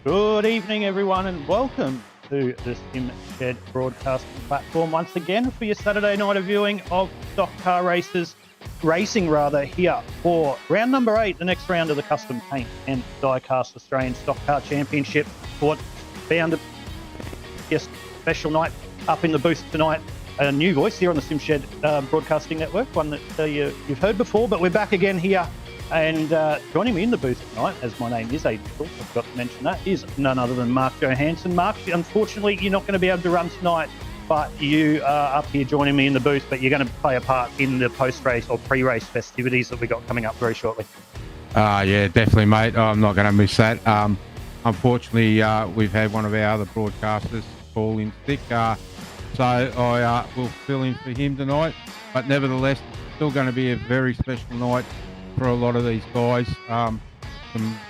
Good evening, everyone, and welcome to the Sim Shed broadcasting platform once again for your Saturday night viewing of stock car racing here for round number 8, the next round of the Custom Paint and Diecast Australian Stock Car Championship. What's bound to be a special night up in the booth tonight. A new voice here on the Sim Shed broadcasting network, one that you've heard before, but we're back again here. And joining me in the booth tonight, as my name is Adrian, I forgot to mention that, is none other than Mark Johansen. Mark, unfortunately, you're not going to be able to run tonight, but you are up here joining me in the booth, but you're going to play a part in the post-race or pre-race festivities that we got coming up very shortly. Yeah, definitely, mate. I'm not going to miss that. Unfortunately, we've had one of our other broadcasters fall in sick, so I will fill in for him tonight. But nevertheless, it's still going to be a very special night for a lot of these guys. Some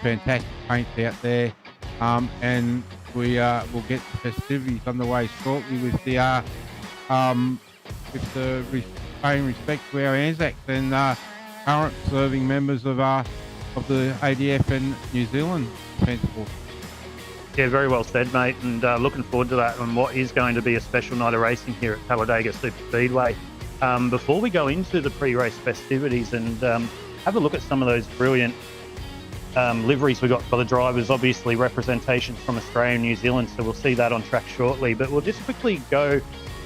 fantastic paints out there, and we will get the festivities underway shortly with the paying respect to our ANZACs and current serving members of the ADF and New Zealand Defence Force. Yeah, very well said, mate, and looking forward to that on what is going to be a special night of racing here at Talladega Superspeedway. Before we go into the pre-race festivities and have a look at some of those brilliant liveries we got for the drivers, obviously representations from Australia and New Zealand, so we'll see that on track shortly. But we'll just quickly go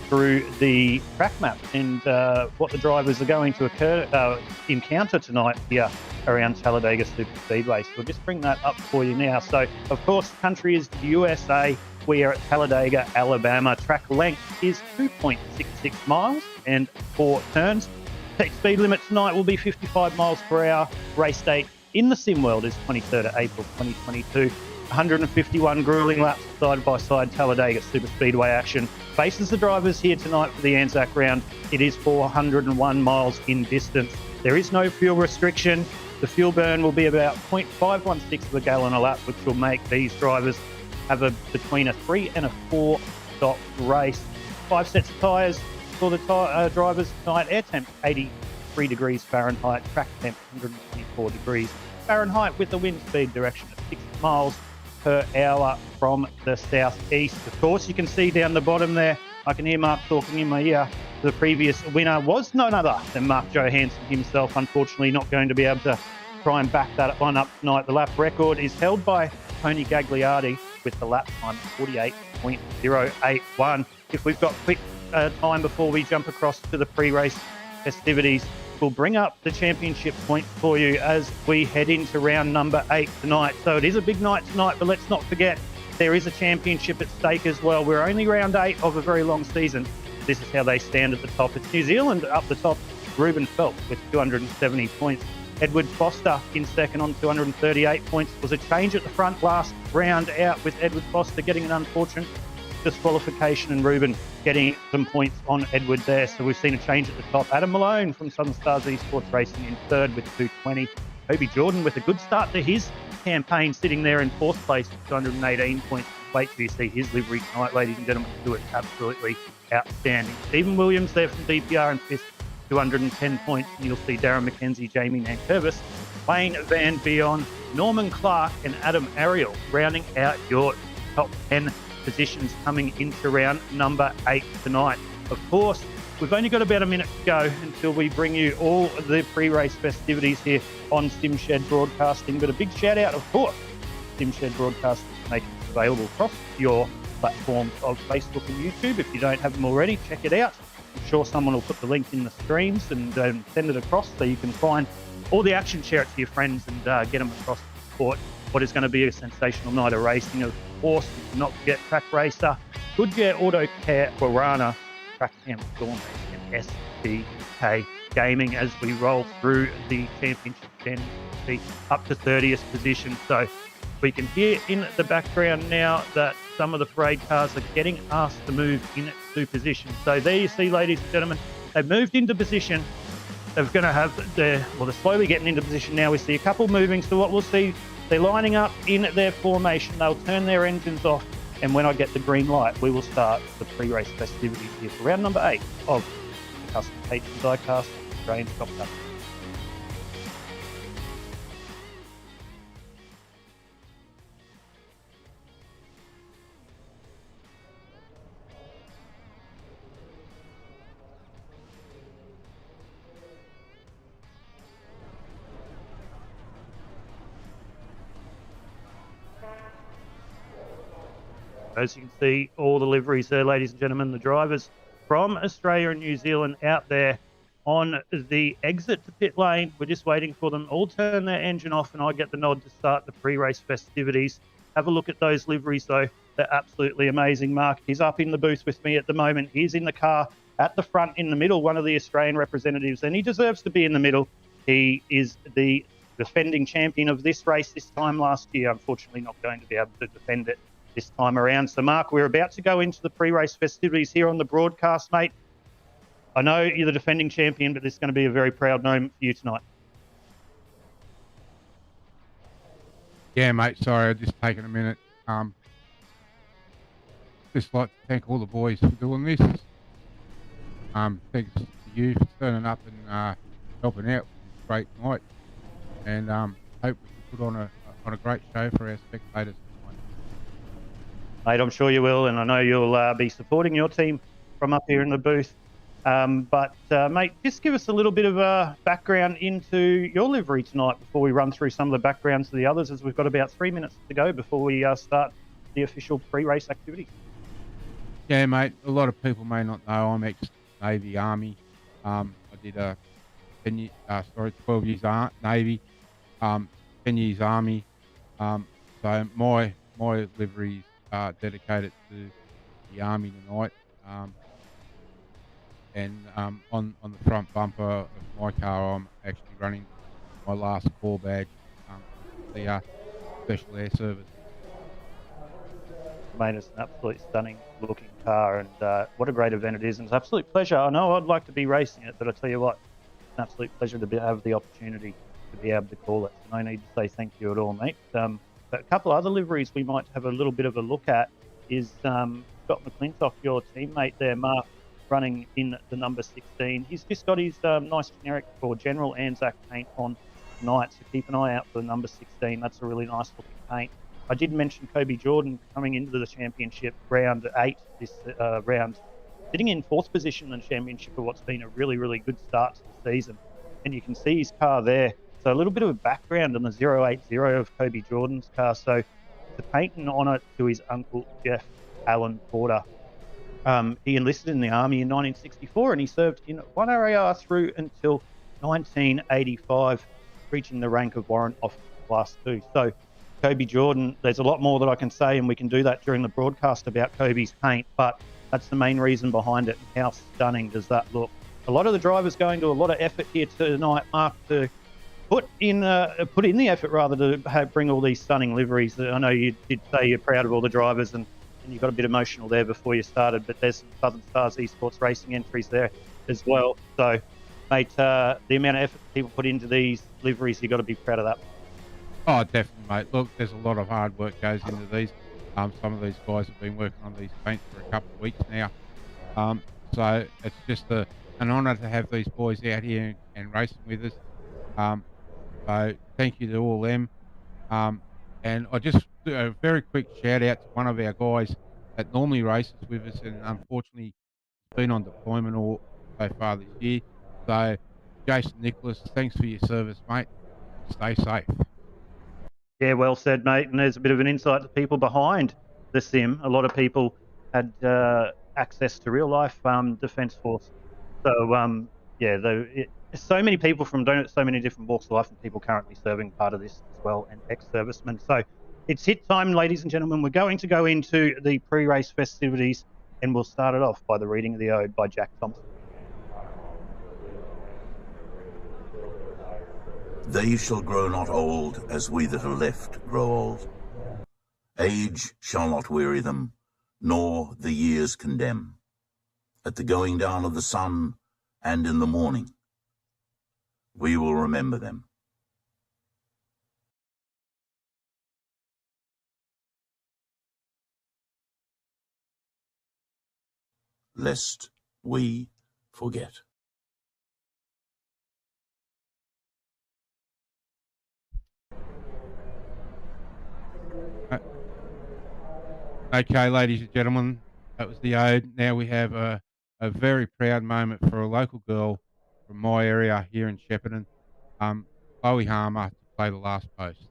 through the track map and what the drivers are going to encounter tonight here around Talladega Superspeedway. So we'll just bring that up for you now. So, of course, the country is the USA. We are at Talladega, Alabama. Track length is 2.66 miles and 4 turns. Speed limit tonight will be 55 miles per hour. Race date in the sim world is 23rd of April 2022. 151 grueling laps side-by-side Talladega Superspeedway action. Faces the drivers here tonight for the ANZAC round. It is 401 miles in distance. There is no fuel restriction. The fuel burn will be about 0.516 of a gallon a lap, which will make these drivers have between a 3 and a 4 stop race. 5 sets of tyres for the drivers tonight. Air temp 83 degrees Fahrenheit, track temp 124 degrees Fahrenheit, with the wind speed direction of 6 miles per hour from the southeast. Of course, you can see down the bottom there, I can hear Mark talking in my ear. The previous winner was none other than Mark Johansen himself. Unfortunately, not going to be able to try and back that one up tonight. The lap record is held by Tony Gagliardi with the lap time of 48.081. If we've got quick time before we jump across to the pre-race festivities, we'll bring up the championship points for you as we head into round number 8 tonight. So it is a big night tonight, but let's not forget there is a championship at stake as well. We're only round 8 of a very long season. This is how they stand at the top. It's New Zealand up the top. Ruben Phelps with 270 points. Edward Foster in second on 238 points. Was a change at the front last round out with Edward Foster getting an unfortunate disqualification and Ruben getting some points on Edward there. So we've seen a change at the top. Adam Malone from Southern Stars Esports Racing in third with 220. Toby Jordan with a good start to his campaign, sitting there in fourth place with 218 points. Wait till you see his livery tonight, ladies and gentlemen. Do it absolutely outstanding. Stephen Williams there from DPR in fifth, 210 points. And you'll see Darren McKenzie, Jamie Nankervis, Wayne Van Beon, Norman Clark and Adam Ariel rounding out your top 10 positions coming into round number 8 tonight. Of course, we've only got about a minute to go until we bring you all the pre-race festivities here on Sim Shed Broadcasting. But a big shout out, of course, Sim Shed Broadcasting making it available across your platforms of Facebook and YouTube. If you don't have them already, check it out. I'm sure someone will put the link in the streams and send it across so you can find all the action, share it to your friends and get them across to support what is going to be a sensational night of racing. Of course, not forget Track Racer, Goodyear Auto Care, Warana, Track Camp Storm, and SBK Gaming as we roll through the championship standings up to 30th position. So we can hear in the background now that some of the parade cars are getting asked to move into position. So there you see, ladies and gentlemen, they've moved into position. They're going to have they're slowly getting into position now. We see a couple moving. So what we'll see, they're lining up in their formation. They'll turn their engines off. And when I get the green light, we will start the pre-race festivities here for round number 8 of the Custom Paint and Diecast Australian Stock Car. As you can see, all the liveries there, ladies and gentlemen, the drivers from Australia and New Zealand out there on the exit to pit lane. We're just waiting for them all turn their engine off and I get the nod to start the pre-race festivities. Have a look at those liveries though. They're absolutely amazing. Mark, he's up in the booth with me at the moment. He's in the car at the front in the middle, one of the Australian representatives, and he deserves to be in the middle. He is the defending champion of this race this time last year. Unfortunately, not going to be able to defend it this time around. So, Mark, we're about to go into the pre-race festivities here on the broadcast, mate. I know you're the defending champion, but this is going to be a very proud moment for you tonight. Yeah, mate. Sorry, I've just taken a minute. Just like to thank all the boys for doing this. Thanks to you for turning up and helping out. Great night, and hope we can put on a great show for our spectators tonight. Mate, I'm sure you will, and I know you'll be supporting your team from up here in the booth. Mate, just give us a little bit of a background into your livery tonight before we run through some of the backgrounds of the others, as we've got about 3 minutes to go before we start the official pre-race activity. Yeah, mate. A lot of people may not know I'm ex-Navy Army. I did 12 years Navy, 10 years Army. So my liveries are dedicated to the Army tonight. And on the front bumper of my car, I'm actually running my last core badge, the Special Air Service. Mate, it's an absolutely stunning looking car, and what a great event it is. And it's an absolute pleasure. I know I'd like to be racing it, but I tell you what, it's an absolute pleasure to have the opportunity to be able to call it. So no need to say thank you at all, mate. But a couple of other liveries we might have a little bit of a look at is Scott Mcclintock, your teammate there, Mark, running in the number 16. He's just got his nice generic or general ANZAC paint on tonight, so keep an eye out for the number 16. That's a really nice looking paint. I did mention Kobe Jordan coming into the championship round 8 this round, sitting in 4th position in the championship of what's been a really, really good start to the season. And you can see his car there. So a little bit of a background on the 080 of Kobe Jordan's car. So the painting on it to his uncle, Jeff Allen Porter. He enlisted in the Army in 1964 and he served in 1RAR through until 1985, reaching the rank of Warrant Officer Class 2. So Kobe Jordan, there's a lot more that I can say, and we can do that during the broadcast about Kobe's paint, but that's the main reason behind it. How stunning does that look? A lot of the drivers going to a lot of effort here tonight, Mark, to put in the effort rather to bring all these stunning liveries. I know you did say you're proud of all the drivers, and you got a bit emotional there before you started, but there's some Southern Stars Esports Racing entries there as well. So, mate, the amount of effort people put into these liveries, you've got to be proud of that. Oh, definitely, mate. Look, there's a lot of hard work goes into these. Some of these guys have been working on these paints for a couple of weeks now. So it's just an honour to have these boys out here and racing with us. So thank you to all them. And I just do a very quick shout out to one of our guys that normally races with us, and unfortunately has been on deployment all so far this year. So Jason Nicholas, thanks for your service, mate. Stay safe. Yeah, well said, mate. And there's a bit of an insight to people behind the sim. A lot of people had access to real life Defence Force. So, so many people from so many different walks of life and people currently serving part of this as well, and ex-servicemen. So it's hit time, ladies and gentlemen. We're going to go into the pre-race festivities, and we'll start it off by the reading of the ode by Jack Thompson. They shall grow not old as we that are left grow old. Age shall not weary them, nor the years condemn. At the going down of the sun and in the morning, we will remember them. Lest we forget. Okay, ladies and gentlemen, that was the ode. Now we have a very proud moment for a local girl from my area here in Shepparton, Chloe Harmer, to play the last post.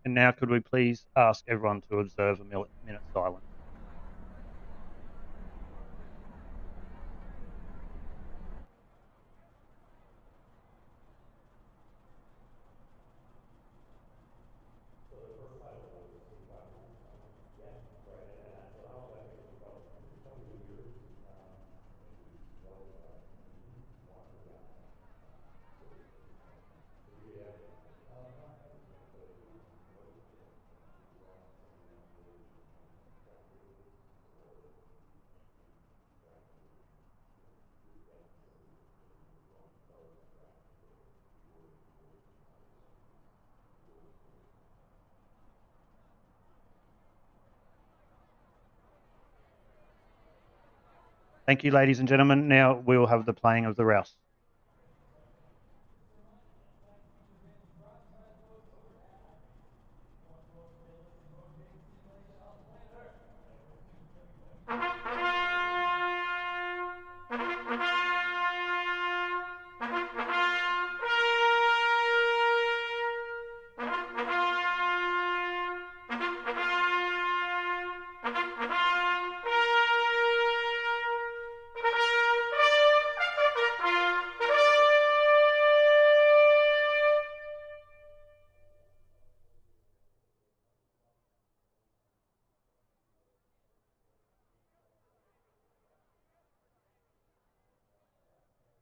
And now could we please ask everyone to observe a minute silence? Thank you, ladies and gentlemen. Now we will have the playing of the rouse.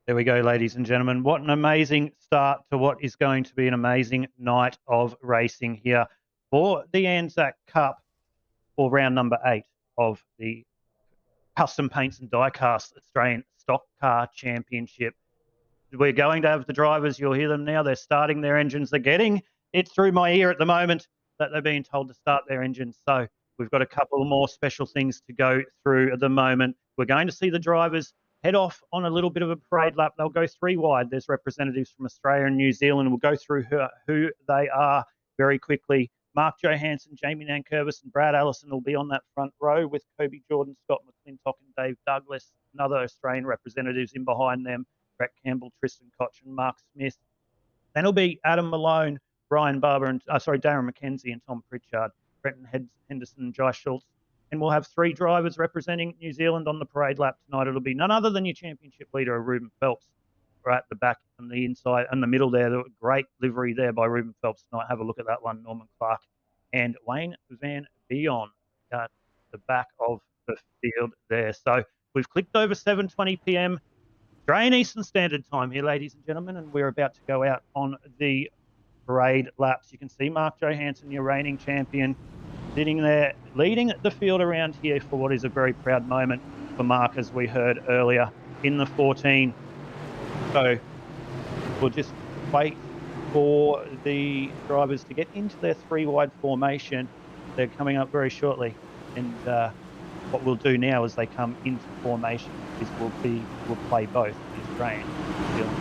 There we go, ladies and gentlemen. What an amazing start to what is going to be an amazing night of racing here for the ANZAC Cup for round number 8 of the Custom Paints and Diecast Australian Stock Car Championship. We're going to have the drivers. You'll hear them now. They're starting their engines. They're getting it through my ear at the moment that they're being told to start their engines. So we've got a couple more special things to go through at the moment. We're going to see the drivers head off on a little bit of a parade lap. They'll go 3 wide. There's representatives from Australia and New Zealand. We'll go through who they are very quickly. Mark Johansen, Jamie Nankervis, and Brad Allison will be on that front row with Kobe Jordan, Scott McClintock, and Dave Douglas, and other Australian representatives in behind them. Brett Campbell, Tristan Koch, and Mark Smith. Then it'll be Adam Malone, Brian Barber, and Darren McKenzie and Tom Pritchard, Brenton Henderson and Josh Schultz. And we'll have 3 drivers representing New Zealand on the parade lap tonight. It'll be none other than your championship leader, Ruben Phelps, right at the back and the inside and the middle there. The great livery there by Ruben Phelps tonight. Have a look at that one, Norman Clark and Wayne Van Beon at the back of the field there. So we've clicked over 7:20 p.m. Australian Eastern Standard Time here, ladies and gentlemen, and we're about to go out on the parade laps. You can see Mark Johansen, your reigning champion, sitting there leading the field around here for what is a very proud moment for Mark, as we heard earlier in the 14. So we'll just wait for the drivers to get into their 3 wide formation. They're coming up very shortly, and what we'll do now as they come into formation is we'll play both the Australian and New Zealand.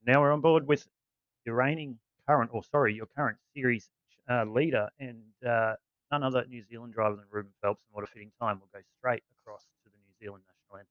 Now we're on board with your your current series leader, and none other New Zealand driver than Ruben Phelps. And what a fitting time! We'll go straight across to the New Zealand national anthem.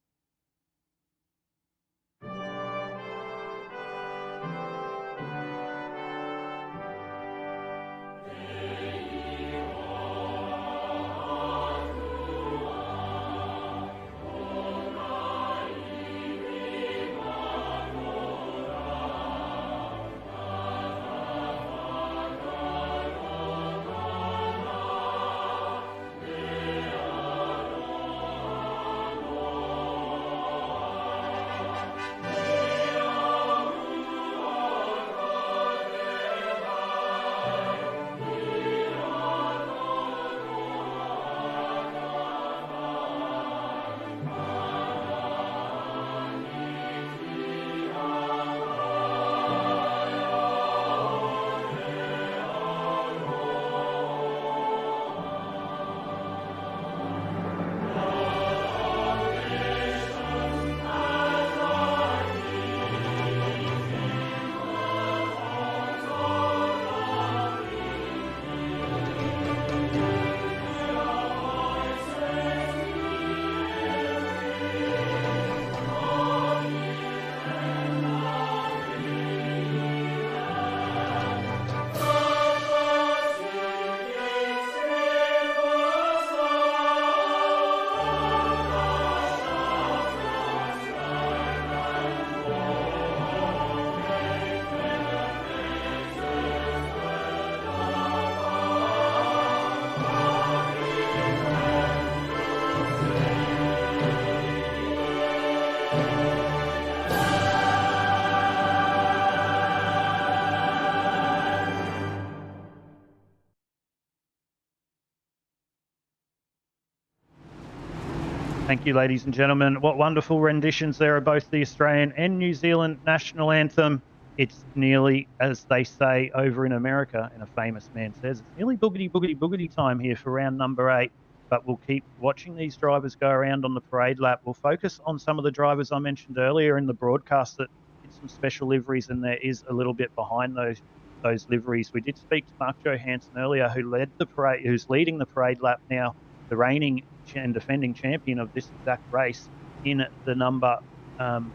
Thank you, ladies and gentlemen. What wonderful renditions there of both the Australian and New Zealand national anthem. It's nearly, as they say over in America, and a famous man says, it's nearly boogity, boogity, boogity time here for round number 8. But we'll keep watching these drivers go around on the parade lap. We'll focus on some of the drivers I mentioned earlier in the broadcast that did some special liveries, and there is a little bit behind those liveries. We did speak to Mark Johansen earlier, who's leading the parade lap now, the reigning and defending champion of this exact race in the number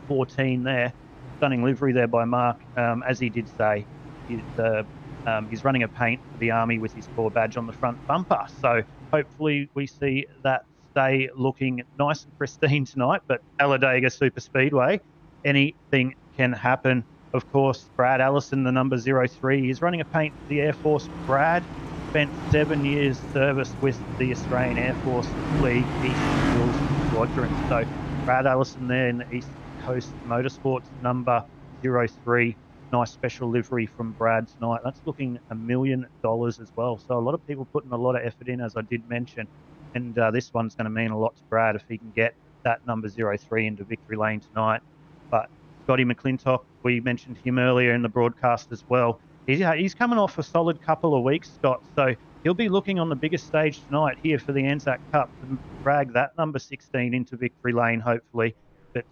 14 there. Stunning livery there by Mark. As he did say, he's running a paint for the Army with his corps badge on the front bumper. So hopefully we see that stay looking nice and pristine tonight. But Talladega Superspeedway, anything can happen. Of course, Brad Allison, the number 03, is running a paint for the Air Force. Brad spent 7 years service with the Australian Air Force Fleet East Hills Squadron. So Brad Allison there in the East Coast Motorsports number 03. Nice special livery from Brad tonight. That's looking $1 million as well. So a lot of people putting a lot of effort in, as I did mention. And this one's going to mean a lot to Brad if he can get that number 03 into victory lane tonight. But Scotty Mcclintock, we mentioned him earlier in the broadcast as well. He's coming off a solid couple of weeks, Scott, so he'll be looking on the biggest stage tonight here for the ANZAC Cup to drag that number 16 into victory lane, hopefully. But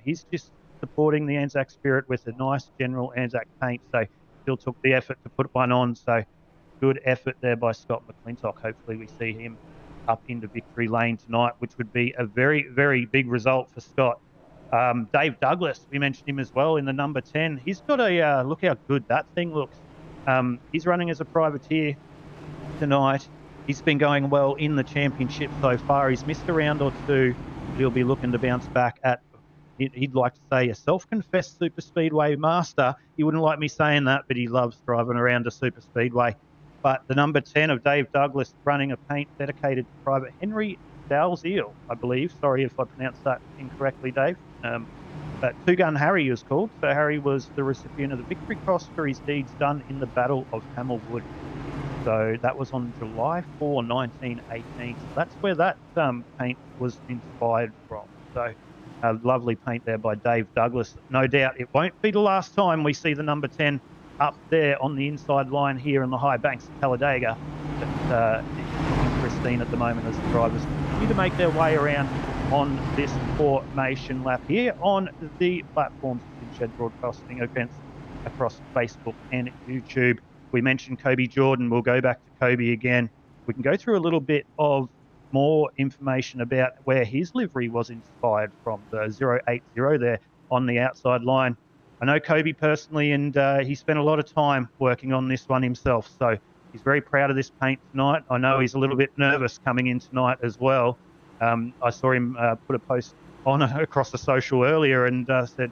he's just supporting the ANZAC spirit with a nice general ANZAC paint, so still took the effort to put one on. So good effort there by Scott Mcclintock. Hopefully we see him up into victory lane tonight, which would be a very, very big result for Scott. Dave Douglas, we mentioned him as well in the number 10. He's got a look how good that thing looks. He's running as a privateer tonight. He's been going well in the championship so far. He's missed a round or two. He'll be looking to bounce back at, he'd like to say, a self-confessed super speedway master. He wouldn't like me saying that, but he loves driving around a super speedway. But the number 10 of Dave Douglas running a paint dedicated to Private Henry Dalziel, I believe. Sorry if I pronounced that incorrectly, Dave. But Two Gun Harry was called. So Harry was the recipient of the Victory Cross for his deeds done in the Battle of Hamilwood. So that was on July 4, 1918. So that's where that paint was inspired from. So a lovely paint there by Dave Douglas. No doubt it won't be the last time we see the number 10 up there on the inside line here in the high banks of Talladega. But it's looking pristine at the moment as the drivers continue to make their way around on this formation lap here on the platforms of Pritchard Broadcasting against across Facebook and YouTube. We mentioned Kobe Jordan. We'll go back to Kobe again. We can go through a little bit of more information about where his livery was inspired from, the 080 there on the outside line. I know Kobe personally, and he spent a lot of time working on this one himself. So he's very proud of this paint tonight. I know he's a little bit nervous coming in tonight as well. I saw him put a post on across the social earlier and said,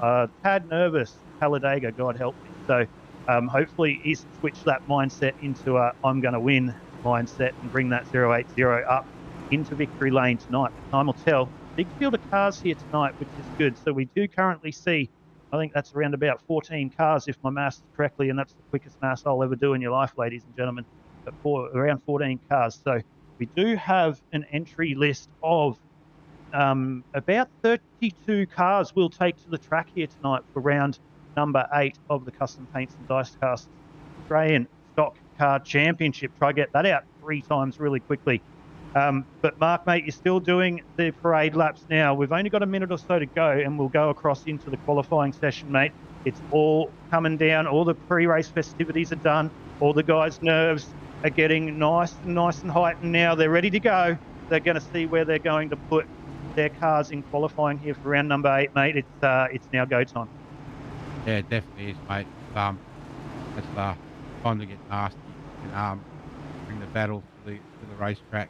tad nervous, Talladega, God help me. So hopefully he's switched that mindset into a I'm going to win mindset and bring that 080 up into victory lane tonight. Time will tell. Big field of cars here tonight, which is good. So we do currently see, I think that's around about 14 cars, if my maths is correctly, and that's the quickest maths I'll ever do in your life, ladies and gentlemen, but around 14 cars. So we do have an entry list of about 32 cars we'll take to the track here tonight for round number 8 of the Custom Paints and Diecast Australian Stock Car Championship. Try get that out 3 times really quickly. But Mark, mate, you're still doing the parade laps now. We've only got a minute or so to go, and we'll go across into the qualifying session, mate. It's all coming down. All the pre-race festivities are done. All the guys' nerves are getting nice and heightened now. They're ready to go. They're going to see where they're going to put their cars in qualifying here for round number 8, mate. It's now go time. Yeah, it definitely is, mate. It's time to get nasty and bring the battle to the racetrack.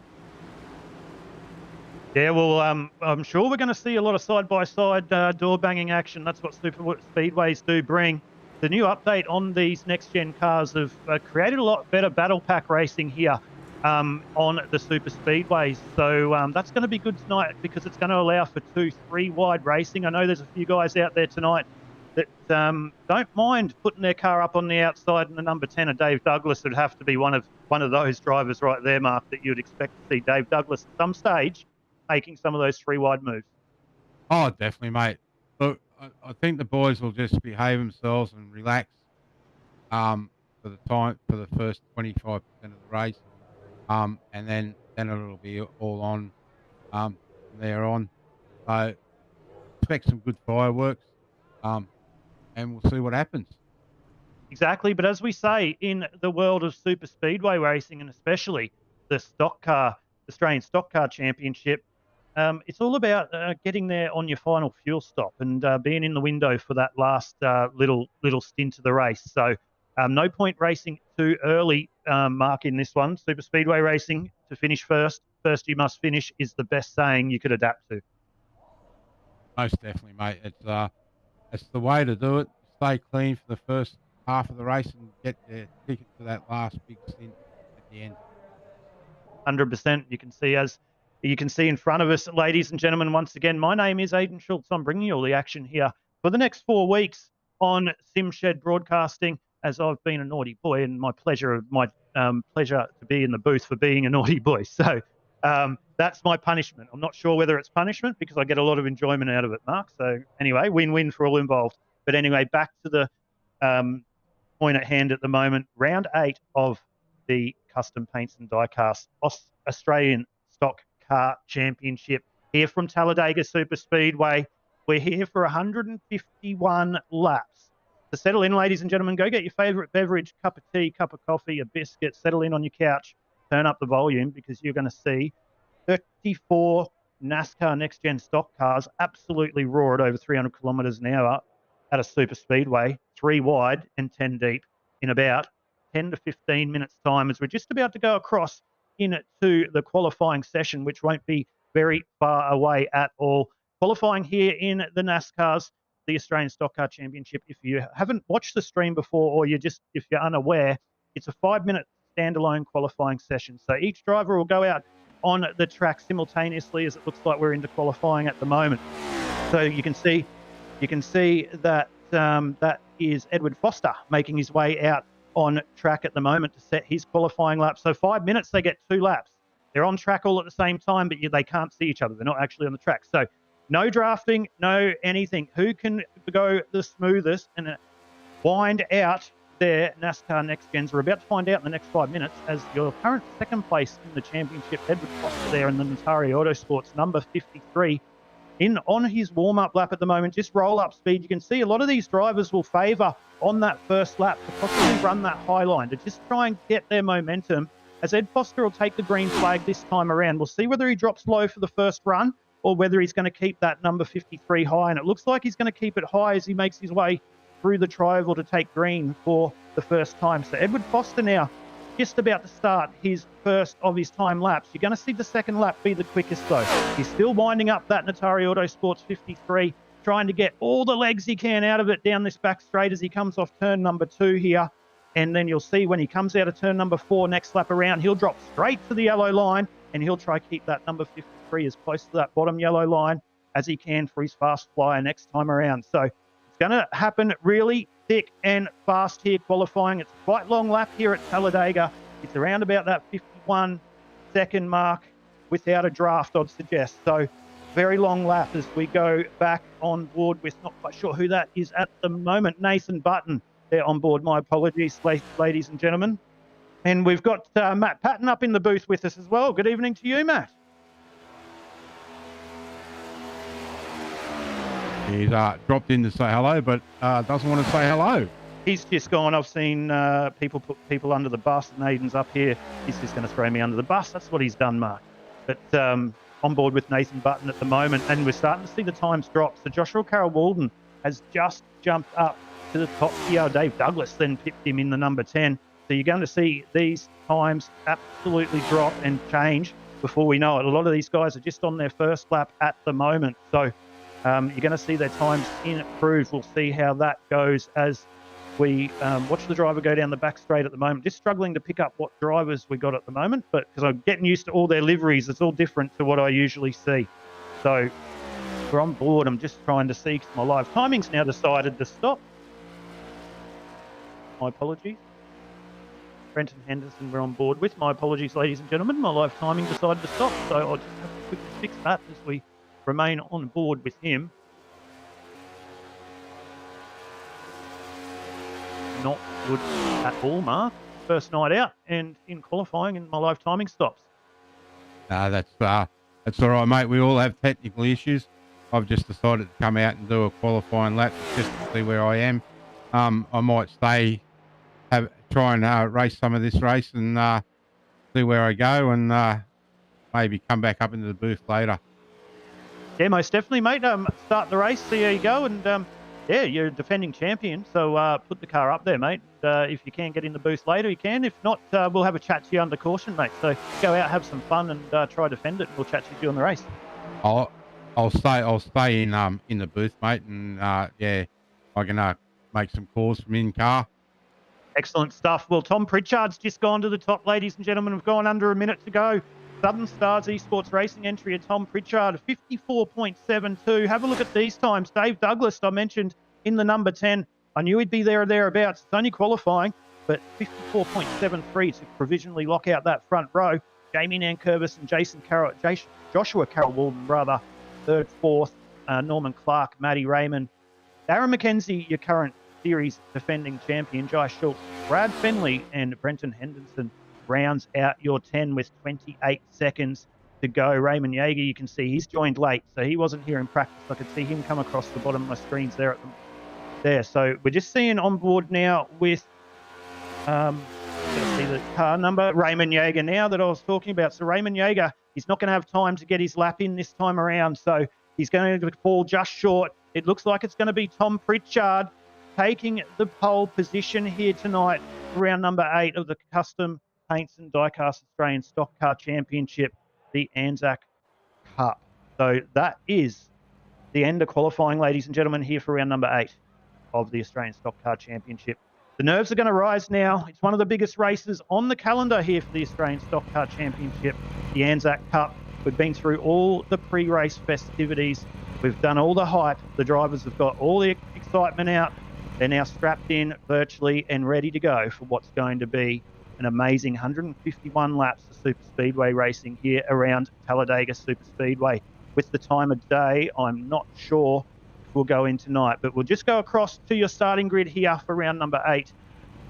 Yeah, well, I'm sure we're going to see a lot of side-by-side door-banging action. That's what super speedways do bring. The new update on these next-gen cars have created a lot better battle pack racing here on the super speedways. So that's going to be good tonight because it's going to allow for 2-3 wide racing. I know there's a few guys out there tonight that don't mind putting their car up on the outside, and the number 10 of Dave Douglas would have to be one of those drivers right there, Mark, that you'd expect to see Dave Douglas at some stage making some of those 3 wide moves. Oh, definitely, mate. Look, I think the boys will just behave themselves and relax for the first 25% of the race, and then it'll be all on from there on. So expect some good fireworks, and we'll see what happens. Exactly, but as we say, in the world of super speedway racing, and especially the Stockcar Australian Stock Car Championship, it's all about getting there on your final fuel stop and being in the window for that last little stint of the race. So no point racing too early, Mark, in this one. Super speedway racing, to finish first you must finish, is the best saying you could adapt to. Most definitely, mate. It's the way to do it. Stay clean for the first half of the race and get the ticket to that last big stint at the end. 100%. You can see in front of us, ladies and gentlemen, once again, my name is Aidan Schultz. I'm bringing you all the action here for the next 4 weeks on SimShed Broadcasting, as I've been a naughty boy, and my pleasure to be in the booth for being a naughty boy. So that's my punishment. I'm not sure whether it's punishment because I get a lot of enjoyment out of it, Mark. So anyway, win-win for all involved. But anyway, back to the point at hand at the moment. Round 8 of the Custom Paints and Diecast Australian Stock Car Championship here from Talladega Superspeedway. We're here for 151 laps. To settle in, ladies and gentlemen, go get your favourite beverage, cup of tea, cup of coffee, a biscuit, settle in on your couch, turn up the volume because you're going to see 34 NASCAR next-gen stock cars absolutely roar at over 300 kilometres an hour at a super speedway, 3 wide and 10 deep, in about 10 to 15 minutes time, as we're just about to go across into the qualifying session, which won't be very far away at all. Qualifying here in the NASCAR's, the Australian Stock Car Championship. If you haven't watched the stream before, or if you're unaware, it's a 5-minute standalone qualifying session. So each driver will go out on the track simultaneously, as it looks like we're into qualifying at the moment. So you can see that that is Edward Foster making his way out on track at the moment to set his qualifying lap. So 5 minutes, they get 2 laps. They're on track all at the same time, but they can't see each other. They're not actually on the track. So no drafting, no anything. Who can go the smoothest and wind out their NASCAR Next Gens? We're about to find out in the next 5 minutes, as your current second place in the championship, Edward Foster there in the Natari Autosports, number 53, on his warm-up lap at the moment, just roll-up speed. You can see a lot of these drivers will favour on that first lap to possibly run that high line to just try and get their momentum, as Ed Foster will take the green flag this time around. We'll see whether he drops low for the first run or whether he's going to keep that number 53 high, and it looks like he's going to keep it high as he makes his way through the tri-oval to take green for the first time. So Edward Foster now just about to start his first of his time laps. You're going to see the second lap be the quickest though. He's still winding up that Natari Autosports 53, trying to get all the legs he can out of it down this back straight as he comes off turn number 2 here. And then you'll see when he comes out of turn number 4 next lap around, he'll drop straight to the yellow line and he'll try to keep that number 53 as close to that bottom yellow line as he can for his fast flyer next time around. So it's going to happen really thick and fast here qualifying. It's quite long lap here at Talladega. It's around about that 51 second mark without a draft, I'd suggest. So very long lap as we go back on board with, not quite sure who that is at the moment, Nathan Button there on board. My apologies, ladies and gentlemen. And we've got Matt Patton up in the booth with us as well. Good evening to you, Matt. He's dropped in to say hello, but doesn't want to say hello. He's just gone. I've seen people put people under the bus, and Aiden's up here. He's just going to throw me under the bus. That's what he's done, Mark. But on board with Nathan Button at the moment, and we're starting to see the times drop. So Joshua Carroll-Walden has just jumped up to the top here. Dave Douglas then pipped him in the number 10. So you're going to see these times absolutely drop and change before we know it. A lot of these guys are just on their first lap at the moment. So you're going to see their times improve. We'll see how that goes as we watch the driver go down the back straight at the moment. Just struggling to pick up what drivers we got at the moment, but because I'm getting used to all their liveries, it's all different to what I usually see. So we're on board. I'm just trying to see, because my live timing's now decided to stop. My apologies. Brenton Henderson we're on board with. My apologies, ladies and gentlemen. My live timing decided to stop, so I'll just have to quickly fix that as we remain on board with him. Not good at all, Mark. First night out and in qualifying, and my live timing stops. That's all right, mate. We all have technical issues. I've just decided to come out and do a qualifying lap just to see where I am. I might stay, try and race some of this race and see where I go, and maybe come back up into the booth later. Yeah, most definitely, mate. Start the race, see how you go, and yeah, you're a defending champion, so put the car up there, mate. If you can get in the booth later, you can. If not, we'll have a chat to you under caution, mate. So go out, have some fun, and try to defend it. We'll chat to you during the race. I'll stay in the booth, mate, and yeah, I can make some calls from in car. Excellent stuff. Well, Tom Pritchard's just gone to the top, ladies and gentlemen. We've gone under a minute to go. Southern Stars Esports Racing entry of Tom Pritchard, 54.72. Have a look at these times. Dave Douglas, I mentioned in the number 10. I knew he'd be there or thereabouts. It's only qualifying, but 54.73 to provisionally lock out that front row. Jamie Nankervis and Joshua Carroll-Walden, rather, third, fourth. Norman Clark, Matty Raymond. Darren McKenzie, your current series defending champion. Jai Schultz, Brad Fenley, and Brenton Henderson rounds out your 10 with 28 seconds to go. Raymond Yeager, you can see he's joined late, so he wasn't here in practice. I could see him come across the bottom of my screens there there. So we're just seeing on board now with let's see the car number, Raymond Yeager now that I was talking about. So Raymond Yeager, he's not going to have time to get his lap in this time around, so he's going to fall just short. It looks like it's going to be Tom Pritchard taking the pole position here tonight, round number 8 of the Custom Paints and Diecast Australian Stock Car Championship, the ANZAC Cup. So that is the end of qualifying, ladies and gentlemen, here for round number 8 of the Australian Stock Car Championship. The nerves are going to rise now. It's one of the biggest races on the calendar here for the Australian Stock Car Championship, the ANZAC Cup. We've been through all the pre-race festivities. We've done all the hype. The drivers have got all the excitement out. They're now strapped in virtually and ready to go for what's going to be an amazing 151 laps of super speedway racing here around Talladega Superspeedway. With the time of day, I'm not sure if we'll go in tonight, but we'll just go across to your starting grid here for round number 8,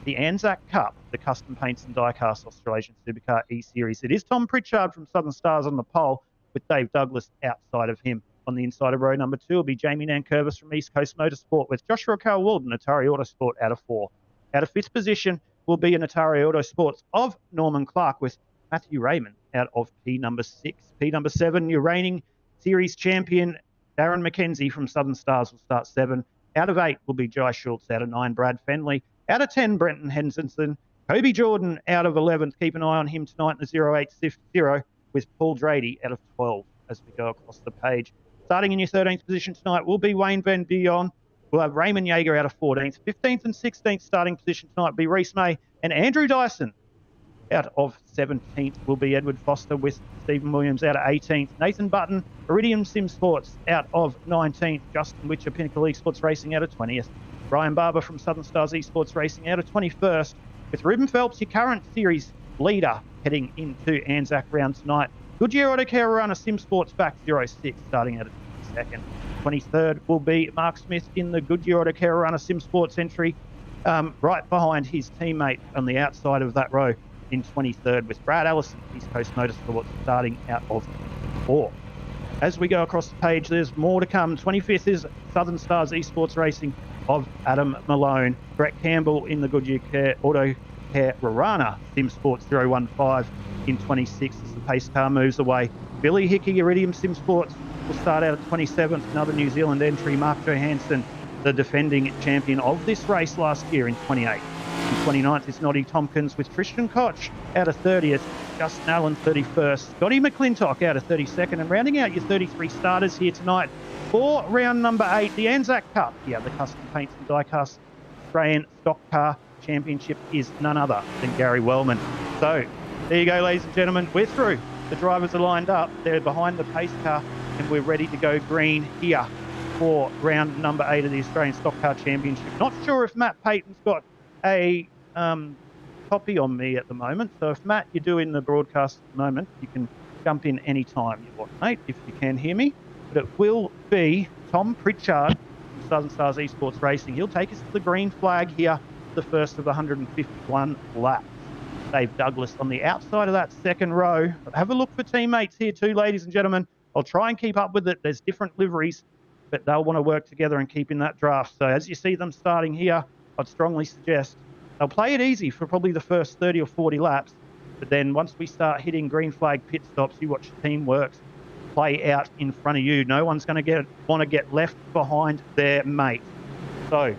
the ANZAC Cup, the Custom Paints and Diecast Australian Supercar E-Series. It is Tom Pritchard from Southern Stars on the pole, with Dave Douglas outside of him. On the inside of row number 2 will be Jamie Nankervis from East Coast Motorsport, with Joshua Carl-Walden, Atari Autosport, out of 4. Out of 5th position will be an Atari Autosports of Norman Clark, with Matthew Raymond out of P number 6. P number 7, your reigning series champion Darren McKenzie from Southern Stars will start 7. Out of 8 will be Jai Schultz. Out of 9, Brad Fenley. Out of 10, Brenton Henderson. Kobe Jordan out of 11. Keep an eye on him tonight in the 0860, with Paul Drady out of 12 as we go across the page. Starting in your 13th position tonight will be Wayne Van Buren. We'll have Raymond Yeager out of 14th. 15th and 16th starting position tonight will be Reese May. And Andrew Dyson out of 17th will be Edward Foster, with Stephen Williams out of 18th. Nathan Button, Iridium Sim Sports, out of 19th. Justin Witcher, Pinnacle Esports Racing, out of 20th. Brian Barber from Southern Stars Esports Racing, out of 21st. With Ruben Phelps, your current series leader, heading into ANZAC round tonight. Goodyear Auto Care runner Sim Sports back 06, starting out of 22nd. 23rd will be Mark Smith in the Goodyear Auto Care runner Sim Sports entry, right behind his teammate on the outside of that row in 23rd, with Brad Allison, East Coast Motorsports, starting out of 4. As we go across the page, there's more to come. 25th is Southern Stars Esports Racing of Adam Malone. Brett Campbell in the Goodyear Auto Care Rarana Sim Sports 015 in 26 as the pace car moves away. Billy Hickey, Iridium Sim Sports, will start out at 27th. Another New Zealand entry, Mark Johansen, the defending champion of this race last year, in 28th. In 29th is Noddy Tompkins, with Tristan Koch out of 30th. Justin Allen 31st. Scotty Mcclintock out of 32nd. And rounding out your 33 starters here tonight for round number 8, the ANZAC Cup. Yeah, the Custom Paints and Diecast Australian Stockcar Championship is none other than Gary Wellman. So there you go, ladies and gentlemen. We're through. The drivers are lined up. They're behind the pace car, and we're ready to go green here for round number 8 of the Australian Stock Car Championship. Not sure if Matt Patton's got a copy on me at the moment. So if, Matt, you're doing the broadcast at the moment, you can jump in any time you want, mate, if you can hear me. But it will be Tom Pritchard from Southern Stars Esports Racing. He'll take us to the green flag here, the first of the 151 laps. Dave Douglas on the outside of that second row. Have a look for teammates here too, ladies and gentlemen. I'll try and keep up with it. There's different liveries, but they'll want to work together and keep in that draft. So as you see them starting here, I'd strongly suggest they'll play it easy for probably the first 30 or 40 laps. But then once we start hitting green flag pit stops, you watch the team works play out in front of you. No one's going to want to get left behind their mate. So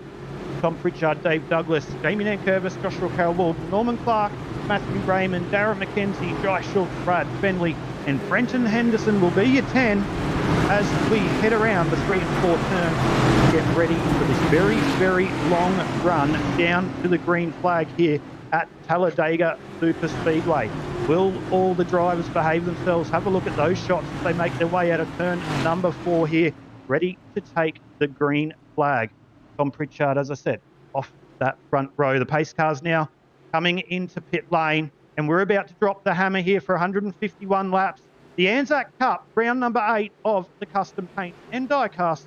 Tom Pritchard, Dave Douglas, Jamie Nankervis, Joshua Carl-Walden, Norman Clark, Matthew Raymond, Darren McKenzie, Jai Schultz, Brad Fenley, and Brenton Henderson will be your 10 as we head around the 3 and 4 turn. Get ready for this very, very long run down to the green flag here at Talladega Superspeedway. Will all the drivers behave themselves? Have a look at those shots as they make their way out of turn number 4 here, ready to take the green flag. Tom Pritchard, as I said, off that front row. The pace cars now coming into pit lane, and we're about to drop the hammer here for 151 laps. The ANZAC Cup, round number 8 of the Custom Paint and Diecast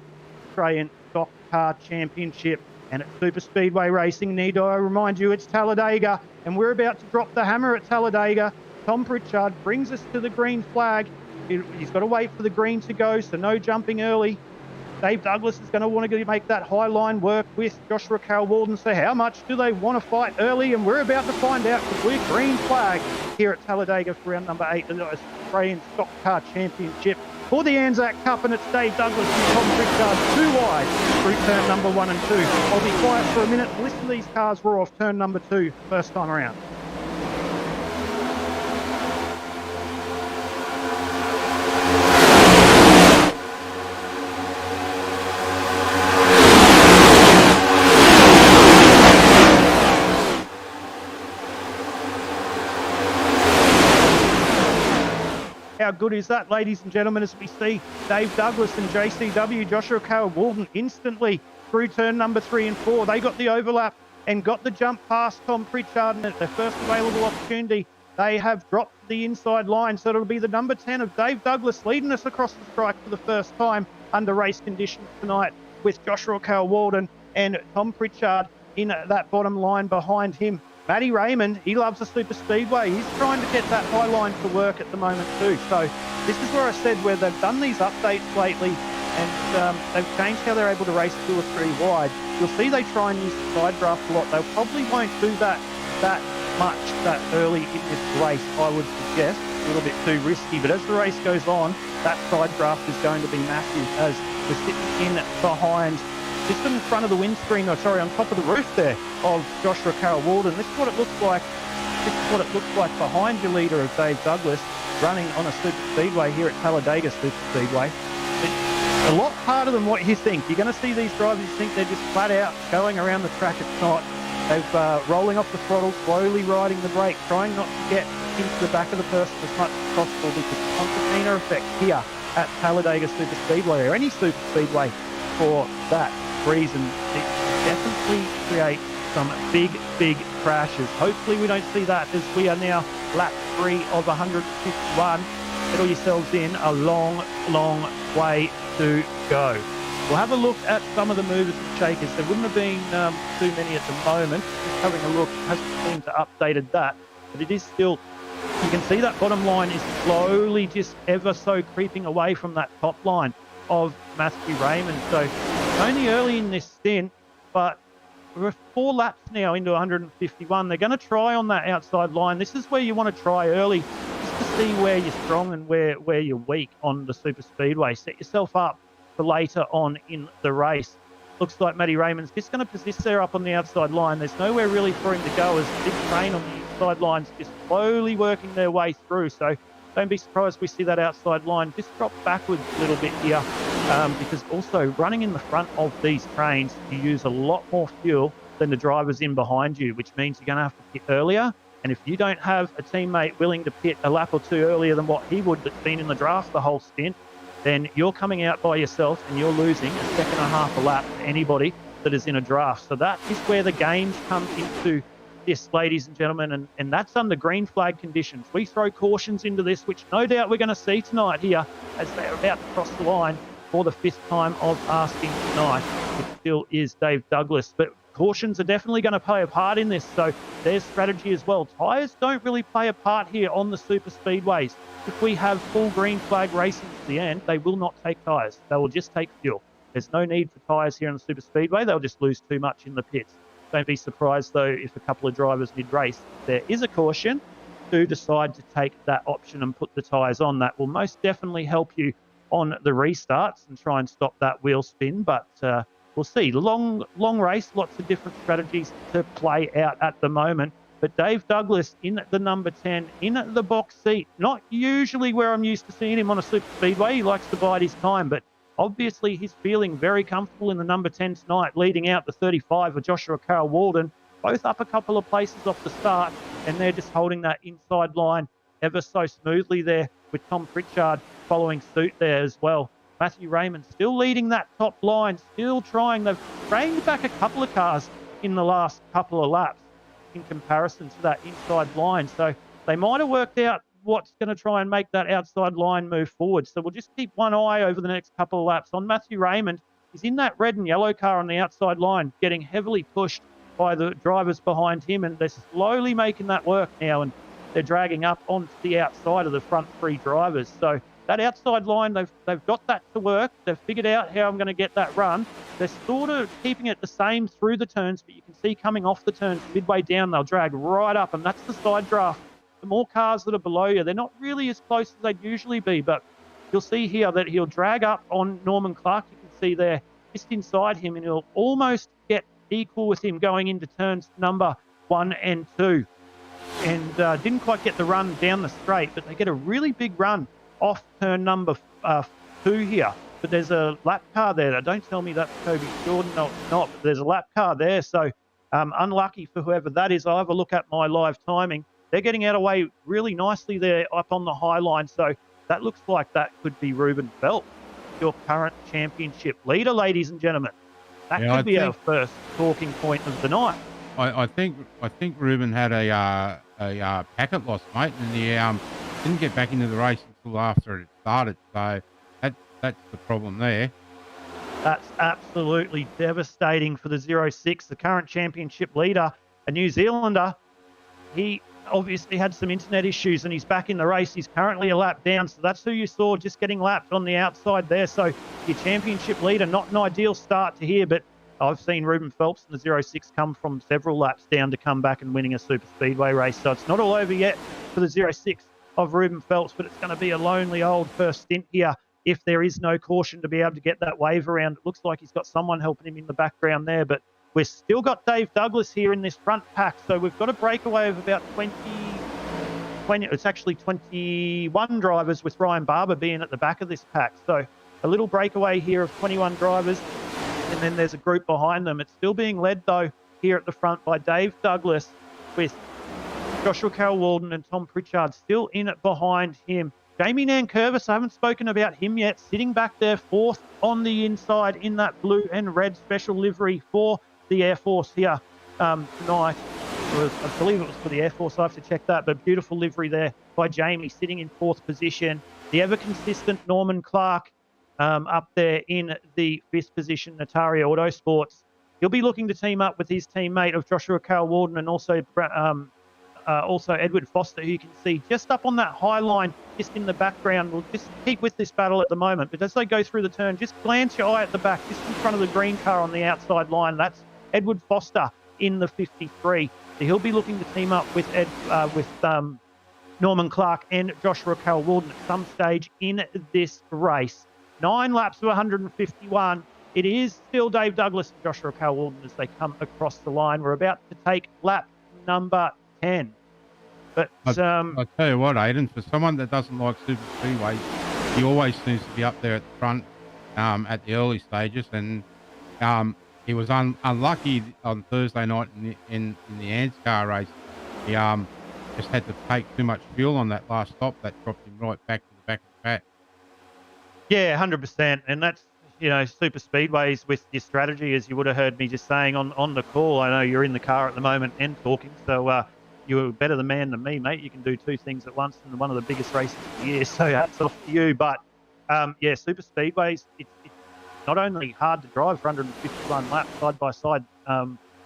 Australian Stock Car Championship. And at Super Speedway Racing, need I remind you, it's Talladega, and we're about to drop the hammer at Talladega. Tom Pritchard brings us to the green flag. He's got to wait for the green to go, so no jumping early. Dave Douglas is going to want to make that high line work with Joshua Carl-Walden. So how much do they want to fight early? And we're about to find out, because we're green flag here at Talladega for round number 8 of the Australian Stock Car Championship for the ANZAC Cup. And it's Dave Douglas and Tom Pritchard, 2 wide through turn number 1 and 2. I'll be quiet for a minute and listen to these cars roar off turn number 2 first time around. How good is that, ladies and gentlemen, as we see Dave Douglas and JCW, Joshua Carl-Walden, instantly through turn number 3 and 4. They got the overlap and got the jump past Tom Pritchard, and at their first available opportunity, they have dropped the inside line. So it'll be the number 10 of Dave Douglas leading us across the strike for the first time under race conditions tonight, with Joshua Carl-Walden and Tom Pritchard in that bottom line behind him. Matty Raymond, he loves the super speedway. He's trying to get that high line to work at the moment too. So this is where I said where they've done these updates lately and they've changed how they're able to race 2 or 3 wide. You'll see they try and use the side draft a lot. They probably won't do that much that early in this race, I would suggest. A little bit too risky, but as the race goes on, that side draft is going to be massive as we're sitting in behind, just in front of the windscreen, on top of the roof there of Joshua Carroll-Walden. This is what it looks like. This is what it looks like behind your leader of Dave Douglas, running on a super speedway here at Talladega Superspeedway. It's a lot harder than what you think. You're going to see these drivers, you think they're just flat out going around the track. It's not. They've rolling off the throttle, slowly riding the brake, trying not to get into the back of the person as much as possible, because the concertina effect here at Talladega Superspeedway, or any super speedway for that reason, it definitely creates some big crashes. Hopefully we don't see that, as we are now lap 3 of 151. Settle yourselves in, a long way to go. We'll have a look at some of the movers and shakers. There wouldn't have been too many at the moment. Just having a look, hasn't seemed to updated that, but it is still, you can see that bottom line is slowly just ever so creeping away from that top line of Matthew Raymond. So only early in this stint, but we're 4 laps now into 151. They're going to try on that outside line. This is where you want to try early, just to see where you're strong and where you're weak on the super speedway. Set yourself up for later on in the race. Looks like Matty Raymond's just going to persist there up on the outside line. There's nowhere really for him to go, as the big train on the inside line's just slowly working their way through. So don't be surprised we see that outside line just drop backwards a little bit here, because also running in the front of these trains, you use a lot more fuel than the drivers in behind you, which means you're going to have to pit earlier. And if you don't have a teammate willing to pit a lap or 2 earlier than what he would, that's been in the draft the whole stint, then you're coming out by yourself and you're losing a second and a half a lap to anybody that is in a draft. So that is where the games come into this, ladies and gentlemen, and that's under green flag conditions. We throw cautions into this, which no doubt we're going to see tonight here as they're about to cross the line for the 5th time of asking tonight. It still is Dave Douglas, but cautions are definitely going to play a part in this, so there's strategy as well. Tyres don't really play a part here on the super speedways. If we have full green flag racing to the end, they will not take tyres. They will just take fuel. There's no need for tyres here on the super speedway. They'll just lose too much in the pits. Don't be surprised, though, if a couple of drivers mid-race, there is a caution, to decide to take that option and put the tyres on. That will most definitely help you on the restarts and try and stop that wheel spin, but we'll see. Long race, lots of different strategies to play out at the moment. But Dave Douglas in the number 10, in the box seat, not usually where I'm used to seeing him on a super speedway. He likes to bide his time, but obviously he's feeling very comfortable in the number 10 tonight, leading out the 35 of Joshua Carroll-Walden, both up a couple of places off the start, and they're just holding that inside line ever so smoothly there, with Tom Pritchard following suit there as well. Matthew Raymond still leading that top line, still trying. They've trained back a couple of cars in the last couple of laps in comparison to that inside line. So they might have worked out what's going to try and make that outside line move forward. So we'll just keep one eye over the next couple of laps on Matthew Raymond. He's in that red and yellow car on the outside line, getting heavily pushed by the drivers behind him, and they're slowly making that work now, and they're dragging up onto the outside of the front 3 drivers. So that outside line, they've got that to work. They've figured out how I'm going to get that run. They're sort of keeping it the same through the turns, but you can see coming off the turns midway down, they'll drag right up, and that's the side draft. The more cars that are below you, they're not really as close as they'd usually be, but you'll see here that he'll drag up on Norman Clark. You can see there just inside him, and he'll almost get equal with him going into turns number 1 and 2. And didn't quite get the run down the straight, but they get a really big run off turn number 2 here. But there's a lap car there. Now, don't tell me that's Toby Jordan. No, it's not. But there's a lap car there. So unlucky for whoever that is. I'll have a look at my live timing. They're getting out of the way really nicely there up on the high line. So that looks like that could be Ruben Phelps, your current championship leader, ladies and gentlemen. That could be our first talking point of the night. I think Ruben had a packet loss, mate, and he didn't get back into the race until after it started. So that's the problem there. That's absolutely devastating for the 06, the current championship leader, a New Zealander. he obviously had some internet issues and he's back in the race. He's currently a lap down, so that's who you saw just getting lapped on the outside there. So your championship leader, not an ideal start to here, but I've seen Ruben Phelps in the 06 come from several laps down to come back and winning a super speedway race. So it's not all over yet for the 06 of Ruben Phelps, but it's going to be a lonely old first stint here if there is no caution to be able to get that wave around. It looks like he's got someone helping him in the background there, but we've still got Dave Douglas here in this front pack. So we've got a breakaway of about 20, it's actually 21 drivers with Ryan Barber being at the back of this pack. So a little breakaway here of 21 drivers. And then there's a group behind them. It's still being led, though, here at the front by Dave Douglas with Joshua Carroll-Walden and Tom Pritchard still in it behind him. Jamie Nankervis, I haven't spoken about him yet, sitting back there fourth on the inside in that blue and red special livery for the Air Force here tonight. I believe it was for the Air Force. I have to check that, but beautiful livery there by Jamie sitting in fourth position. The ever-consistent Norman Clark up there in the fifth position, Atari Autosports. He'll be looking to team up with his teammate of Joshua Carroll-Walden and also Edward Foster, who you can see just up on that high line, just in the background. We'll just keep with this battle at the moment, but as they go through the turn, just glance your eye at the back, just in front of the green car on the outside line. That's Edward Foster in the 53. So he'll be looking to team up with Norman Clark and Joshua Carroll-Walden at some stage in this race. 9 laps of 151. It is still Dave Douglas and Joshua Carroll-Walden as they come across the line. We're about to take lap number 10. But I'll tell you what, Aidan, for someone that doesn't like super speedways, he always seems to be up there at the front at the early stages. And he was unlucky on Thursday night in the ANZAC race. He just had to take too much fuel on that last stop. That dropped him right back to the back of the pack. Yeah, 100%. And that's, super speedways with your strategy, as you would have heard me just saying on the call. I know you're in the car at the moment and talking, so you're better the man than me, mate. You can do two things at once in one of the biggest races of the year, so hats off to you. But, super speedways, it's not only hard to drive for 151 laps side by side,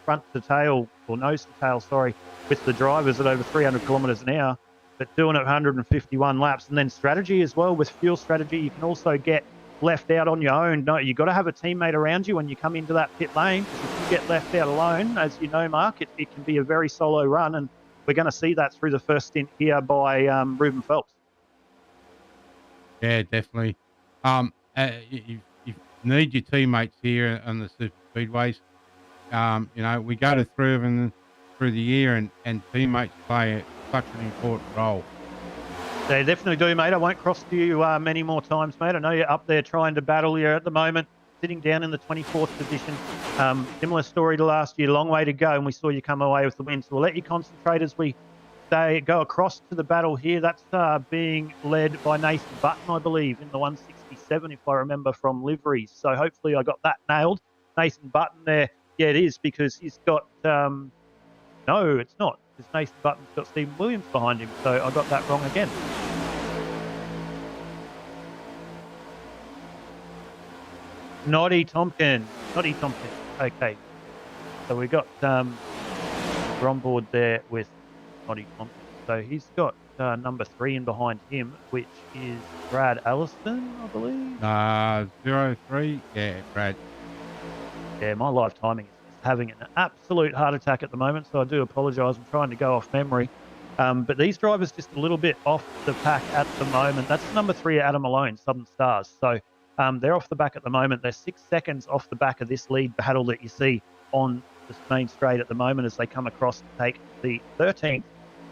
front to tail, or nose to tail, sorry, with the drivers at over 300 kilometres an hour, but doing it 151 laps. And then strategy as well. With fuel strategy, you can also get left out on your own. No, you've got to have a teammate around you when you come into that pit lane. If you get left out alone, as you know, Mark, it can be a very solo run, and we're going to see that through the first stint here by Ruben Phelps. Yeah, definitely. You need your teammates here on the super speedways. We go to 3 of them through the year, and teammates play such an important role. They definitely do, mate. I won't cross to you many more times, mate. I know you're up there trying to battle here at the moment, sitting down in the 24th position. Similar story to last year, long way to go, and we saw you come away with the win. So we'll let you concentrate as we go across to the battle here. That's being led by Nathan Button, I believe, in the 167, if I remember from liveries. So hopefully I got that nailed. Nathan Button there. Yeah, it is, because he's got... no, it's not. Because Nathan Button's got Stephen Williams behind him, so I got that wrong again. Noddy Tompkins. Okay. So we got we're on board there with Noddy Tompkins. So he's got number 3 in behind him, which is Brad Allison, I believe. 03. Yeah, Brad. Yeah, my live timing is having an absolute heart attack at the moment, so I do apologise. I'm trying to go off memory. But these drivers just a little bit off the pack at the moment. That's number 3, Adam Malone, Southern Stars. So they're off the back at the moment. They're 6 seconds off the back of this lead battle that you see on the main straight at the moment as they come across to take the 13th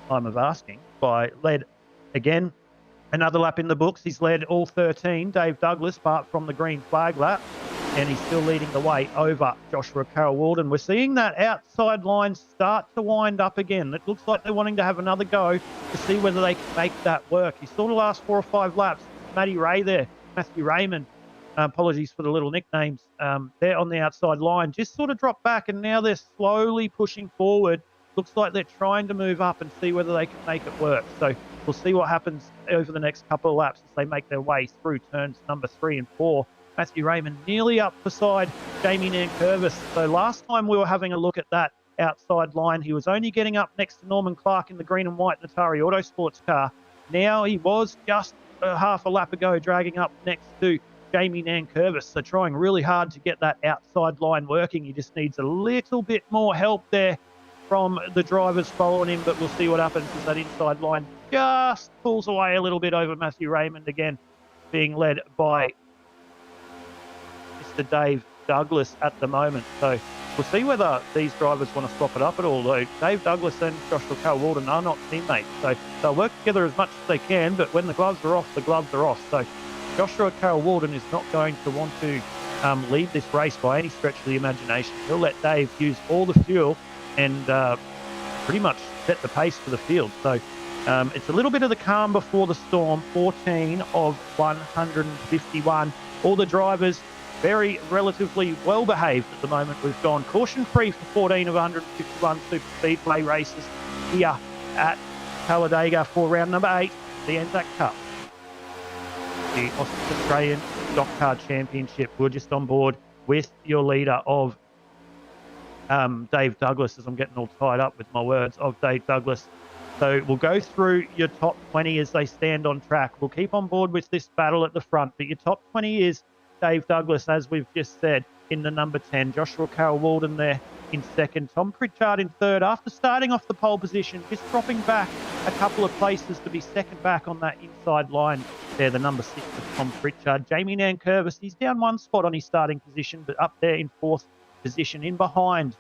time of asking by led again. Another lap in the books. He's led all 13, Dave Douglas, apart from the green flag lap. And he's still leading the way over Joshua Carroll-Walden. We're seeing that outside line start to wind up again. It looks like they're wanting to have another go to see whether they can make that work. You saw the last 4 or 5 laps. Matthew Raymond, apologies for the little nicknames. They're on the outside line, just sort of dropped back, and now they're slowly pushing forward. Looks like they're trying to move up and see whether they can make it work. So we'll see what happens over the next couple of laps as they make their way through turns number 3 and 4. Matthew Raymond nearly up beside Jamie Nankervis. So last time we were having a look at that outside line. He was only getting up next to Norman Clark in the green and white Notari Autosports car. Now he was just half a lap ago dragging up next to Jamie Nankervis, so trying really hard to get that outside line working. He just needs a little bit more help there from the drivers following him, but we'll see what happens as that inside line just pulls away a little bit over Matthew Raymond again, being led by Mr. Dave Douglas at the moment. So we'll see whether these drivers want to swap it up at all, though. Dave Douglas and Joshua Carl-Walden are not teammates, so they'll work together as much as they can, but when the gloves are off, the gloves are off. So Joshua Carl-Walden is not going to want to lead this race by any stretch of the imagination. He'll let Dave use all the fuel and pretty much set the pace for the field. So it's a little bit of the calm before the storm. 14 of 151. All the drivers very relatively well behaved at the moment. We've gone caution free for 14 of 151 super speedway races here at Talladega for round number 8, the ANZAC Cup, the Australian Stockcar Championship. We're just on board with your leader of Dave Douglas, as I'm getting all tied up with my words, of Dave Douglas. So we'll go through your top 20 as they stand on track. We'll keep on board with this battle at the front, but your top 20 is Dave Douglas, as we've just said, in the number 10. Joshua Carl-Walden there in second. Tom Pritchard in third, after starting off the pole position, just dropping back a couple of places to be second back on that inside line there, the number 6 of Tom Pritchard. Jamie Nankervis, he's down one spot on his starting position, but up there in fourth position, in behind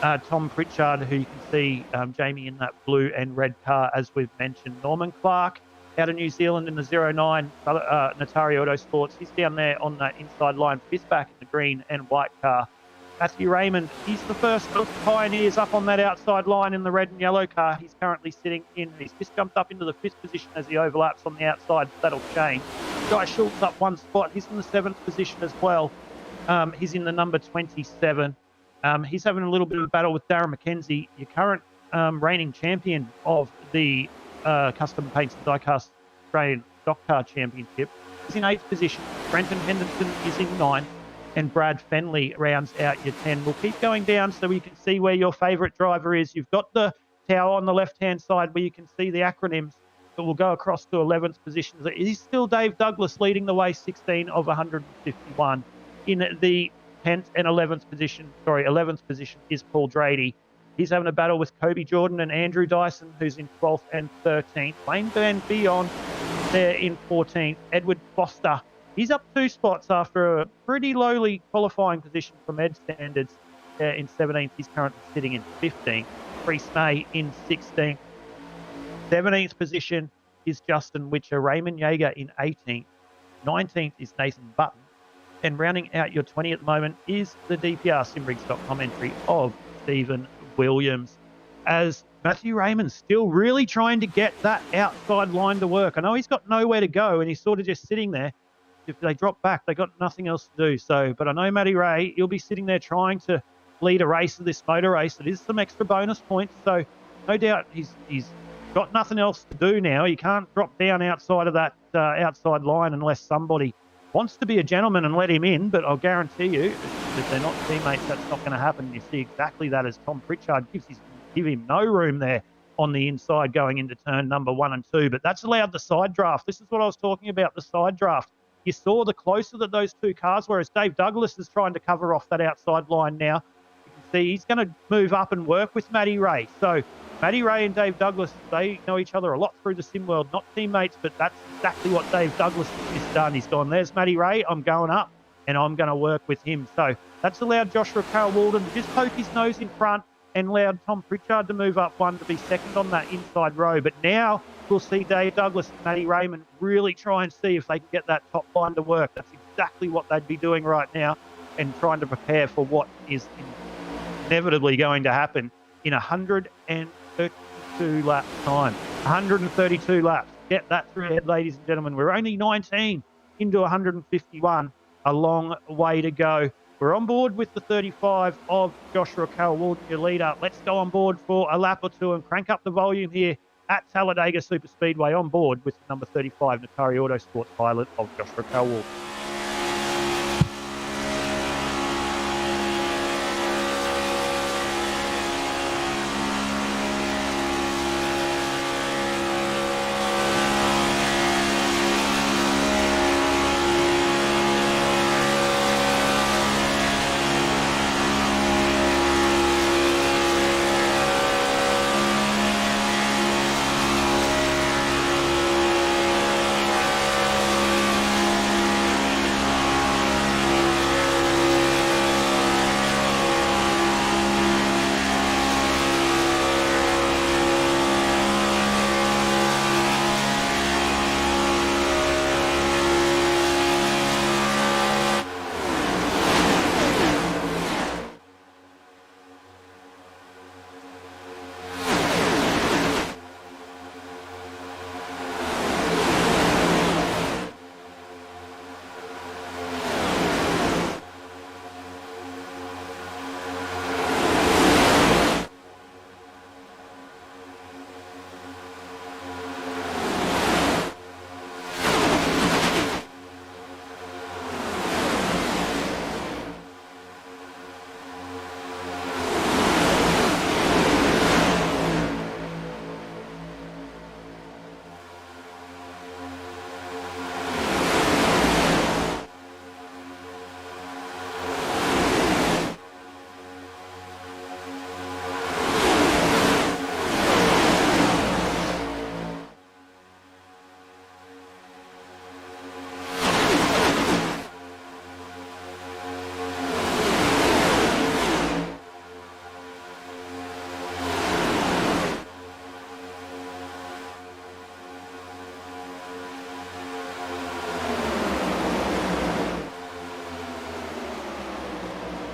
Tom Pritchard, who you can see Jamie in that blue and red car, as we've mentioned. Norman Clark out of New Zealand in the 09 Notari Autosports. He's down there on that inside line, fifth back in the green and white car. Matthew Raymond, he's the first of the pioneers up on that outside line in the red and yellow car. He's currently sitting in. He's just jumped up into the fifth position as he overlaps on the outside. That'll change. Guy Schultz up one spot. He's in the seventh position as well. He's in the number 27. He's having a little bit of a battle with Darren McKenzie, your current reigning champion of the Custom Paints and Diecast Australian Stock Car Championship. He's in 8th position. Brenton Henderson is in 9th. And Brad Fenley rounds out your 10. We'll keep going down so we can see where your favourite driver is. You've got the tower on the left-hand side where you can see the acronyms, but we'll go across to 11th position. It is still Dave Douglas leading the way, 16 of 151. In the 10th and 11th position, 11th position is Paul Drady. He's having a battle with Kobe Jordan and Andrew Dyson, who's in 12th and 13th. Wayne Van Bion there in 14th. Edward Foster, he's up 2 spots after a pretty lowly qualifying position from Ed standards in 17th. He's currently sitting in 15th. Reese May in 16th. 17th position is Justin Witcher. Raymond Yeager in 18th. 19th is Nathan Button. And rounding out your 20 at the moment is the DPR Simrigs.com entry of Stephen Williams, as Matthew Raymond's still really trying to get that outside line to work. I know he's got nowhere to go and he's sort of just sitting there. If they drop back, they got nothing else to do. So, but I know Matty Ray, he'll be sitting there trying to lead a race of this motor race. It is some extra bonus points. So no doubt he's got nothing else to do now. He can't drop down outside of that outside line unless somebody wants to be a gentleman and let him in, but I'll guarantee you, if they're not teammates, that's not going to happen. You see exactly that as Tom Pritchard give him no room there on the inside going into turn number 1 and 2, but that's allowed the side draft. This is what I was talking about, the side draft. You saw the closer that those two cars were, as Dave Douglas is trying to cover off that outside line now. You can see he's going to move up and work with Matty Ray. So Matty Ray and Dave Douglas, they know each other a lot through the sim world, not teammates, but that's exactly what Dave Douglas has just done. He's gone, there's Matty Ray, I'm going up, and I'm going to work with him. So that's allowed Joshua Carl-Walden to just poke his nose in front and allowed Tom Pritchard to move up one to be second on that inside row. But now we'll see Dave Douglas and Matty Raymond really try and see if they can get that top line to work. That's exactly what they'd be doing right now and trying to prepare for what is inevitably going to happen in 132 laps time. 132 laps. Get that through your head, ladies and gentlemen. We're only 19 into 151. A long way to go. We're on board with the 35 of Joshua Carl-Walden, your leader. Let's go on board for a lap or two and crank up the volume here at Talladega Superspeedway, on board with number 35 Notari Autosports pilot of Joshua Carl-Walden.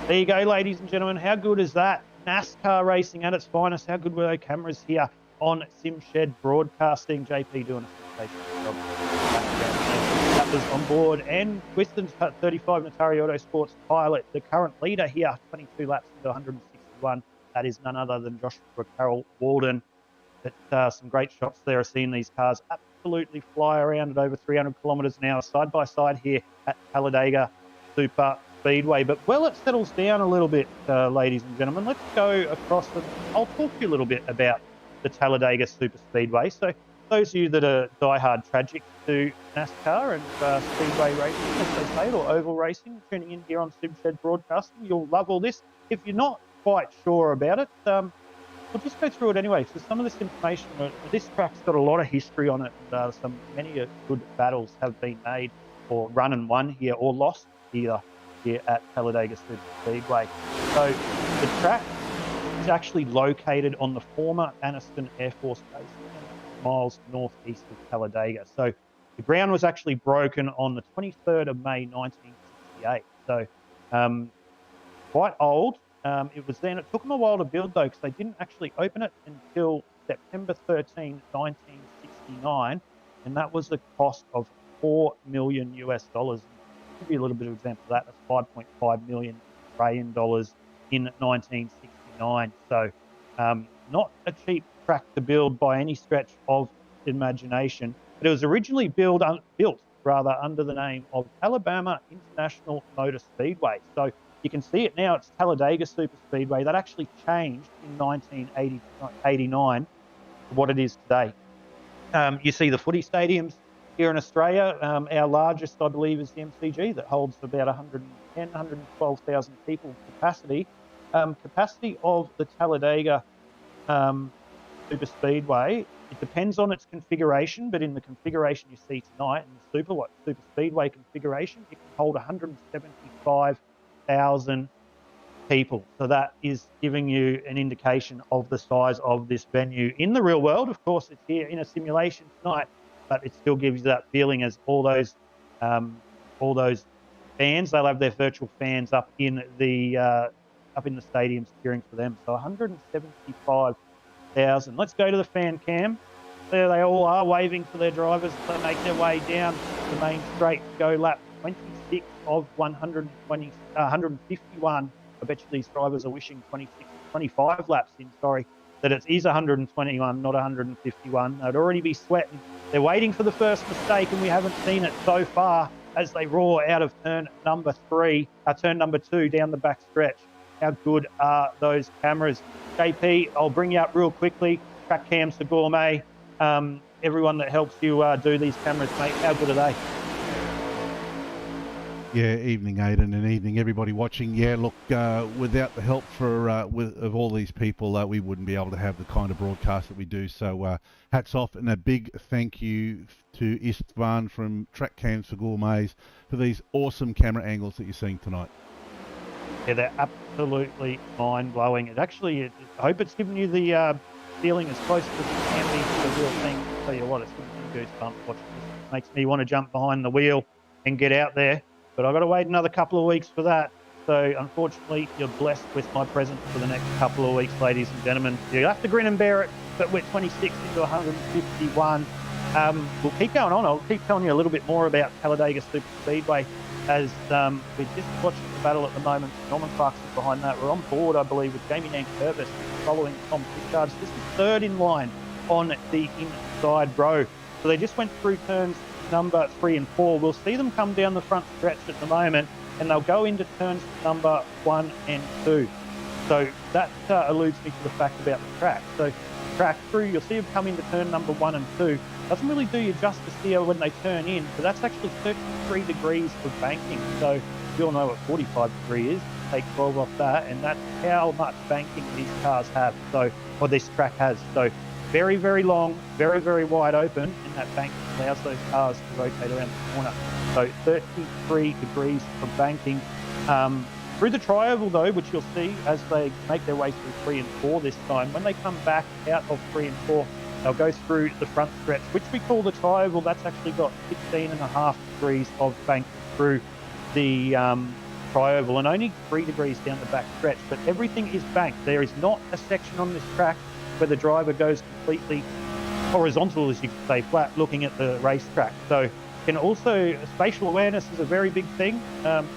There you go, ladies and gentlemen. How good is that? NASCAR racing at its finest. How good were those cameras here on SimShed Broadcasting? JP doing a sensational job. That was on board. And Western 35 Natari Autosports pilot, the current leader here, 22 laps into 161. That is none other than Joshua Carroll Walden. But some great shots there. Seeing these cars absolutely fly around at over 300 kilometres an hour, side by side here at Talladega Super Speedway. But while it settles down a little bit, ladies and gentlemen, let's go across and I'll talk to you a little bit about the Talladega Super Speedway. So those of you that are diehard tragic to NASCAR and speedway racing, as they say, or oval racing, tuning in here on SimShed Broadcasting, you'll love all this. If you're not quite sure about it, we'll just go through it anyway. So some of this information, this track's got a lot of history on it. And, many good battles have been made or run and won here or lost here at Talladega Super Speedway. So the track is actually located on the former Anniston Air Force Base, miles northeast of Talladega. So the ground was actually broken on the 23rd of May 1968. So quite old. It took them a while to build though, because they didn't actually open it until September 13, 1969, and that was the cost of $4 million US. To give you a little bit of example of that, that's 5.5 million Australian dollars in 1969. So not a cheap track to build by any stretch of imagination. But it was originally built under the name of Alabama International Motor Speedway. So you can see it now, it's Talladega Super Speedway. That actually changed in 1989 to what it is today. You see the footy stadiums here in Australia. Our largest, I believe, is the MCG that holds about 112,000 people capacity. Capacity of the Talladega Super Speedway, it depends on its configuration, but in the configuration you see tonight, in the Super Speedway configuration, it can hold 175,000 people. So that is giving you an indication of the size of this venue. In the real world, of course, it's here in a simulation tonight, but it still gives you that feeling as all those fans, they'll have their virtual fans up in the stadiums cheering for them. So 175,000. Let's go to the fan cam. There they all are waving for their drivers as they make their way down the main straight to go lap 26 of 151. I bet you these drivers are wishing 25 laps in, that it is 121, not 151. They'd already be sweating. They're waiting for the first mistake, and we haven't seen it so far as they roar out of turn number 2 down the back stretch. How good are those cameras? JP, I'll bring you up real quickly. Track cams to Gourmet. Everyone that helps you do these cameras, mate, how good are they? Yeah, evening Aidan and evening everybody watching. Yeah, look, without the help of all these people, we wouldn't be able to have the kind of broadcast that we do. So hats off and a big thank you to Istvan from Track Cams for Gourmets for these awesome camera angles that you're seeing tonight. Yeah, they're absolutely mind-blowing. I hope it's giving you the feeling as close as it can be to the real thing. I'll tell you what, it's giving me goosebumps watching this. It makes me want to jump behind the wheel and get out there. But I've got to wait another couple of weeks for that. So unfortunately, you're blessed with my presence for the next couple of weeks, ladies and gentlemen. You'll have to grin and bear it, but we're 26 into 151. We'll keep going on. I'll keep telling you a little bit more about Talladega Super Speedway as we're just watching the battle at the moment. Norman Clark's behind that. We're on board, I believe, with Jamie Nankervis following Tom Pritchard. This is third in line on the inside row. So they just went through turns number 3 and 4. We'll see them come down the front stretch at the moment, and they'll go into turns number 1 and 2. So that alludes me to the fact about the track. So track through, you'll see them come into turn number 1 and 2. Doesn't really do you justice here when they turn in, but that's actually 33 degrees of banking. So you all know what 45 degree is. Take 12 off that, and that's how much banking these cars have. So, or this track has. So very, very long, very, very wide open, and that bank allows those cars to rotate around the corner. So 33 degrees of banking. Through the tri-oval though, which you'll see as they make their way through 3 and 4 this time, when they come back out of 3 and 4, they'll go through the front stretch, which we call the tri-oval. That's actually got 16.5 degrees of bank through the tri-oval and only 3 degrees down the back stretch, but everything is banked. There is not a section on this track where the driver goes completely horizontal, as you could say, flat, looking at the racetrack. So can also, spatial awareness is a very big thing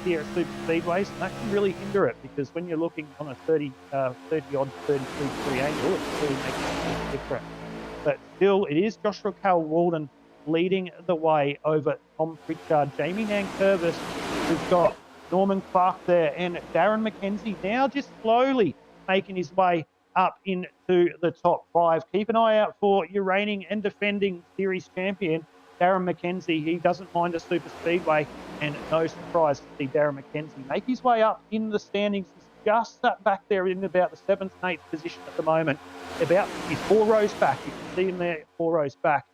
here at super speedways, and that can really hinder it, because when you're looking on a 30 odd 32 degree angle, it really makes a big difference. But still, it is Joshua Carl-Walden leading the way over Tom Pritchard. Jamie Nankervis, we've got Norman Clark there, and Darren McKenzie now just slowly making his way up into the top 5. Keep an eye out for your reigning and defending series champion, Darren McKenzie. He doesn't mind a super speedway, and no surprise to see Darren McKenzie make his way up in the standings. He's just sat back there in about the 7th and 8th position at the moment. He's 4 rows back. You can see him there, 4 rows back.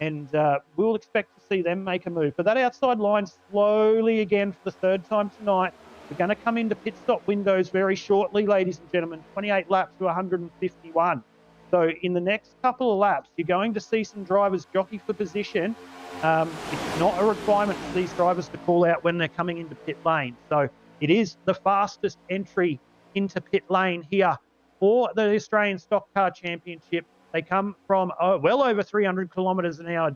And we'll expect to see them make a move. But that outside line slowly again for the 3rd time tonight. We're going to come into pit stop windows very shortly, ladies and gentlemen. 28 laps to 151. So in the next couple of laps, you're going to see some drivers jockey for position. It's not a requirement for these drivers to call out when they're coming into pit lane. So it is the fastest entry into pit lane here for the Australian Stock Car Championship. They come from well over 300 kilometres an hour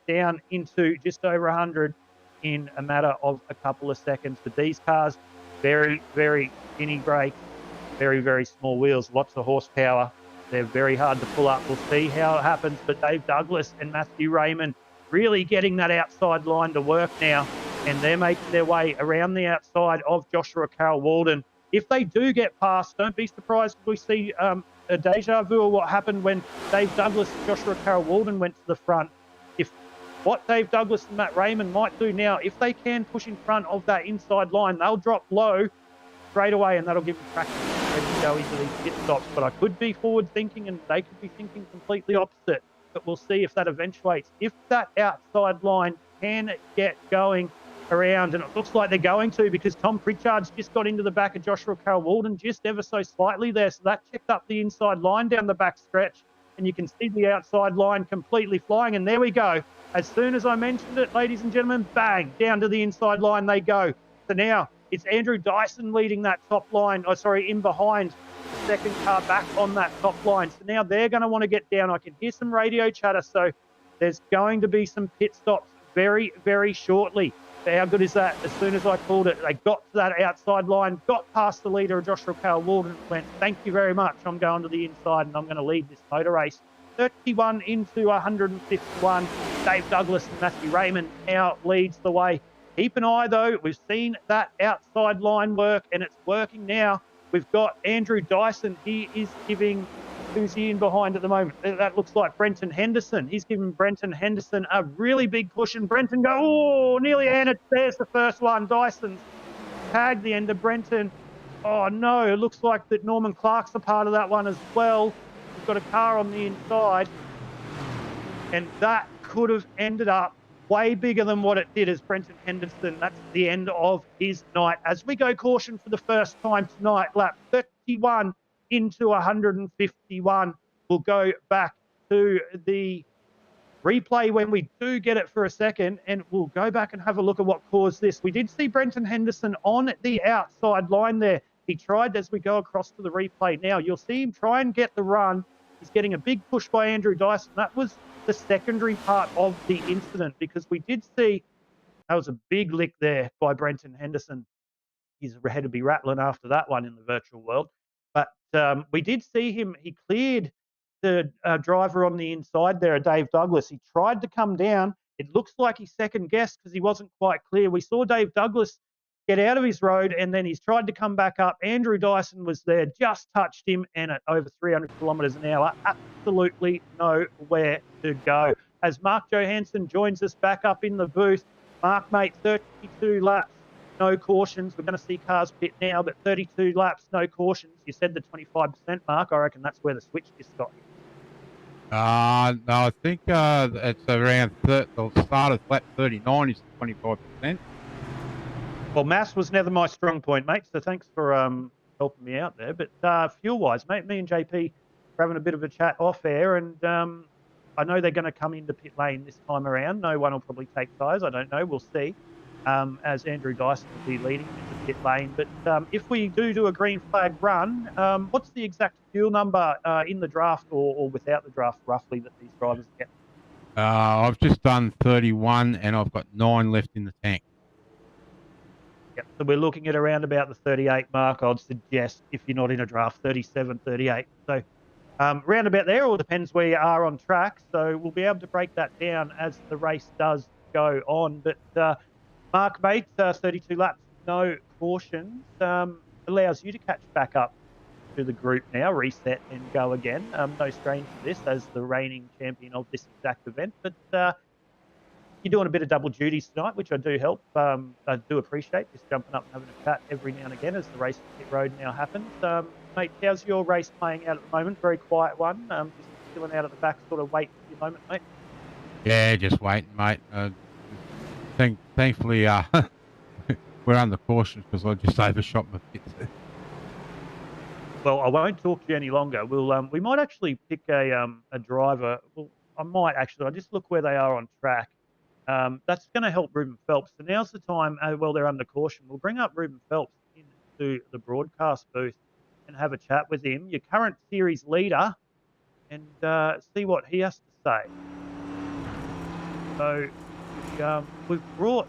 down into just over 100 in a matter of a couple of seconds. But these cars, very, very skinny brakes, very, very small wheels, lots of horsepower. They're very hard to pull up. We'll see how it happens. But Dave Douglas and Matthew Raymond really getting that outside line to work now. And they're making their way around the outside of Joshua Carl-Walden. If they do get past, don't be surprised if we see a deja vu of what happened when Dave Douglas and Joshua Carl-Walden went to the front. If what Dave Douglas and Matt Raymond might do now, if they can push in front of that inside line, they'll drop low straight away, and that'll give them practice ready to go into these pit stops. But I could be forward thinking, and they could be thinking completely opposite. But we'll see if that eventuates. If that outside line can get going around, and it looks like they're going to, because Tom Pritchard's just got into the back of Joshua Carl-Walden just ever so slightly there, so that checked up the inside line down the back stretch, and you can see the outside line completely flying, and there we go. As soon as I mentioned it, ladies and gentlemen, bang, down to the inside line they go. So now it's Andrew Dyson leading that top line, in behind the second car back on that top line. So now they're going to want to get down. I can hear some radio chatter, so there's going to be some pit stops very, very shortly. How good is that? As soon as I called it, they got to that outside line, got past the leader of Joshua Carl-Walden, went, thank you very much. I'm going to the inside and I'm going to lead this motor race. 31 into 151. Dave Douglas and Matthew Raymond now leads the way. Keep an eye, though. We've seen that outside line work, and it's working now. We've got Andrew Dyson. He is giving... Who's he in behind at the moment? That looks like Brenton Henderson. He's giving Brenton Henderson a really big push, and Brenton nearly, and there's the first one. Dyson's tagged the end of Brenton. Oh, no, it looks like that Norman Clark's a part of that one as well. We've got a car on the inside, and that could have ended up way bigger than what it did as Brenton Henderson. That's the end of his night. As we go caution for the first time tonight, lap 31 into 151. We'll go back to the replay when we do get it for a second, and we'll go back and have a look at what caused this. We did see Brenton Henderson on the outside line there. He tried, as we go across to the replay now, you'll see him try and get the run. He's getting a big push by Andrew Dyson. That was the secondary part of the incident, because we did see that was a big lick there by Brenton Henderson. His head to be rattling after that one in the virtual world. But we did see him. He cleared the driver on the inside there, Dave Douglas. He tried to come down. It looks like he second-guessed because he wasn't quite clear. We saw Dave Douglas get out of his road, and then he's tried to come back up. Andrew Dyson was there, just touched him, and at over 300 kilometres an hour, absolutely nowhere to go. As Mark Johansen joins us back up in the booth. Mark, mate, 32 laps. No cautions. We're going to see cars pit now, but 32 laps, no cautions. You said the 25% mark. I reckon that's where the switch just got hit. No, I think it's around the start of lap 39 is 25%. Well, maths was never my strong point, mate, so thanks for helping me out there. But fuel-wise, mate, me and JP are having a bit of a chat off air, and I know they're going to come into pit lane this time around. No one will probably take tyres. I don't know. We'll see. as Andrew Dyson will be leading in the pit lane. But if we do a green flag run, what's the exact fuel number in the draft or without the draft, roughly, that these drivers get? I've just done 31 and I've got 9 left in the tank. Yep. So we're looking at around about the 38 mark, I'd suggest, if you're not in a draft, 37, 38. So round about there, all depends where you are on track. So we'll be able to break that down as the race does go on. But Mark, mate, 32 laps, no cautions, allows you to catch back up to the group now, reset and go again. No strain to this as the reigning champion of this exact event. But you're doing a bit of double duties tonight, which I do help. I do appreciate just jumping up and having a chat every now and again as the race at pit road now happens. Mate, how's your race playing out at the moment? Very quiet one. Just chilling out at the back, sort of waiting for your moment, mate. Yeah, just waiting, mate. Thankfully, we're under caution because I just overshot my pits. Well, I won't talk to you any longer. We might actually pick a driver. Well, I might actually. I'll just look where they are on track. That's going to help Ruben Phelps. So now's the time, while they're under caution, we'll bring up Ruben Phelps into the broadcast booth and have a chat with him, your current series leader, and see what he has to say. So we've brought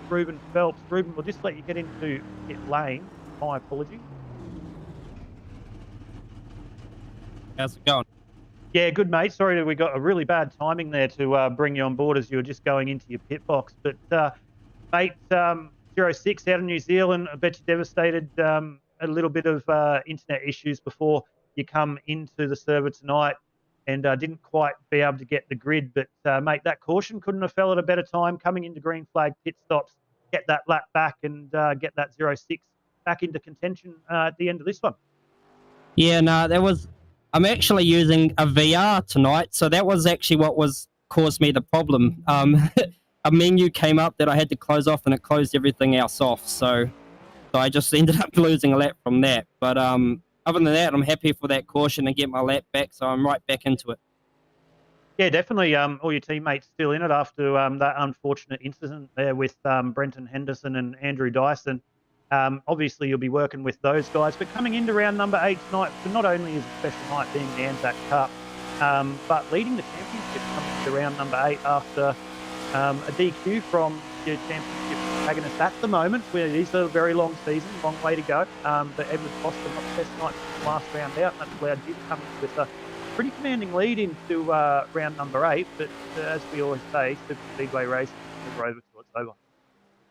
Ruben Phelps. Ruben, we'll just let you get into pit lane. My apologies. How's it going? Yeah, good, mate. Sorry that we got a really bad timing there to bring you on board as you were just going into your pit box. But, mate, 06 out of New Zealand, I bet you devastated. A little bit of internet issues before you come into the server tonight and didn't quite be able to get the grid. But, mate, that caution couldn't have fell at a better time coming into green flag pit stops, get that lap back and get that 06 back into contention at the end of this one. Yeah, no, I'm actually using a VR tonight, so that was actually what caused me the problem. A menu came up that I had to close off, and it closed everything else off. So I just ended up losing a lap from that. But other than that, I'm happy for that caution and get my lap back, so I'm right back into it. Yeah, definitely. All your teammates still in it after that unfortunate incident there with Brenton Henderson and Andrew Dyson. Obviously, you'll be working with those guys. But coming into round number 8 tonight, so not only is a special night being the ANZAC Cup, but leading the championship coming to round number 8 after a DQ from your championship antagonist at the moment, where it is a very long season, long way to go. But Edward Foster got the best night from the last round out, and that's allowed you to come in with a pretty commanding lead into round number 8. But as we always say, Super Speedway race is never over till it's over.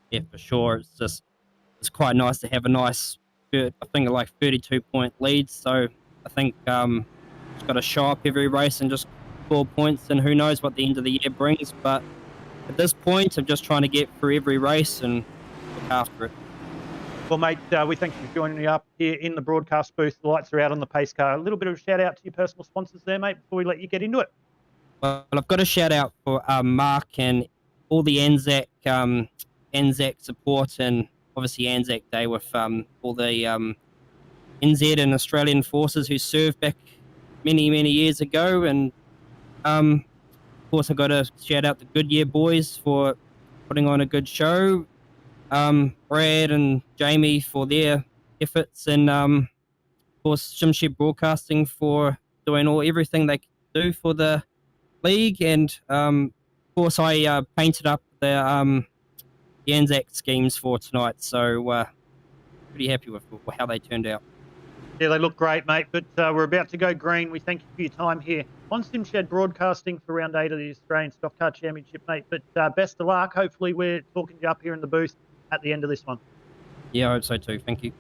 Yeah, for sure. It's quite nice to have a nice, I think, like 32-point lead. So I think just got to show up every race and just score points, and who knows what the end of the year brings. But at this point, I'm just trying to get through every race and look after it. Well, mate, we thank you for joining me up here in the broadcast booth. The lights are out on the pace car. A little bit of a shout out to your personal sponsors there, mate, before we let you get into it. Well, I've got a shout out for Mark and all the ANZAC support, and obviously ANZAC Day with all the NZ and Australian forces who served back many, many years ago. And of course, I've got to shout out the Goodyear boys for putting on a good show. Brad and Jamie for their efforts, and of course Shimshed Broadcasting for doing everything they could do for the league. And of course I painted up the ANZAC schemes for tonight, so pretty happy with how they turned out. Yeah, they look great, mate, but we're about to go green. We thank you for your time here on Shimshed Broadcasting for round 8 of the Australian Stockcar Championship, mate. But best of luck. Hopefully we're talking to you up here in the booth at the end of this one. Yeah, I hope so too. Thank you.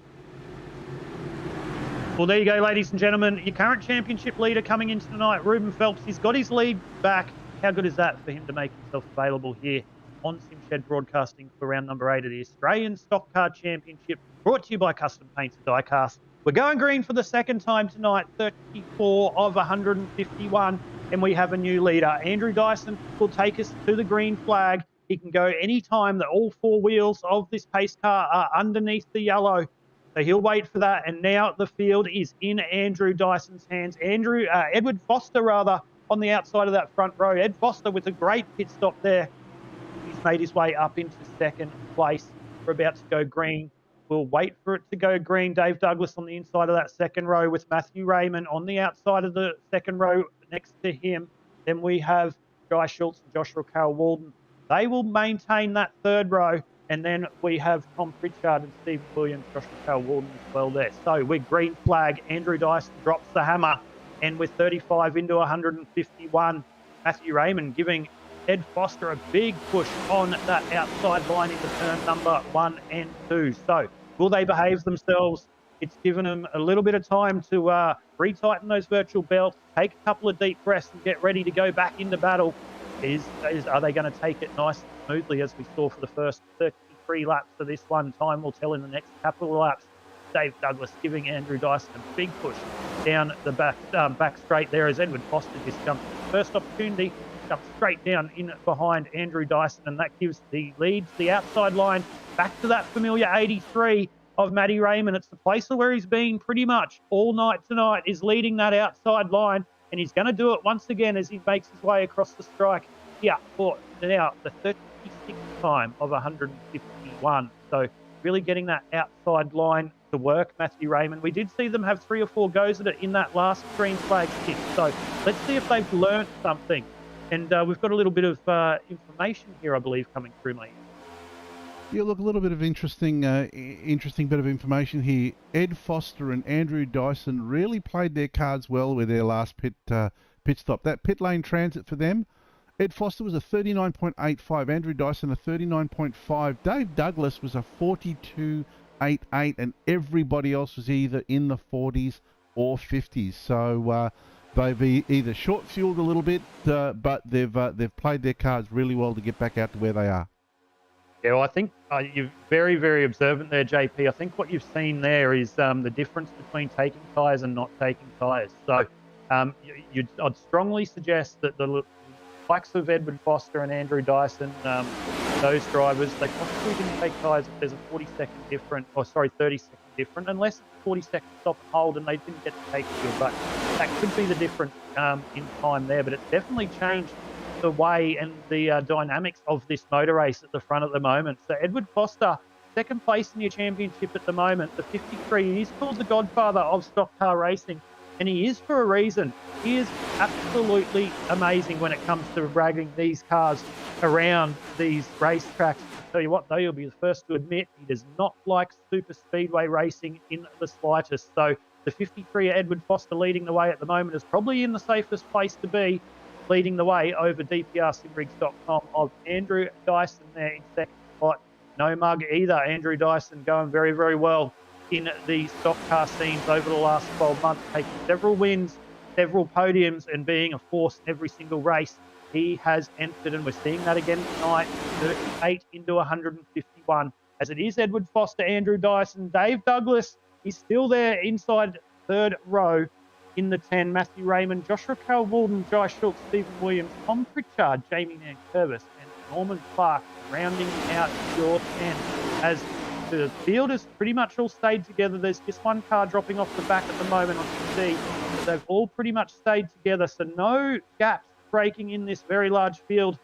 Well, there you go, ladies and gentlemen. Your current championship leader coming into tonight, Ruben Phelps. He's got his lead back. How good is that for him to make himself available here on Shimshed Broadcasting for round number 8 of the Australian Stock Car Championship, brought to you by Custom Paints and Diecast. We're going green for the second time tonight, 34 of 151, and we have a new leader. Andrew Dyson will take us to the green flag. He can go any time that all 4 wheels of this pace car are underneath the yellow. So he'll wait for that, and now the field is in Andrew Dyson's hands. Edward Foster, on the outside of that front row. Ed Foster with a great pit stop there. He's made his way up into second place. We're about to go green. We'll wait for it to go green. Dave Douglas on the inside of that second row with Matthew Raymond on the outside of the second row next to him. Then we have Guy Schultz and Joshua Carroll-Walden. They will maintain that third row. And then we have Tom Pritchard and Stephen Williams, Joshua Carroll-Walden as well there. So we're green flag. Andrew Dyson drops the hammer. And with 35 into 151, Matthew Raymond giving Ed Foster a big push on that outside line into turn number 1 and 2. So will they behave themselves? It's given them a little bit of time to retighten those virtual belts, take a couple of deep breaths and get ready to go back into battle. Are they going to take it nice and smoothly as we saw for the first 33 laps of this one? Time will tell in the next couple of laps. Dave Douglas giving Andrew Dyson a big push down the back straight there as Edward Foster just jumped first opportunity, jumped straight down in behind Andrew Dyson, and that gives the lead to the outside line back to that familiar 83 of Matty Raymond. It's the place where he's been pretty much all night tonight, is leading that outside line, and he's going to do it once again as he makes his way across the strike here for now the 36th time of 151. So really getting that outside line to work, Matthew Raymond. We did see them have 3 or 4 goes at it in that last green flag stick. So let's see if they've learned something. And we've got a little bit of information here, I believe, coming through, mate. Yeah, look, a little bit of interesting bit of information here. Ed Foster and Andrew Dyson really played their cards well with their last pit stop. That pit lane transit for them, Ed Foster was a 39.85, Andrew Dyson a 39.5, Dave Douglas was a 42.88, and everybody else was either in the 40s or 50s. So they've either short-fueled a little bit, but they've played their cards really well to get back out to where they are. Yeah, well, I think you're very, very observant there, JP. I think what you've seen there is the difference between taking tyres and not taking tyres. So I'd strongly suggest that the likes of Edward Foster and Andrew Dyson, those drivers, they possibly didn't take tyres if there's a 30-second different, unless it's a 40-second stop and hold and they didn't get to take fuel. But that could be the difference in time there. But it's definitely changed the way and the dynamics of this motor race at the front at the moment. So Edward Foster, second place in your championship at the moment, the 53. He's called the godfather of stock car racing, and he is for a reason. He is absolutely amazing when it comes to dragging these cars around these racetracks. I'll tell you what, though, you'll be the first to admit he does not like super speedway racing in the slightest. So the 53 Edward Foster leading the way at the moment is probably in the safest place to be, leading the way over DPRsimrigs.com of Andrew Dyson there in second spot. No mug either. Andrew Dyson going very, very well in the stock car scenes over the last 12 months, taking several wins, several podiums, and being a force in every single race he has entered. And we're seeing that again tonight, 38 into 151. As it is Edward Foster, Andrew Dyson, Dave Douglas is still there inside third row. In the 10, Matthew Raymond, Joshua Carroll-Walden, Guy Schultz, Stephen Williams, Tom Pritchard, Jamie Nankervis, and Norman Clark rounding out your 10. As the field has pretty much all stayed together. There's just one car dropping off the back at the moment on the but they've all pretty much stayed together. So no gaps breaking in this very large field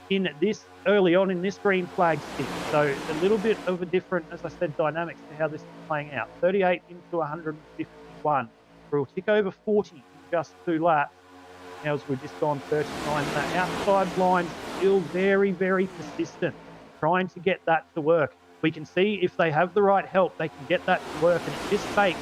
in this early on in this green flag stick. So a little bit of a different, as I said, dynamics to how this is playing out. 38 into 151. We'll tick over 40 in just 2 laps. Now as we've just gone 39, that outside line still very, very persistent, trying to get that to work. We can see if they have the right help, they can get that to work, and it just makes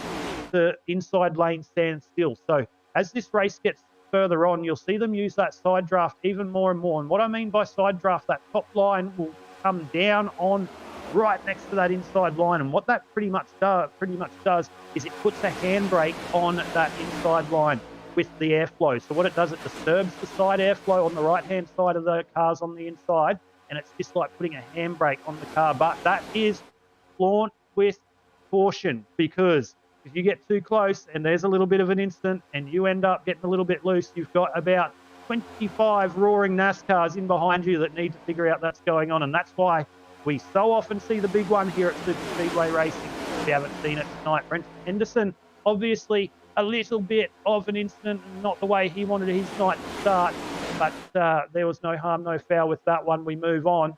the inside lane stand still. So as this race gets further on, you'll see them use that side draft even more and more. And what I mean by side draft, that top line will come down on right next to that inside line, and what that pretty much does is it puts a handbrake on that inside line with the airflow. So what it does, it disturbs the side airflow on the right hand side of the cars on the inside, and it's just like putting a handbrake on the car. But that is flaunt with caution, because if you get too close and there's a little bit of an incident and you end up getting a little bit loose, you've got about 25 roaring NASCARs in behind you that need to figure out that's going on. And that's why we so often see the big one here at Super Speedway Racing. We haven't seen it tonight. Brenton Henderson, obviously a little bit of an incident, not the way he wanted his night to start, but there was no harm, no foul with that one. We move on.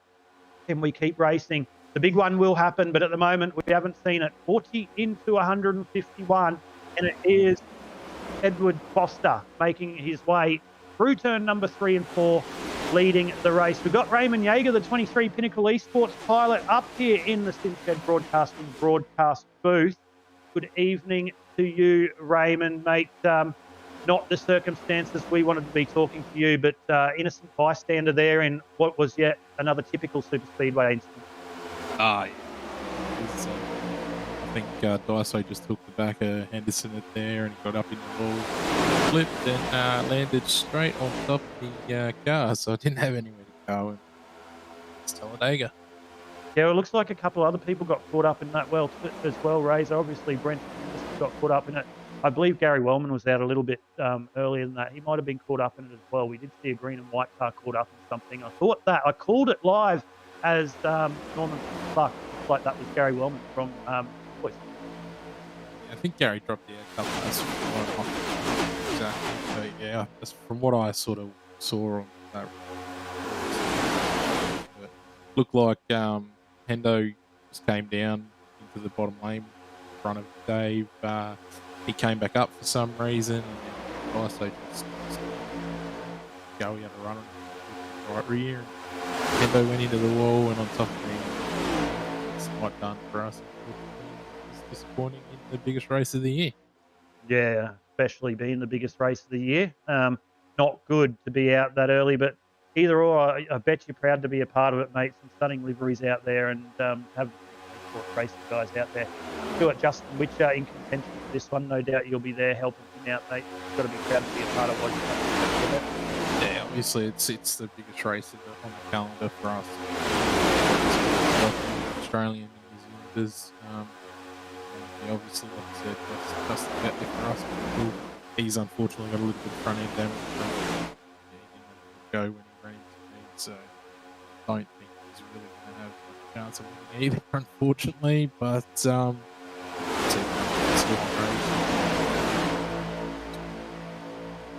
Can we keep racing? The big one will happen, but at the moment we haven't seen it. 40 into 151, and it is Edward Foster making his way through turn number 3 and 4, leading the race. We've got Raymond Yeager, the 23 Pinnacle Esports pilot, up here in the Simshed Broadcasting broadcast booth. Good evening to you, Raymond, mate. Not the circumstances we wanted to be talking to you, but innocent bystander there in what was yet another typical super speedway incident. Yeah. I think Daiso just took the back of Henderson at there and got up in the wall, flipped and landed straight on top of the car, so I didn't have anywhere to go. And it's Talladega. Yeah, it looks like a couple other people got caught up in that as well, Razor. Obviously, Brent got caught up in it. I believe Gary Wellman was out a little bit earlier than that. He might have been caught up in it as well. We did see a green and white car caught up in something. I called it live as Norman Clark. Looks like that was Gary Wellman from Voice. I think Gary dropped the air couple of exactly. But yeah, that's from what I sort of saw on that. But looked like Hendo just came down into the bottom lane in front of Dave. He came back up for some reason, and also just go out a run on the right rear. And Hendo went into the wall, and on top of me, it's not done for us. It's disappointing in the biggest race of the year. Yeah, especially being the biggest race of the year. Not good to be out that early, but either or, I bet you're proud to be a part of it, mate. Some stunning liveries out there, and have racing guys out there. Stuart Justin Witcher in contention for this one. No doubt you'll be there helping him out, mate. You've got to be proud to be a part of what you're doing. Yeah, obviously it's the biggest race on the calendar for us. Australian and New Zealanders. Yeah, obviously, like I said, that's the bet for us. He's unfortunately got a little bit of front end damage. He didn't go when he ran into me, so I don't think he's really going to have a chance of winning either, unfortunately. But it's still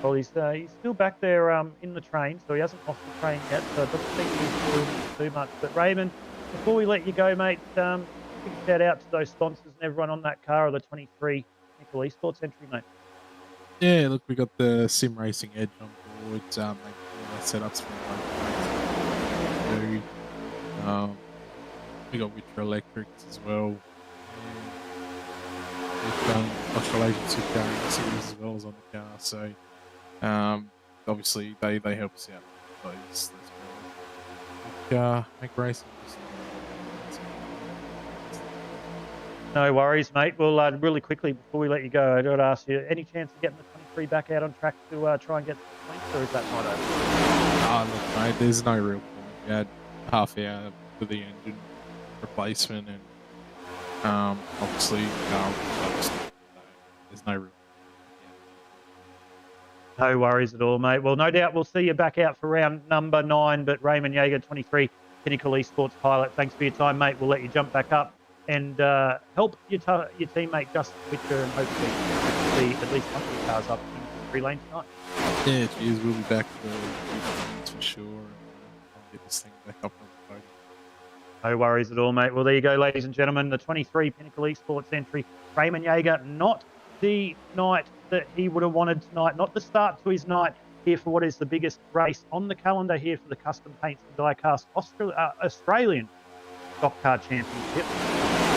Well, he's still back there in the train, so he hasn't lost the train yet, so it doesn't think he's doing too much. But Raymond, before we let you go, mate, big shout out to those sponsors and everyone on that car, or the 23 Nickel Esports entry, mate. Yeah, look, we got the Sim Racing Edge on board. They setups for we got Witcher Electrics as well. And Australasian Supercar series as well as on the car. So obviously they help us out. Those make racing. No worries, mate. Well, really quickly, before we let you go, I'd ask you, any chance of getting the 23 back out on track to try and get the points, or is that not over? Oh, look, mate, there's no real point. We had half hour for the engine replacement, and obviously, there's no real. No worries at all, mate. Well, no doubt we'll see you back out for round number 9, but Raymond Yeager, 23, Pinnacle Esports pilot, thanks for your time, mate. We'll let you jump back up and help your teammate Justin Witcher, and hopefully see at least one of your cars up in 3 lanes tonight. Yeah, geez, we'll be back for sure, and get this thing back up on the podium. No worries at all, mate. Well, there you go, ladies and gentlemen. The 23 Pinnacle Esports entry, Raymond Yeager, not the night that he would have wanted tonight, not the start to his night here for what is the biggest race on the calendar here for the Custom Paints and Diecast Australian Stockcar Championship.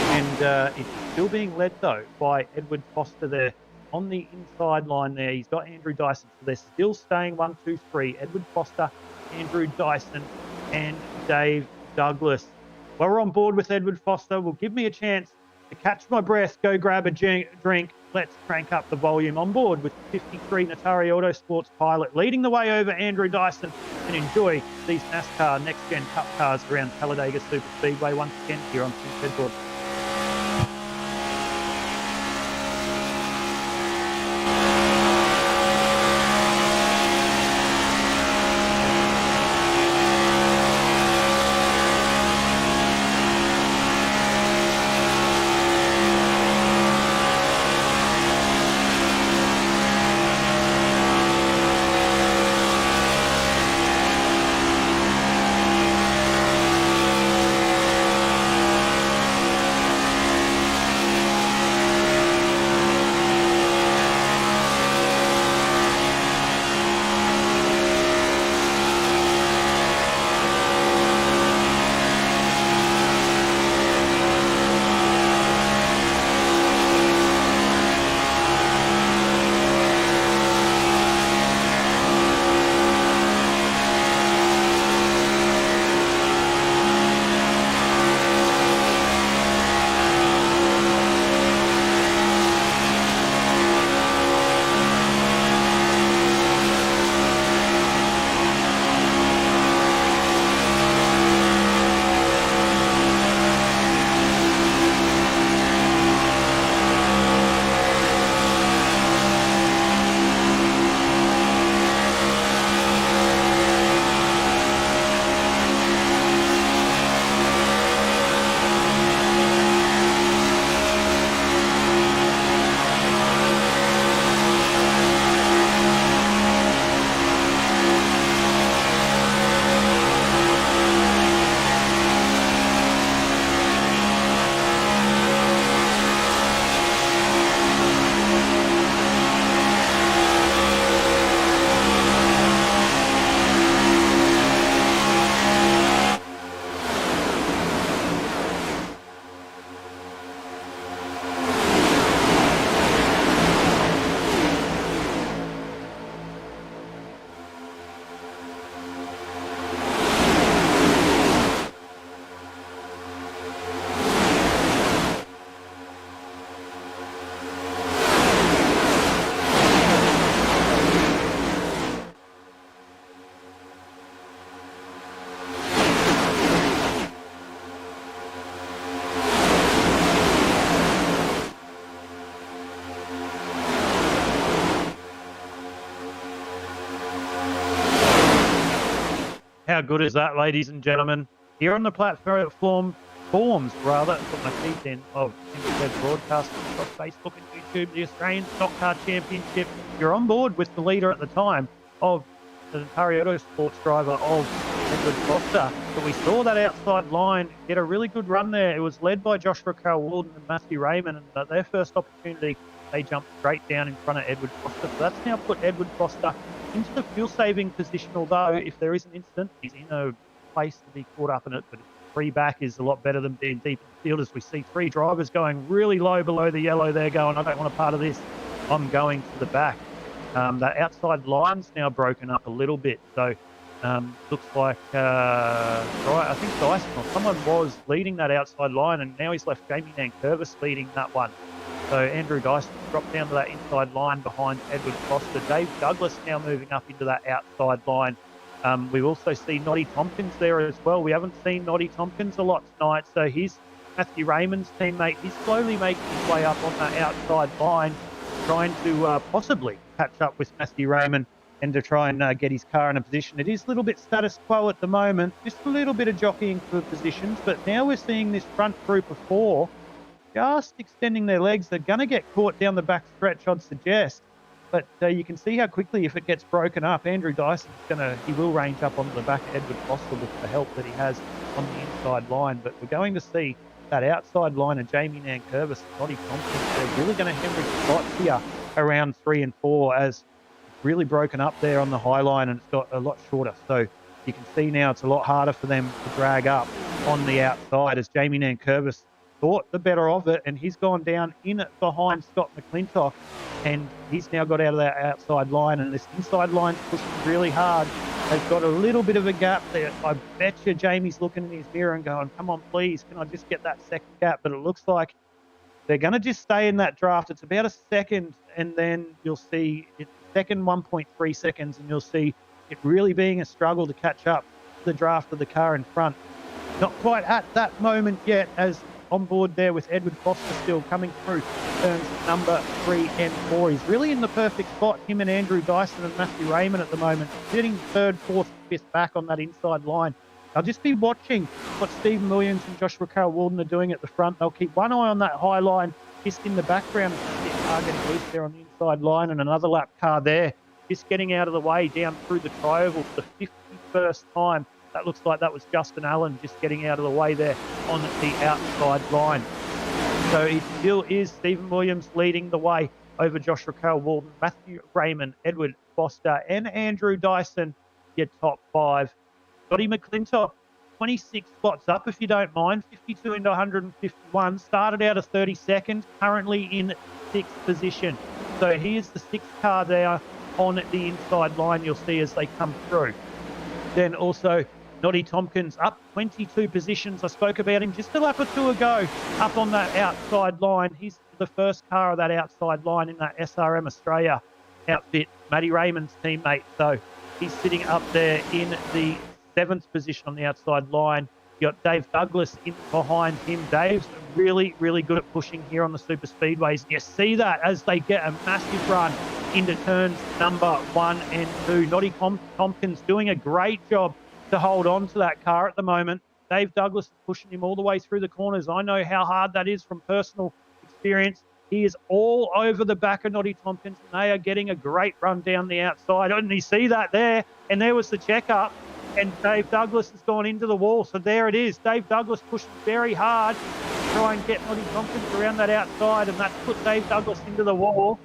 And it's still being led, though, by Edward Foster there on the inside line there. He's got Andrew Dyson. So they're still staying 1, 2, 3. Edward Foster, Andrew Dyson, and Dave Douglas. While we're on board with Edward Foster, will give me a chance to catch my breath, go grab a drink. Let's crank up the volume. On board with 53 Natari Autosports pilot, leading the way over Andrew Dyson, and enjoy these NASCAR Next Gen Cup cars around Talladega Superspeedway once again here on Simshed Broadcasting. How good is that, ladies and gentlemen? Here on the platform forms, rather, put my teeth in, of NZ broadcasting across Facebook and YouTube, the Australian Stockcar Championship. You're on board with the leader at the time of the Ontario Sports driver of Edward Foster. But we saw that outside line get a really good run there. It was led by Joshua Carl-Walden and Matthew Raymond, and at their first opportunity, they jumped straight down in front of Edward Foster. So that's now put Edward Foster into the fuel-saving position, although if there is an incident, he's in a place to be caught up in it, but free back is a lot better than being deep in the field, as we see three drivers going really low below the yellow there going, I don't want a part of this, I'm going to the back. That outside line's now broken up a little bit, so looks like I think Dyson or someone was leading that outside line, and now he's left Jamie Nankervis leading that one. So Andrew Dyson dropped down to that inside line behind Edward Foster. Dave Douglas now moving up into that outside line. We also see Noddy Tompkins there as well. We haven't seen Noddy Tompkins a lot tonight, so he's Matthew Raymond's teammate. He's slowly making his way up on that outside line, trying to possibly catch up with Matthew Raymond and to try and get his car in a position. It is a little bit status quo at the moment, just a little bit of jockeying for positions, but now we're seeing this front group of four just extending their legs. They're going to get caught down the back stretch, I'd suggest. But you can see how quickly, if it gets broken up, Andrew Dyson's he will range up onto the back of Edward Foster with the help that he has on the inside line. But we're going to see that outside line of Jamie Nankervis and Noddy Tompkins. They're really going to hemorrhage spots here around 3 and 4, as it's really broken up there on the high line and it's got a lot shorter. So you can see now it's a lot harder for them to drag up on the outside, as Jamie Nankervis thought the better of it, and he's gone down in behind Scott McClintock, and he's now got out of that outside line, and this inside line's pushing really hard. They've got a little bit of a gap there. I bet you Jamie's looking in his mirror and going, come on, please, can I just get that second gap? But it looks like they're going to just stay in that draft. It's about a second, and then you'll see it's second 1.3 seconds, and you'll see it really being a struggle to catch up to the draft of the car in front. Not quite at that moment yet, as on board there with Edward Foster still coming through turns number 3 and 4. He's really in the perfect spot, him and Andrew Dyson and Matthew Raymond at the moment, sitting 3rd, 4th, 5th back on that inside line. I'll just be watching what Stephen Williams and Joshua Carl-Walden are doing at the front. They'll keep one eye on that high line, just in the background. The car getting loose there on the inside line, and another lap car there, just getting out of the way down through the tri-oval for the 51st time. That looks like that was Justin Allen just getting out of the way there on the outside line. So it still is Stephen Williams leading the way over Joshua Carl-Walden, Matthew Raymond, Edward Foster, and Andrew Dyson, your top 5. Scotty Mcclintock, 26 spots up, if you don't mind, 52 into 151, started out of 32nd, currently in 6th position. So here's the 6th car there on the inside line you'll see as they come through. Then also Noddy Tompkins up 22 positions. I spoke about him just a lap or two ago, up on that outside line. He's the first car of that outside line in that SRM Australia outfit, Matty Raymond's teammate. So he's sitting up there in the 7th position on the outside line. You got Dave Douglas in behind him. Dave's really, really good at pushing here on the super speedways. You see that as they get a massive run into turns number 1 and 2. Noddy Tompkins doing a great job to hold on to that car at the moment. Dave Douglas is pushing him all the way through the corners. I know how hard that is from personal experience. He is all over the back of Noddy Tompkins, and they are getting a great run down the outside. And you see that there, and there was the checkup, and Dave Douglas has gone into the wall. So there it is. Dave Douglas pushing very hard to try and get Noddy Tompkins around that outside, and that's put Dave Douglas into the wall.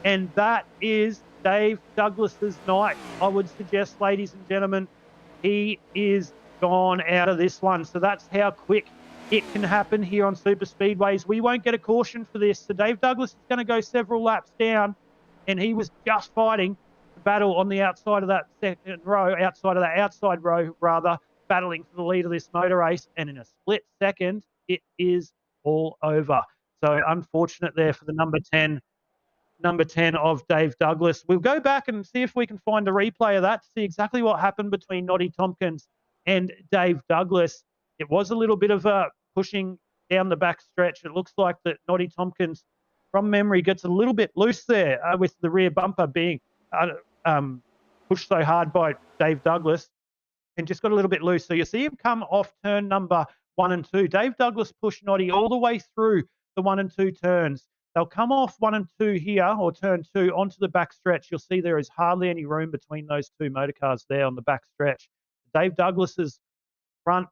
And that is Dave Douglas's night. I would suggest, ladies and gentlemen, he is gone out of this one. So that's how quick it can happen here on super speedways. We won't get a caution for this. So Dave Douglas is going to go several laps down, and he was just fighting the battle on the outside of that second row, outside row, battling for the lead of this motor race. And in a split second, it is all over. So unfortunate there for the number 10 of Dave Douglas. We'll go back and see if we can find a replay of that to see exactly what happened between Noddy Tompkins and Dave Douglas. It was a little bit of a pushing down the back stretch. It looks like that Noddy Tompkins, from memory, gets a little bit loose there with the rear bumper being pushed so hard by Dave Douglas. and just got a little bit loose. So you see him come off turn number 1 and 2. Dave Douglas pushed Noddy all the way through the 1 and 2 turns. They'll come off 1 and 2 here, or turn 2, onto the back stretch. You'll see there is hardly any room between those two motor cars there on the back stretch. Dave Douglas's front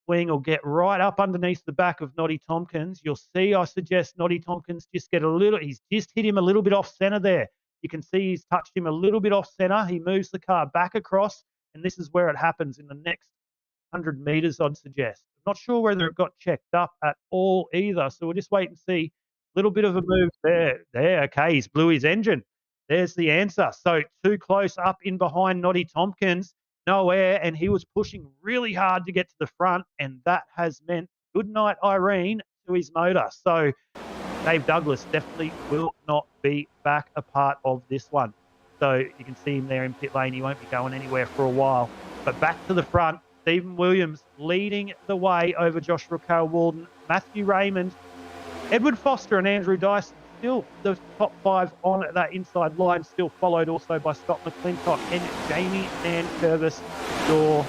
wing will get right up underneath the back of Noddy Tompkins. You'll see, I suggest Noddy Tompkins just get a little, he's just hit him a little bit off centre there. You can see he's touched him a little bit off centre. He moves the car back across, and this is where it happens in the next 100 metres, I'd suggest. I'm not sure whether it got checked up at all either, so we'll just wait and see. Little bit of a move there. Okay, he's blew his engine. There's the answer. So too close up in behind Noddy Tompkins. No air, and he was pushing really hard to get to the front, and that has meant good night, Irene, to his motor. So Dave Douglas definitely will not be back a part of this one. So you can see him there in pit lane. He won't be going anywhere for a while. But back to the front, Stephen Williams leading the way over Joshua Carroll-Walden, Matthew Raymond, Edward Foster and Andrew Dyson, still the top 5 on that inside line, still followed also by Scott McClintock and Jamie Nankervis, your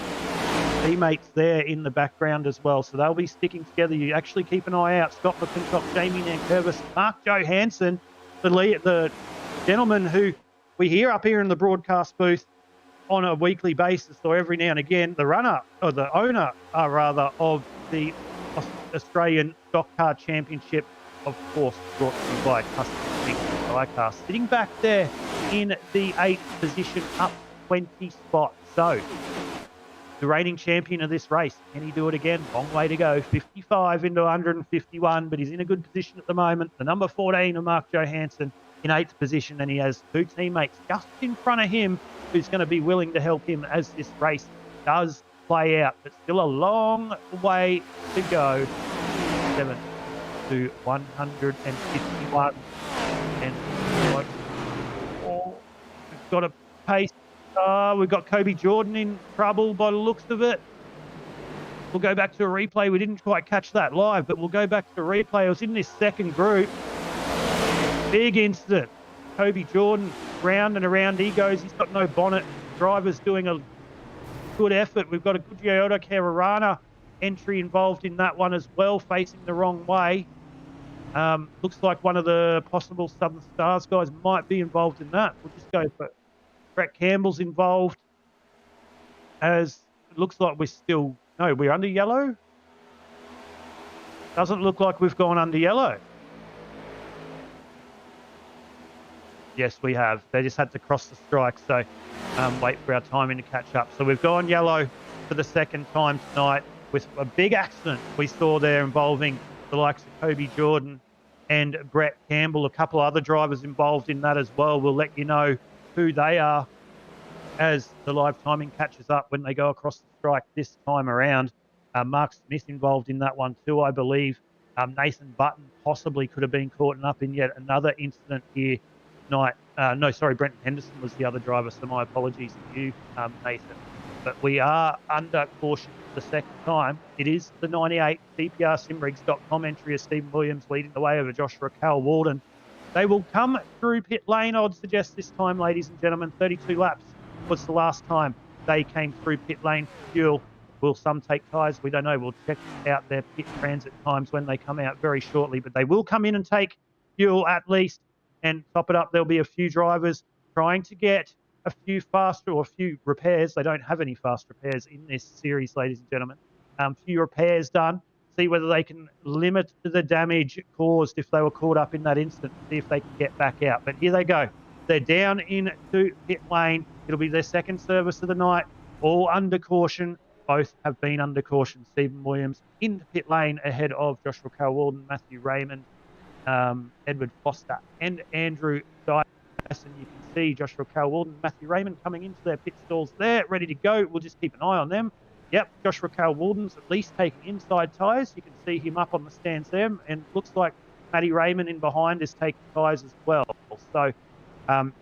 teammates there in the background as well. So they'll be sticking together. You actually keep an eye out. Scott McClintock, Jamie Nankervis, Mark Johansen, the gentleman who we hear up here in the broadcast booth on a weekly basis, or every now and again, the owner of the Australian Stockcar Championship, of course, brought to you by Custom Diecast, sitting back there in the 8th position, up 20 spots. So the reigning champion of this race, can he do it again? Long way to go, 55 into 151, but he's in a good position at the moment. The number 14 of Mark Johansen in 8th position, and he has 2 teammates just in front of him who's going to be willing to help him as this race does play out, but still a long way to go. 7 to 151, and we've got a pace. We've got Kobe Jordan in trouble by the looks of it. We'll go back to a replay. We didn't quite catch that live, but we'll go back to a replay. It was in this second group. Big incident. Kobe Jordan, round and around he goes. He's got no bonnet. Driver's doing a good effort. We've got a Guglielmo Carrarana entry involved in that one as well, facing the wrong way. Looks like one of the possible Southern Stars guys might be involved in that. We'll just go for Brett Campbell's involved, as it looks like we're under yellow. Doesn't look like we've gone under yellow. Yes, we have. They just had to cross the strike, so wait for our timing to catch up. So we've gone yellow for the second time tonight with a big accident we saw there involving the likes of Kobe Jordan and Brett Campbell. A couple of other drivers involved in that as well. We'll let you know who they are as the live timing catches up when they go across the strike this time around. Mark Smith involved in that one too, I believe. Nathan Button possibly could have been caught up in yet another incident here tonight. Brenton Henderson was the other driver, so my apologies to you, Nathan. But we are under caution for the second time. It is the 98 CPRSimrigs.com entry of Stephen Williams leading the way over Joshua Carroll-Walden. They will come through pit lane, I would suggest this time, ladies and gentlemen. 32 laps was the last time they came through pit lane for fuel. Will some take tyres? We don't know. We'll check out their pit transit times when they come out very shortly. But they will come in and take fuel at least. And top it up, there'll be a few drivers trying to get a few faster or a few repairs. They don't have any fast repairs in this series, ladies and gentlemen. Few repairs done. See whether they can limit the damage caused if they were caught up in that incident. See if they can get back out. But here they go. They're down into pit lane. It'll be their second service of the night. All under caution. Both have been under caution. Stephen Williams into pit lane ahead of Joshua Carroll-Walden, Matthew Raymond, Edward Foster and Andrew Dyson. You can see Joshua Carroll-Walden, Matthew Raymond coming into their pit stalls there, ready to go. We'll just keep an eye on them. Yep, Joshua Carroll-Walden's at least taking inside tyres. You can see him up on the stands there, and looks like Matty Raymond in behind is taking tyres as well. So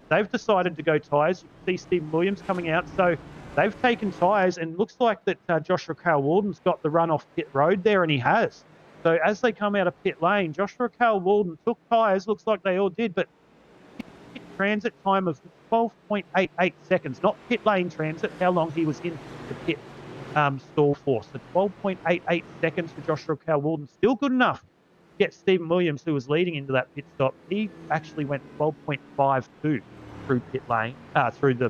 they've decided to go tyres. You can see Stephen Williams coming out. So they've taken tyres, and looks like that Joshua Carroll-Walden's got the run off pit road there, and he has. So as they come out of pit lane, Joshua Carroll-Walden took tyres. Looks like they all did, but transit time of 12.88 seconds, not pit lane transit, how long he was in the pit stall for. So 12.88 seconds for Joshua Cow-Walden. Still good enough to get Stephen Williams, who was leading into that pit stop. He actually went 12.52 through pit lane, through the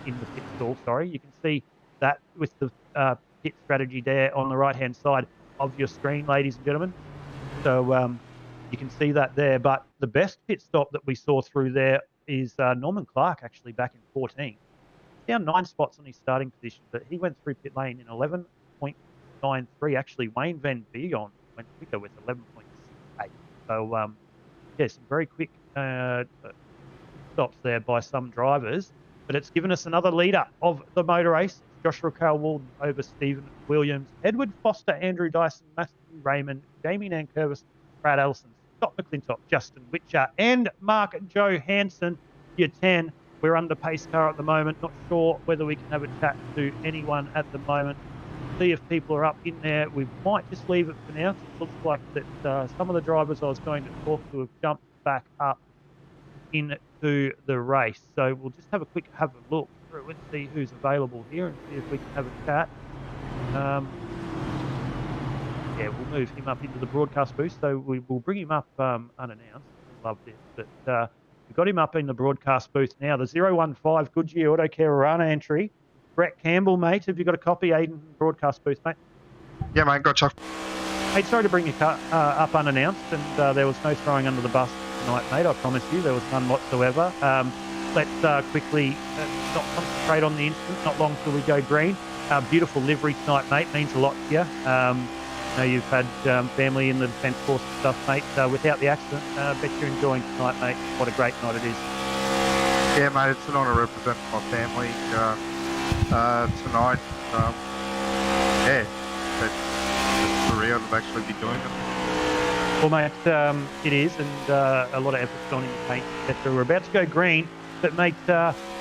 in the pit stall. Sorry, you can see that with the pit strategy there on the right-hand side of your screen, ladies and gentlemen. So you can see that there. But the best pit stop that we saw through there is Norman Clark, actually back in 14. Down 9 spots on his starting position, but he went through pit lane in 11.93. Actually, Wayne Van Begon went quicker with 11.68. So yeah, some very quick stops there by some drivers, but it's given us another leader of the motor race. It's Joshua Cow-Walden over Stephen Williams, Edward Foster, Andrew Dyson, Matthew Raymond, Jamie Nankervis, Brad Ellison, Scott McClintock, Justin Witcher, and Mark Johansen. Your 10. We're under pace car at the moment. Not sure whether we can have a chat to anyone at the moment. See if people are up in there. We might just leave it for now. It looks like that some of the drivers I was going to talk to have jumped back up into the race. So we'll just have a look through and see who's available here and see if we can have a chat. Yeah, we'll move him up into the broadcast booth. So we will bring him up unannounced. Love this. But we've got him up in the broadcast booth now. The 015 Goodyear Auto Care Arana entry. Brett Campbell, mate. Have you got a copy, Aiden, broadcast booth, mate? Yeah, mate, gotcha. Hey, sorry to bring you up unannounced, and there was no throwing under the bus tonight, mate. I promise you, there was none whatsoever. Let's quickly not concentrate on the incident. Not long till we go green. Beautiful livery tonight, mate. Means a lot to you. I know you've had family in the Defence Force and stuff, mate. Without the accident, bet you're enjoying tonight, mate. What a great night it is. Yeah, mate, it's an honour representing my family tonight. Yeah, it's surreal to actually be doing it. Well, mate, it is, and a lot of effort's gone into paint, etc. We're about to go green, but, mate,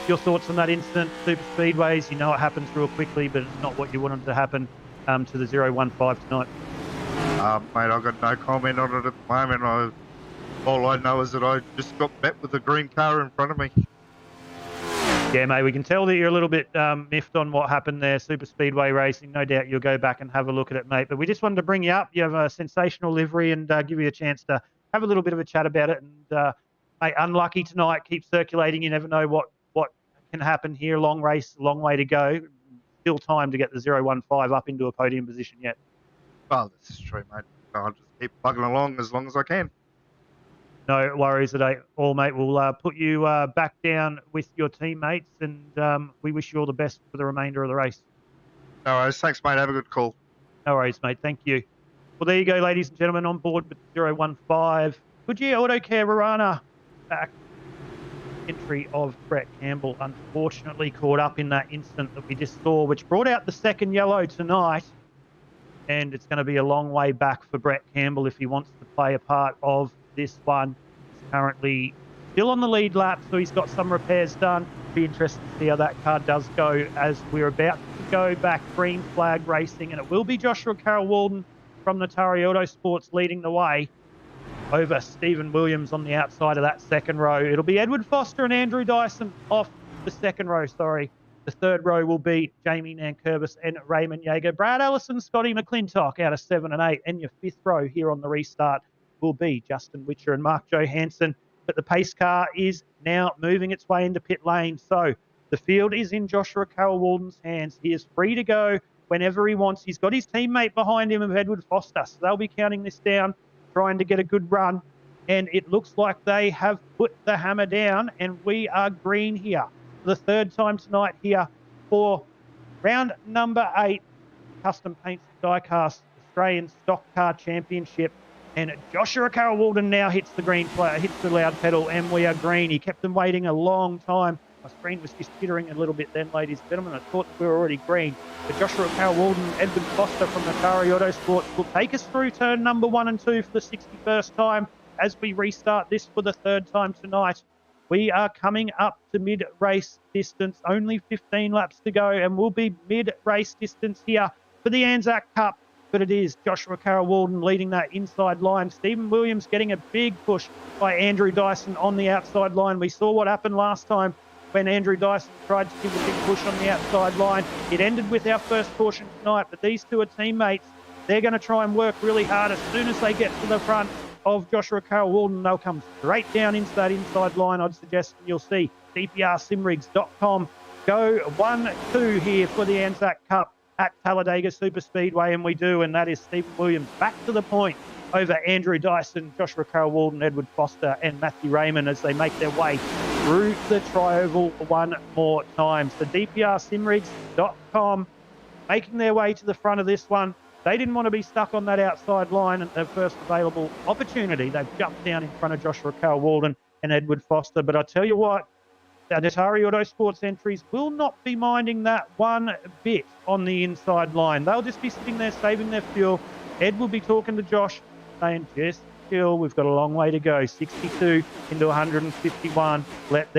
your thoughts on that incident? Super speedways, you know it happens real quickly, but it's not what you wanted to happen to the 015 tonight. Mate, I've got no comment on it at the moment. All I know is that I just got met with a green car in front of me. Yeah, mate, we can tell that you're a little bit miffed on what happened there, super speedway racing. No doubt you'll go back and have a look at it, mate. But we just wanted to bring you up. You have a sensational livery and give you a chance to have a little bit of a chat about it. And, mate, unlucky tonight. Keep circulating. You never know what can happen here. Long race, long way to go. Still time to get the 015 up into a podium position yet. Well, this is true, mate. I'll just keep plugging along as long as I can. No worries at all, mate. We'll put you back down with your teammates, and we wish you all the best for the remainder of the race. No worries. Thanks, mate. Have a good call. No worries, mate. Thank you. Well, there you go, ladies and gentlemen, on board with 015. Goodyear Auto Care Arana back. Entry of Brett Campbell, unfortunately caught up in that incident that we just saw, which brought out the second yellow tonight. And it's going to be a long way back for Brett Campbell if he wants to play a part of this one. He's currently still on the lead lap, so he's got some repairs done. Be interested to see how that car does go as we're about to go back green flag racing, and it will be Joshua Cow-Walden from Natari Autosports leading the way over Stephen Williams on the outside of that second row. It'll be Edward Foster and Andrew Dyson off the second row, sorry. The third row will be Jamie Nankervis and Raymond Yeager. Brad Ellison, Scotty McClintock out of 7 and 8. And your fifth row here on the restart will be Justin Witcher and Mark Johansen. But the pace car is now moving its way into pit lane. So the field is in Joshua Cow-Walden's hands. He is free to go whenever he wants. He's got his teammate behind him of Edward Foster. So they'll be counting this down, trying to get a good run. And it looks like they have put the hammer down, and we are green here for the third time tonight here for round number 8, Custom Paints Diecast Australian Stock Car Championship. And Joshua Cow-Walden now hits the green flag, hits the loud pedal, and we are green. He kept them waiting a long time. My screen was just jittering a little bit then, ladies and gentlemen. I thought that we were already green. But Joshua Cow-Walden, Edward Foster from Natari Autosports will take us through turn number 1 and 2 for the 61st time as we restart this for the third time tonight. We are coming up to mid-race distance, only 15 laps to go, and we'll be mid-race distance here for the ANZAC Cup but it is Joshua Carroll-Walden leading that inside line. Stephen Williams getting a big push by Andrew Dyson on the outside line. We saw what happened last time when Andrew Dyson tried to give a big push on the outside line. It ended with our first caution tonight, but these two are teammates. They're going to try and work really hard. As soon as they get to the front of Joshua Carroll-Walden, they'll come straight down into that inside line. I'd suggest you'll see dprsimrigs.com go 1-2 here for the ANZAC Cup at Talladega Superspeedway, and we do, and that is Stephen Williams back to the point over Andrew Dyson, Joshua Carroll-Walden, Edward Foster and Matthew Raymond as they make their way through the tri-oval one more time. So dprsimrigs.com making their way to the front of this one. They didn't want to be stuck on that outside line at their first available opportunity. They've jumped down in front of Joshua Carroll-Walden and Edward Foster. But I tell you what, the Atari Autosports entries will not be minding that one bit on the inside line. They'll just be sitting there saving their fuel. Ed will be talking to Josh, saying, just chill, we've got a long way to go. 62 into 151. Let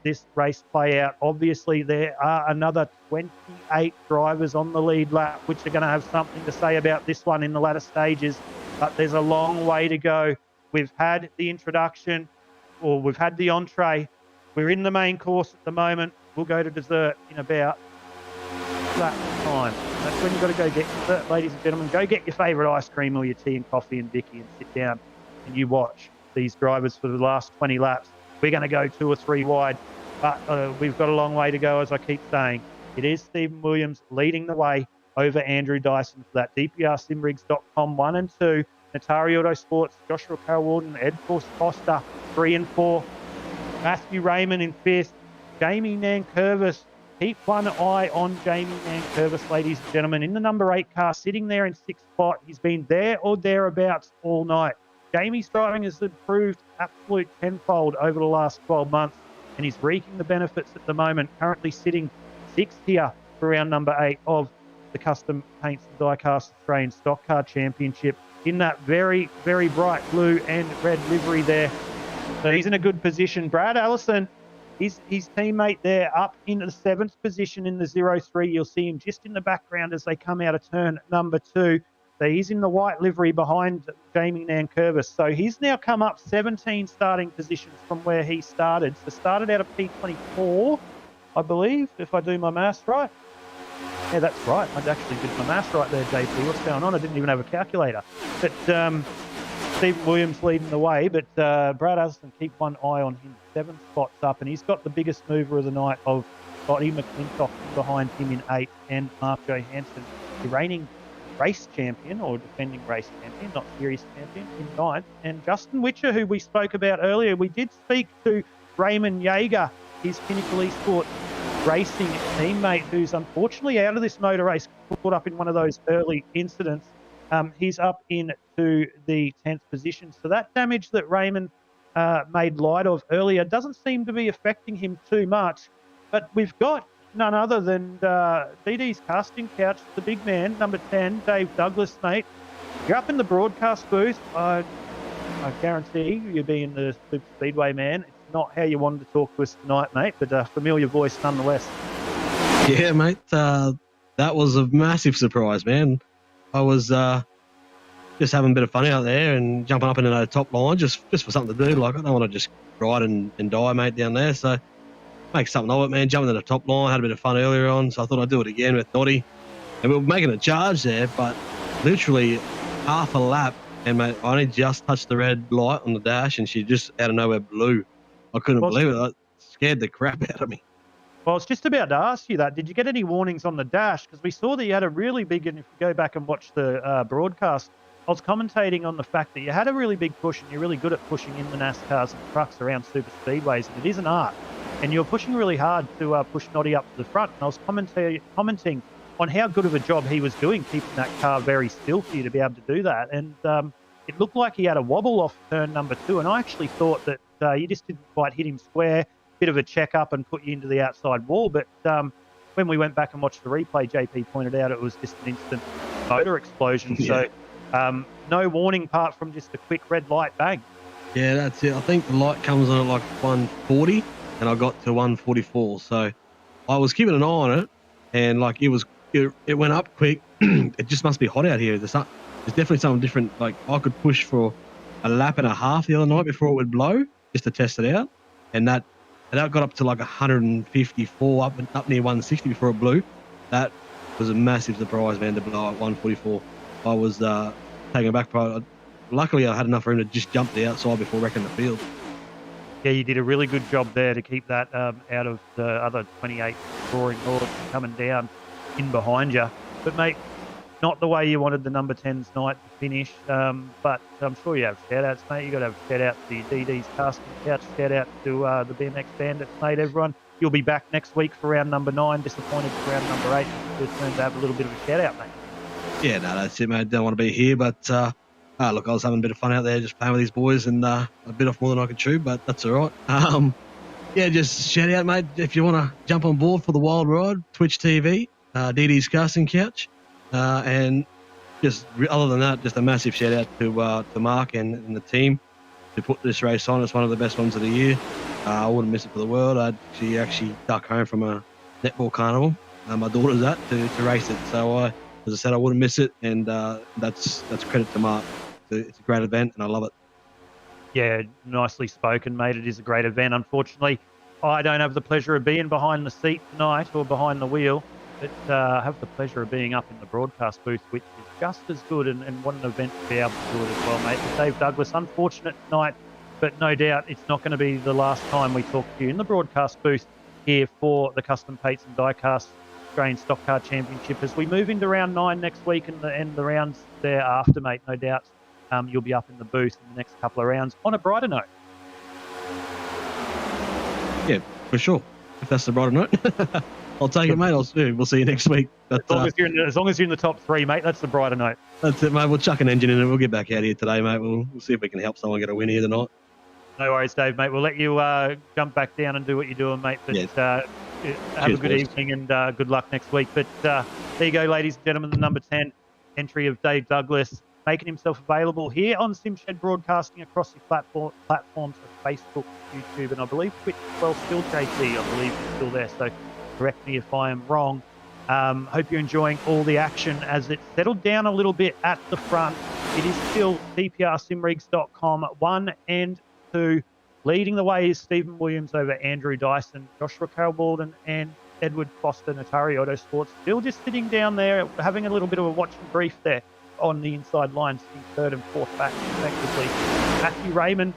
this race play out. Obviously, there are another 28 drivers on the lead lap, which are going to have something to say about this one in the latter stages. But there's a long way to go. We've had the introduction, or we've had the entree. We're in the main course at the moment. We'll go to dessert in about that time. That's when you've got to go get dessert, ladies and gentlemen. Go get your favourite ice cream or your tea and coffee and Vicky and sit down and you watch these drivers for the last 20 laps. We're going to go 2 or 3 wide, but we've got a long way to go, as I keep saying. It is Stephen Williams leading the way over Andrew Dyson for that dprsimrigs.com 1 and 2. Atari Autosports, Joshua Carroll-Walden, Ed Foster 3 and 4. Matthew Raymond in 5th. Jamie Nankervis. Keep one eye on Jamie Nankervis, ladies and gentlemen, in the number 8 car, sitting there in 6th spot. He's been there or thereabouts all night. Jamie's driving has improved absolute tenfold over the last 12 months, and he's reaping the benefits at the moment, currently sitting 6th here for round number 8 of the Custom Paints and Diecast Australian Stock Car Championship in that very, very bright blue and red livery there. So he's in a good position. Brad Allison, his teammate there, up into the 7th position in the 0-3. You'll see him just in the background as they come out of turn number 2. So he's in the white livery behind Jamie Nankervis. So he's now come up 17 starting positions from where he started. So started out of P24, I believe, if I do my maths right. Yeah, that's right. I actually did my maths right there, JP. What's going on? I didn't even have a calculator. But Stephen Williams leading the way, but Brad Allison, keep one eye on him. 7 spots up, and he's got the biggest mover of the night of Scotty Mcclintock behind him in 8th, and Mark Johansen, the reigning race champion, or defending race champion, not series champion, in 9th. And Justin Witcher, who we spoke about earlier, we did speak to Raymond Yeager, his Pinnacle Esports Racing teammate, who's unfortunately out of this motor race, caught up in one of those early incidents. He's up into the 10th position. So that damage that Raymond made light of earlier doesn't seem to be affecting him too much. But we've got none other than DD's casting couch, the big man, number 10, Dave Douglas, mate. You're up in the broadcast booth. I guarantee you'll be in the Super Speedway, man. It's not how you wanted to talk to us tonight, mate, but a familiar voice nonetheless. Yeah, mate. That was a massive surprise, man. I was just having a bit of fun out there and jumping up into the top line just for something to do. Like, I don't want to just ride and die, mate, down there. So make something of it, man. Jumping to the top line, had a bit of fun earlier on, so I thought I'd do it again with Noddy. And we were making a charge there, but literally half a lap, and mate, I only just touched the red light on the dash, and she just out of nowhere blew. I couldn't believe it. It scared the crap out of me. Well, I was just about to ask you that. Did you get any warnings on the dash? Because we saw that you had a really big, and if you go back and watch the broadcast, I was commentating on the fact that you had a really big push, and you're really good at pushing in the NASCARs and trucks around super speedways, and it is an art. And you're pushing really hard to push Noddy up to the front. And I was commenting on how good of a job he was doing, keeping that car very still for you to be able to do that. And it looked like he had a wobble off turn number 2, and I actually thought that you just didn't quite hit him square. Bit of a check-up and put you into the outside wall. But when we went back and watched the replay, JP pointed out it was just an instant motor explosion. Yeah. So no warning apart from just a quick red light bang. Yeah, that's it. I think the light comes on at like 140, and I got to 144. So I was keeping an eye on it, and like it was it went up quick. It just must be hot out here. There's definitely something different. Like I could push for a lap and a half the other night before it would blow, just to test it out, and that got up to like 154, up near 160 before it blew. That was a massive surprise, man, to blow at 144. I was taken aback, but luckily I had enough room to just jump the outside before wrecking the field. Yeah, you did a really good job there to keep that out of the other 28 roaring hordes coming down in behind you. But, mate, not the way you wanted the number 10's night to finish, but I'm sure you have shout-outs, mate. You've got to have shout-out to your DD's casting couch, shout-out to the BMX Bandits, mate, everyone. You'll be back next week for round number 9, disappointed for round number 8. Return to have a little bit of a shout-out, mate. Yeah, no, that's it, mate. Don't want to be here, but look, I was having a bit of fun out there just playing with these boys and a bit off more than I could chew, but that's all right. Yeah, just shout out, mate, if you want to jump on board for the wild ride, Twitch TV, DD's casting couch, and just other than that, just a massive shout out to Mark and the team to put this race on. It's one of the best ones of the year. I wouldn't miss it for the world. She actually duck home from a netball carnival. My daughter's at to race it, so as I said, I wouldn't miss it, and that's credit to Mark. It's a great event, and I love it. Yeah, nicely spoken, mate. It is a great event. Unfortunately, I don't have the pleasure of being behind the seat tonight or behind the wheel, but have the pleasure of being up in the broadcast booth, which is just as good, and what an event to be able to do it as well, mate. But Dave Douglas, unfortunate tonight, but no doubt it's not going to be the last time we talk to you in the broadcast booth here for the Custom Pates and Diecast Australian Stockcar Championship as we move into round 9 next week and the rounds thereafter, mate. No doubt you'll be up in the booth in the next couple of rounds on a brighter note. Yeah, for sure. If that's the brighter note, I'll take it, mate. We'll see you next week. But, as long as you're in the top 3, mate, that's the brighter note. That's it, mate. We'll chuck an engine in and we'll get back out here today, mate. We'll see if we can help someone get a win here tonight. No worries, Dave, mate. We'll let you jump back down and do what you're doing, mate. But have a good evening and good luck next week. But there you go, ladies and gentlemen, the number 10 entry of Dave Douglas, making himself available here on SimShed Broadcasting across the platforms of Facebook, YouTube, and I believe Twitch as well. Still JT, I believe is still there. So correct me if I am wrong. Hope you're enjoying all the action as it's settled down a little bit at the front. It is still CPRSimRigs.com 1 and 2. Leading the way is Stephen Williams over Andrew Dyson, Joshua Carroll-Baldwin and Edward Foster, Natari Autosports. Still just sitting down there, having a little bit of a watching brief there on the inside line, sitting 3rd and 4th back respectively. Matthew Raymond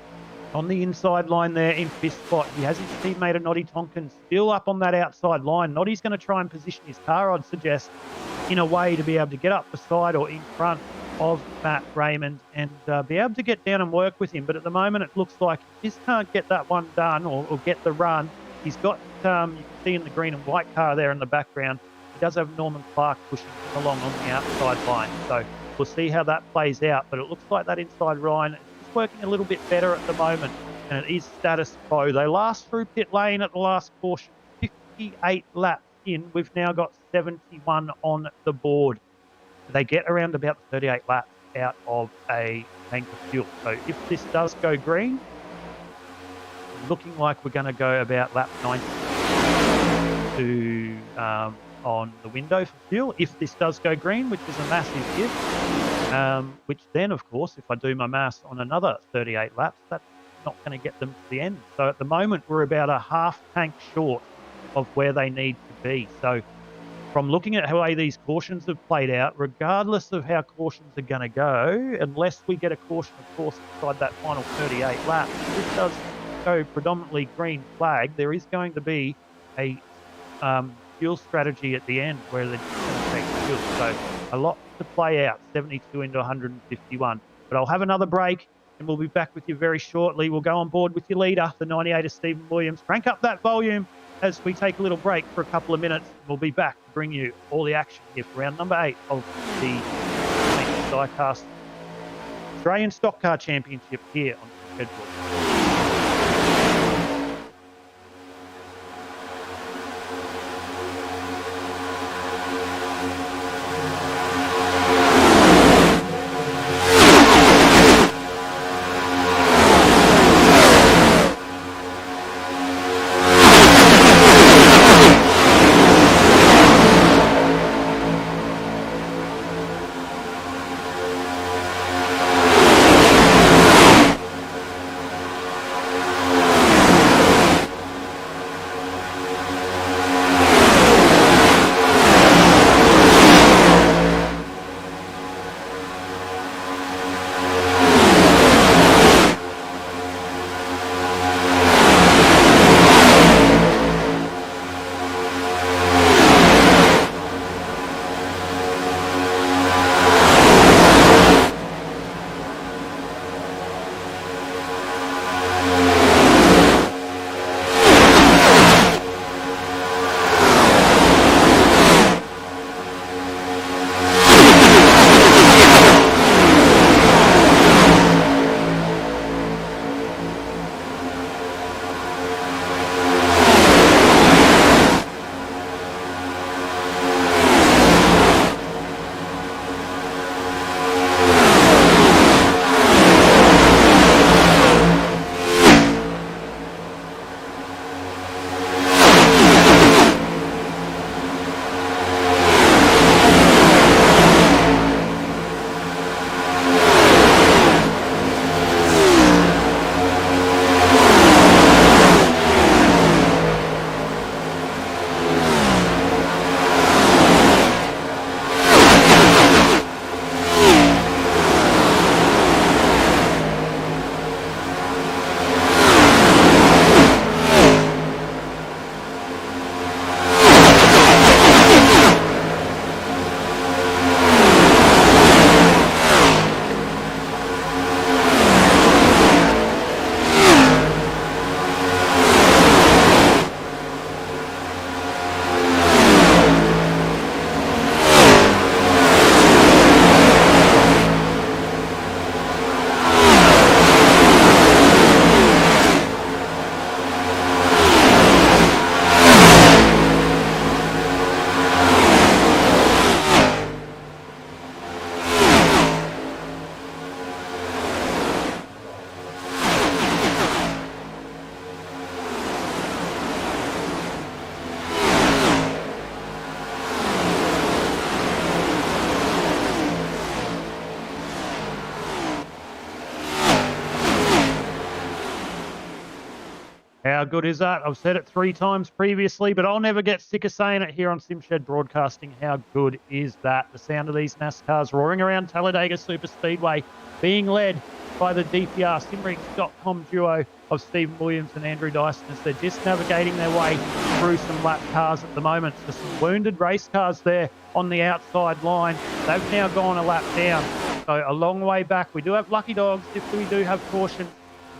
on the inside line there in 5th spot. He has his teammate Noddy Tompkins still up on that outside line. Noddy's going to try and position his car, I'd suggest, in a way to be able to get up beside or in front of Matt Raymond and be able to get down and work with him. But at the moment, it looks like he just can't get that one done or get the run. He's got, you can see in the green and white car there in the background, he does have Norman Clark pushing him along on the outside line. So we'll see how that plays out. But it looks like that inside line is working a little bit better at the moment. And it is status quo. They last through pit lane at the last caution, 58 laps in. We've now got 71 on the board. They get around about 38 laps out of a tank of fuel. So if this does go green, looking like we're going to go about lap 90 to on the window for fuel. If this does go green, which is a massive if, which then, of course, if I do my maths on another 38 laps, that's not going to get them to the end. So at the moment, we're about a half tank short of where they need to be. So from looking at how these cautions have played out, regardless of how cautions are going to go, unless we get a caution, of course, inside that final 38 laps, if this does go predominantly green flag, there is going to be a fuel strategy at the end where they're just going to take fuel. So a lot to play out, 72 into 151. But I'll have another break and we'll be back with you very shortly. We'll go on board with your leader, the 98 of Stephen Williams. Crank up that volume as we take a little break for a couple of minutes. We'll be back to bring you all the action here for round number 8 of the Diecast Australian Stock Car Championship here on Schedule. How good is that? I've said it 3 times previously, but I'll never get sick of saying it here on SimShed Broadcasting. How good is that? The sound of these NASCARs roaring around Talladega Superspeedway, being led by the DPR-Simrigs.com duo of Stephen Williams and Andrew Dyson as they're just navigating their way through some lap cars at the moment. So some wounded race cars there on the outside line. They've now gone a lap down. So a long way back. We do have lucky dogs if we do have caution.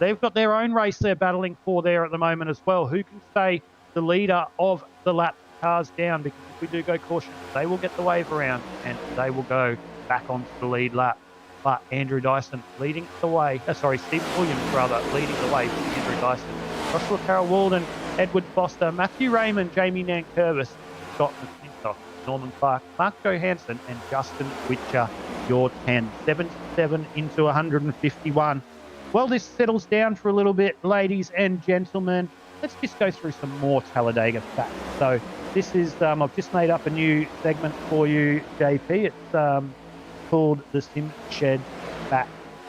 They've got their own race they're battling for there at the moment as well. Who can stay the leader of the lap cars down? Because if we do go caution, they will get the wave around and they will go back onto the lead lap. But Andrew Dyson leading the way. Stephen Williams, rather, leading the way for Andrew Dyson. Joshua Carroll Walden, Edward Foster, Matthew Raymond, Jamie Nankervis, Scott McClintock, Norman Clark, Mark Johansen, and Justin Witcher, your 10. 77 into 151. Well, this settles down for a little bit, ladies and gentlemen. Let's just go through some more Talladega facts. So this is, I've just made up a new segment for you, JP. It's called the SimShed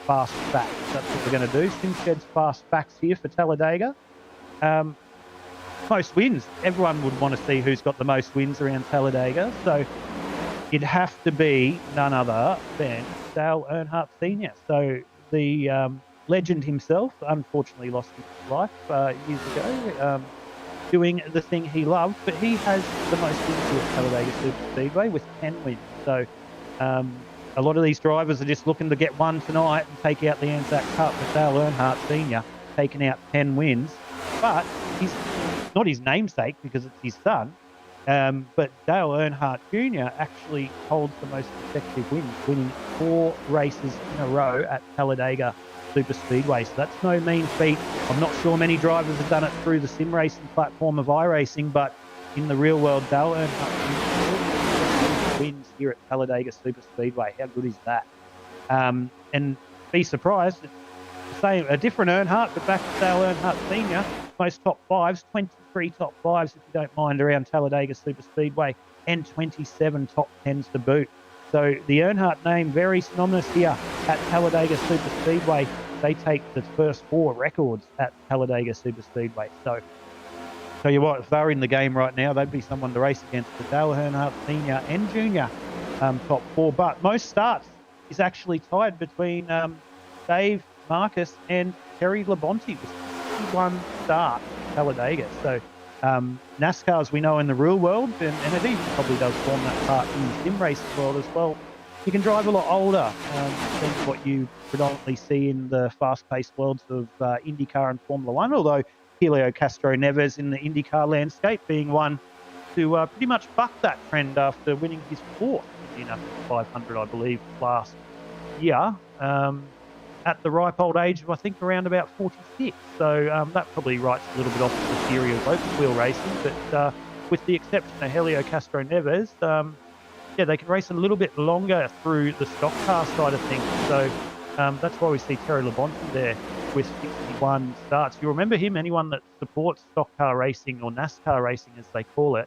Fast Facts. That's what we're going to do. SimShed's Fast Facts here for Talladega. Most wins. Everyone would want to see who's got the most wins around Talladega. So it'd have to be none other than Dale Earnhardt Sr. So the legend himself unfortunately lost his life years ago doing the thing he loved, but he has the most wins here at Talladega Superspeedway with 10 wins. So a lot of these drivers are just looking to get one tonight and take out the ANZAC Cup, with Dale Earnhardt Sr. taking out 10 wins. But he's not his namesake because it's his son. But Dale Earnhardt Jr. actually holds the most consecutive wins, winning 4 races in a row at Talladega Superspeedway. So that's no mean feat. I'm not sure many drivers have done it through the sim racing platform of iRacing, but in the real world, Dale Earnhardt Jr. wins here at Talladega Superspeedway. How good is that? And be surprised, same, a different Earnhardt, but back to Dale Earnhardt Sr. Most top 5s, 23 top 5s if you don't mind around Talladega Superspeedway, and 27 top 10s to boot. So the Earnhardt name very synonymous here at Talladega Superspeedway. They take the first 4 records at Talladega Superspeedway. So tell you what, if they were in the game right now, they'd be someone to race against. The Dale Earnhardt Sr. and Jr. Top 4. But most starts is actually tied between Dave Marcus and Terry Labonte with 61 starts at Talladega. So NASCAR, we know in the real world, and it even probably does form that part in the sim racing world as well, you can drive a lot older than what you predominantly see in the fast-paced worlds of IndyCar and Formula One, although Helio Castro Neves in the IndyCar landscape being one to pretty much buck that trend after winning his 4th Indianapolis 500, I believe, last year. At the ripe old age of, I think, around about 46. So that probably writes a little bit off the theory of open wheel racing. But with the exception of Helio Castro Neves, they can race a little bit longer through the stock car side of things. So that's why we see Terry Labonte there with 61 starts. You remember him, anyone that supports stock car racing or NASCAR racing as they call it.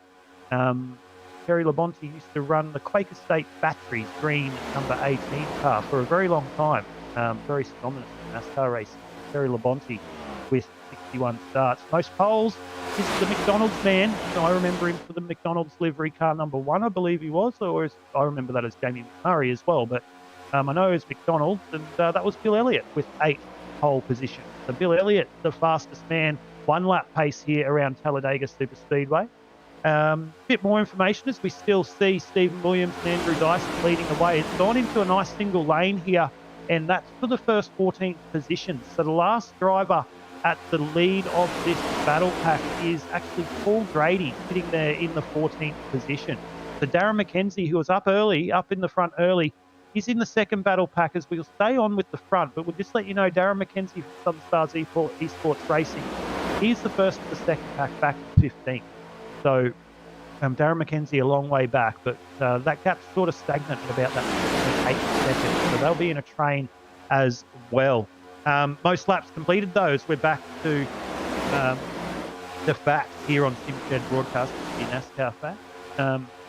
Terry Labonte used to run the Quaker State Batteries green number 18 car for a very long time. Very synonymous in NASCAR racing. Terry Labonte with 61 starts. Most poles is the McDonald's man. I remember him for the McDonald's livery car number 1, I believe he was, or I remember that as Jamie McMurray as well. But I know it was McDonald's, and that was Bill Elliott with 8 pole positions. So Bill Elliott, the fastest man, 1 lap pace here around Talladega Superspeedway. Bit more information as we still see Stephen Williams and Andrew Dyson leading the way. It's gone into a nice single lane here, and that's for the first 14 positions. So the last driver at the lead of this battle pack is actually Paul Grady, sitting there in the 14th position. So Darren McKenzie, who was up in the front early, he's in the second battle pack as we'll stay on with the front, but we'll just let you know Darren McKenzie from Southern Stars Esports Racing, he's the first of the second pack back in 15th. So Darren McKenzie a long way back, but that gap's sort of stagnant at about that 8 seconds. So they'll be in a train as well. Most laps completed, though, as we're back to the facts here on SimShed Broadcast, the NASCAR facts,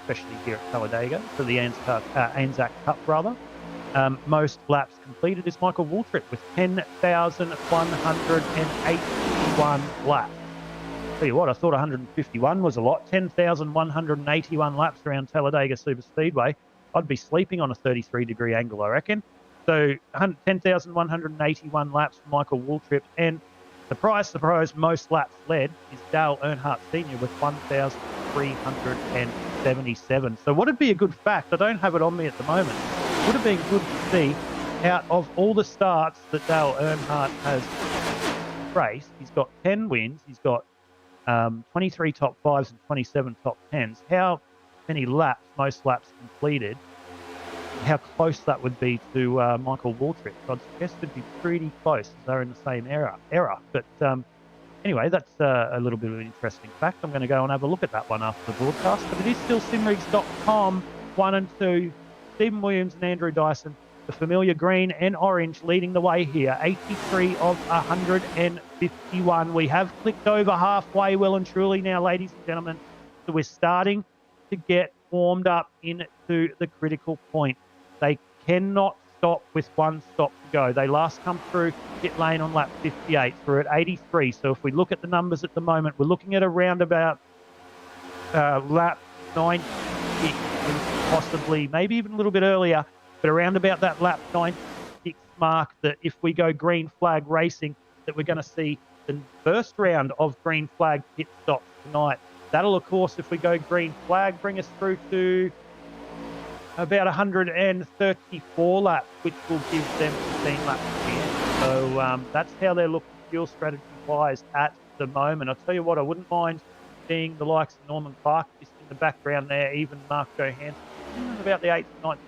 especially here at Talladega, for the ANZAC Cup, rather. Most laps completed is Michael Waltrip with 10,181 laps. Tell you what, I thought 151 was a lot. 10,181 laps around Talladega Superspeedway. I'd be sleeping on a 33-degree angle, I reckon. So 10,181 laps for Michael Waltrip. And surprise, most laps led is Dale Earnhardt Sr. with 1,377. So what would be a good fact, I don't have it on me at the moment, would have been good to see out of all the starts that Dale Earnhardt has raced, he's got 10 wins, he's got 23 top 5s and 27 top 10s. How many laps, most laps completed, how close that would be to Michael Waltrip. I'd suggest it'd be pretty close, as they're in the same era. But anyway, that's a little bit of an interesting fact. I'm going to go and have a look at that one after the broadcast. But it is still simrigs.com, 1 and 2. Stephen Williams and Andrew Dyson, the familiar green and orange, leading the way here. 83 of 151. We have clicked over halfway well and truly now, ladies and gentlemen. So we're starting to get warmed up into the critical point. They cannot stop with one stop to go. They last come through pit lane on lap 58. We're at 83. So if we look at the numbers at the moment, we're looking at around about lap 96, possibly, maybe even a little bit earlier, but around about that lap 96 mark, that if we go green flag racing, that we're going to see the first round of green flag pit stops tonight. That'll, of course, if we go green flag, bring us through to about 134 laps, which will give them 15 laps at the end. So that's how they're looking fuel strategy-wise at the moment. I'll tell you what, I wouldn't mind seeing the likes of Norman Clark just in the background there, even Mark Johansen, about the 8th, 9th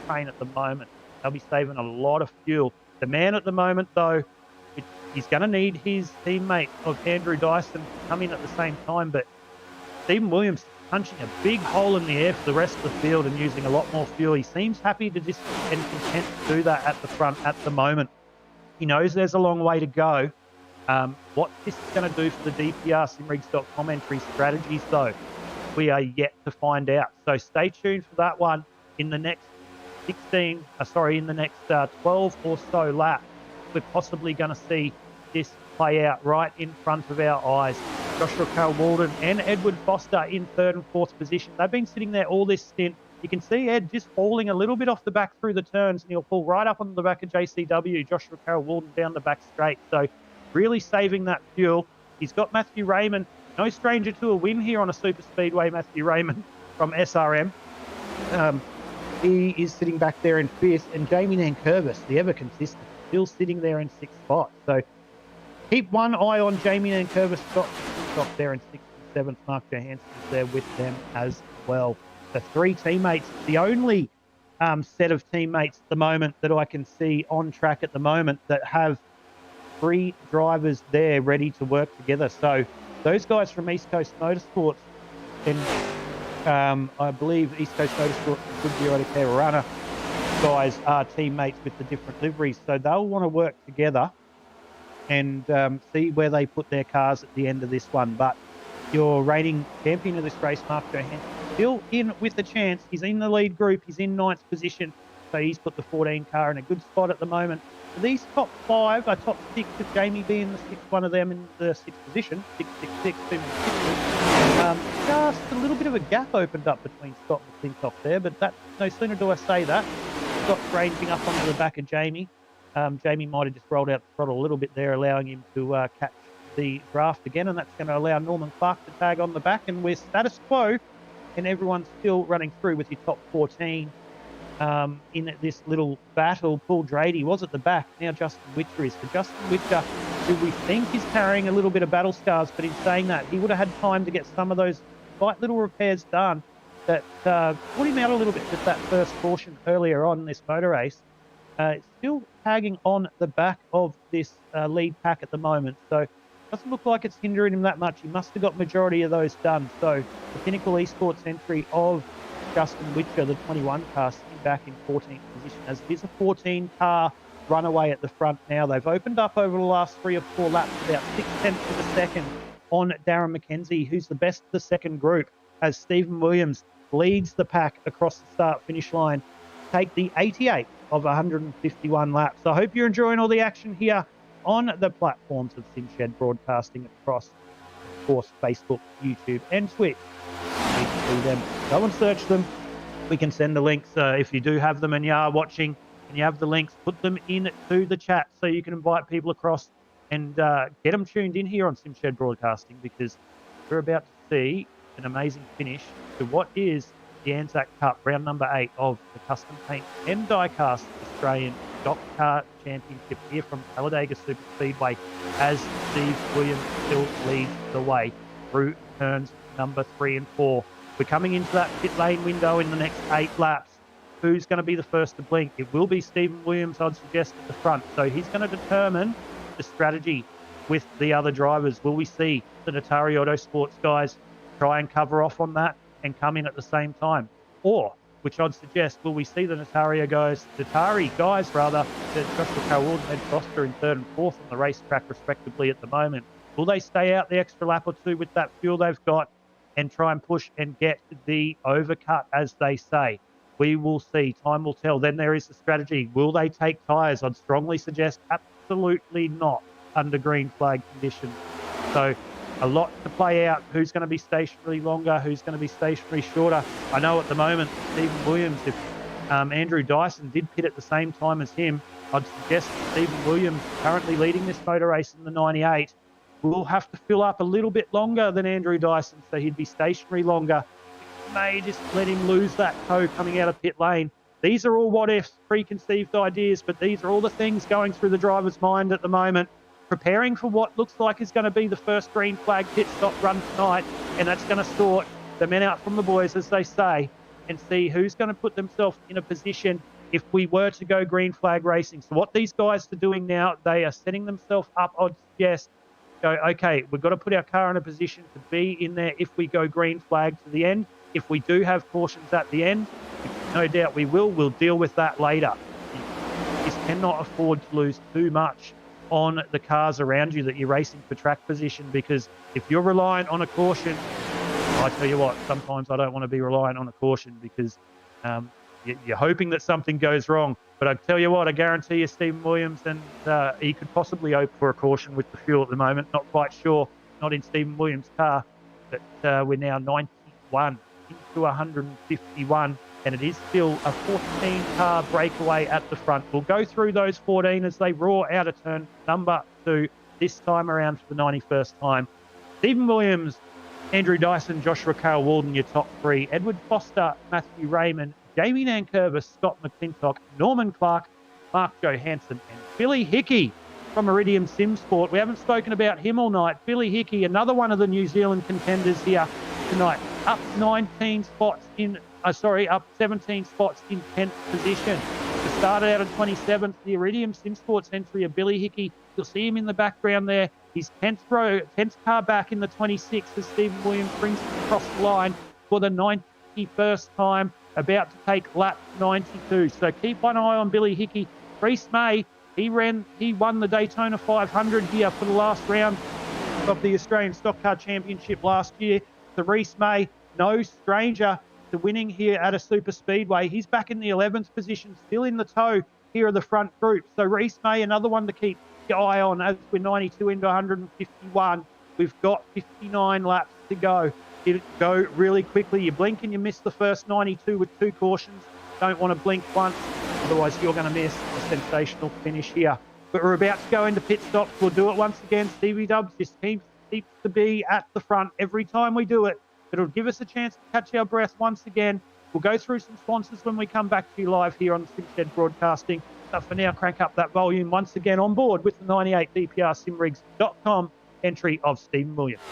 train at the moment. They'll be saving a lot of fuel. The man at the moment, though, he's going to need his teammate of Andrew Dyson to come in at the same time, but Stephen Williams punching a big hole in the air for the rest of the field and using a lot more fuel. He seems happy to just and content to do that at the front at the moment. He knows there's a long way to go. What this is going to do for the DPR simrigs.com entry strategies, though, we are yet to find out. So stay tuned for that one in the next 12 or so laps. We're possibly going to see this play out right in front of our eyes. Joshua Carl-Walden and Edward Foster in 3rd and 4th position. They've been sitting there all this stint. You can see Ed just falling a little bit off the back through the turns, and he'll fall right up onto the back of JCW. Joshua Carl-Walden down the back straight. So really saving that fuel. He's got Matthew Raymond, no stranger to a win here on a super speedway, Matthew Raymond from SRM. He is sitting back there in 5th, and Jamie Nankervis, the ever consistent, still sitting there in 6th spot. So keep one eye on Jamie Nankervis, Scott there in 6th and 7th. Mark Johansen is there with them as well. The 3 teammates, the only set of teammates at the moment that I can see on track at the moment that have 3 drivers there ready to work together. So those guys from East Coast Motorsports, and I believe East Coast Motorsports and Goodyear Autocarana guys are teammates with the different liveries. So they'll want to work together and see where they put their cars at the end of this one. But your reigning champion of this race, Mark Johansen, still in with a chance. He's in the lead group. He's in 9th position. So he's put the 14 car in a good spot at the moment. So these top 5 are top 6, with Jamie being the 6th one of them in the 6th position. 666, 2 minutes. Just a little bit of a gap opened up between Scott McClintock there, but that, no sooner do I say that, Scott's ranging up onto the back of Jamie. Jamie might have just rolled out the throttle a little bit there, allowing him to catch the draft again, and that's going to allow Norman Clark to tag on the back, and we're status quo, and everyone's still running through with your top 14 in this little battle. Paul Drady was at the back. Now Justin Witcher is. For Justin Witcher, who we think is carrying a little bit of battle scars, but in saying that, he would have had time to get some of those slight little repairs done that put him out a little bit with that first caution earlier on in this motor race. Still tagging on the back of this lead pack at the moment, so doesn't look like it's hindering him that much. He must have got majority of those done. So the Pinnacle Esports entry of Justin Witcher, the 21 car, sitting back in 14th position, as it is a 14 car runaway at the front now. They've opened up over the last 3 or 4 laps about 0.6 of a second on Darren McKenzie, who's the best of the second group, as Stephen Williams leads the pack across the start-finish line, take the 88 of 151 laps. I hope you're enjoying all the action here on the platforms of SimShed Broadcasting across course, Facebook, YouTube, and Twitch. You need to see them. Go and search them. We can send the links if you do have them and you are watching and you have the links, put them into the chat so you can invite people across and get them tuned in here on SimShed Broadcasting, because we're about to see an amazing finish to what is the ANZAC Cup, round number 8 of the Custom Paint and Diecast Australian Stockcar Championship here from Talladega Superspeedway, as Steve Williams still leads the way through turns number 3 and 4. We're coming into that pit lane window in the next 8 laps. Who's going to be the first to blink? It will be Stephen Williams, I'd suggest, at the front. So he's going to determine the strategy with the other drivers. Will we see the Natari Autosports guys try and cover off on that and come in at the same time? Or, which I'd suggest, will we see the Natari guys, that Joshua Carroll and Foster in 3rd and 4th on the racetrack respectively at the moment? Will they stay out the extra lap or 2 with that fuel they've got and try and push and get the overcut, as they say? We will see. Time will tell. Then there is the strategy. Will they take tyres? I'd strongly suggest absolutely not under green flag conditions. So a lot to play out. Who's going to be stationary longer? Who's going to be stationary shorter? I know at the moment, Stephen Williams, if Andrew Dyson did pit at the same time as him, I'd suggest Stephen Williams, currently leading this motor race in the 98, will have to fill up a little bit longer than Andrew Dyson, so he'd be stationary longer. May just let him lose that toe coming out of pit lane. These are all what-ifs, preconceived ideas, but these are all the things going through the driver's mind at the moment, preparing for what looks like is going to be the first green flag pit stop run tonight, and that's going to sort the men out from the boys, as they say, and see who's going to put themselves in a position if we were to go green flag racing. So what these guys are doing now, they are setting themselves up, I'd suggest, go, okay, we've got to put our car in a position to be in there if we go green flag to the end. If we do have cautions at the end, no doubt we will. We'll deal with that later. You just cannot afford to lose too much on the cars around you that you're racing for track position, because if you're reliant on a caution, I tell you what, sometimes I don't want to be reliant on a caution, because you're hoping that something goes wrong. But I tell you what, I guarantee you Stephen Williams, and he could possibly opt for a caution with the fuel at the moment. Not quite sure, not in Stephen Williams' car, but we're now 91 into 151, and it is still a 14-car breakaway at the front. We'll go through those 14 as they roar out of turn number 2, this time around for the 91st time. Stephen Williams, Andrew Dyson, Joshua Carroll Walden, your top 3. Edward Foster, Matthew Raymond, Jamie Nankervis, Scott McClintock, Norman Clark, Mark Johansen, and Billy Hickey from Iridium Sim Sport. We haven't spoken about him all night. Billy Hickey, another one of the New Zealand contenders here tonight. Up 17 spots in, up 17 spots in 10th position. To start out at 27th, the Iridium Sim Sports entry of Billy Hickey. You'll see him in the background there. He's 10th car back in the 26th as Stephen Williams brings him across the line for the 91st time, about to take lap 92. So keep one eye on Billy Hickey. Reese May, he won the Daytona 500 here for the last round of the Australian Stock Car Championship last year. So Reese May, no stranger to winning here at a super speedway. He's back in the 11th position, still in the tow here of the front group. So Reese May, another one to keep your eye on as we're 92 into 151. We've got 59 laps to go. It'll go really quickly. You blink and you miss the first 92 with 2 cautions. Don't want to blink once, otherwise you're going to miss a sensational finish here. But we're about to go into pit stops. We'll do it once again. Stevie Dubs just keeps to be at the front every time we do it. It'll give us a chance to catch our breath once again. We'll go through some sponsors when we come back to you live here on SimShed Broadcasting. But for now, crank up that volume once again on board with the 98 DPRSimRigs.com entry of Stephen Williams.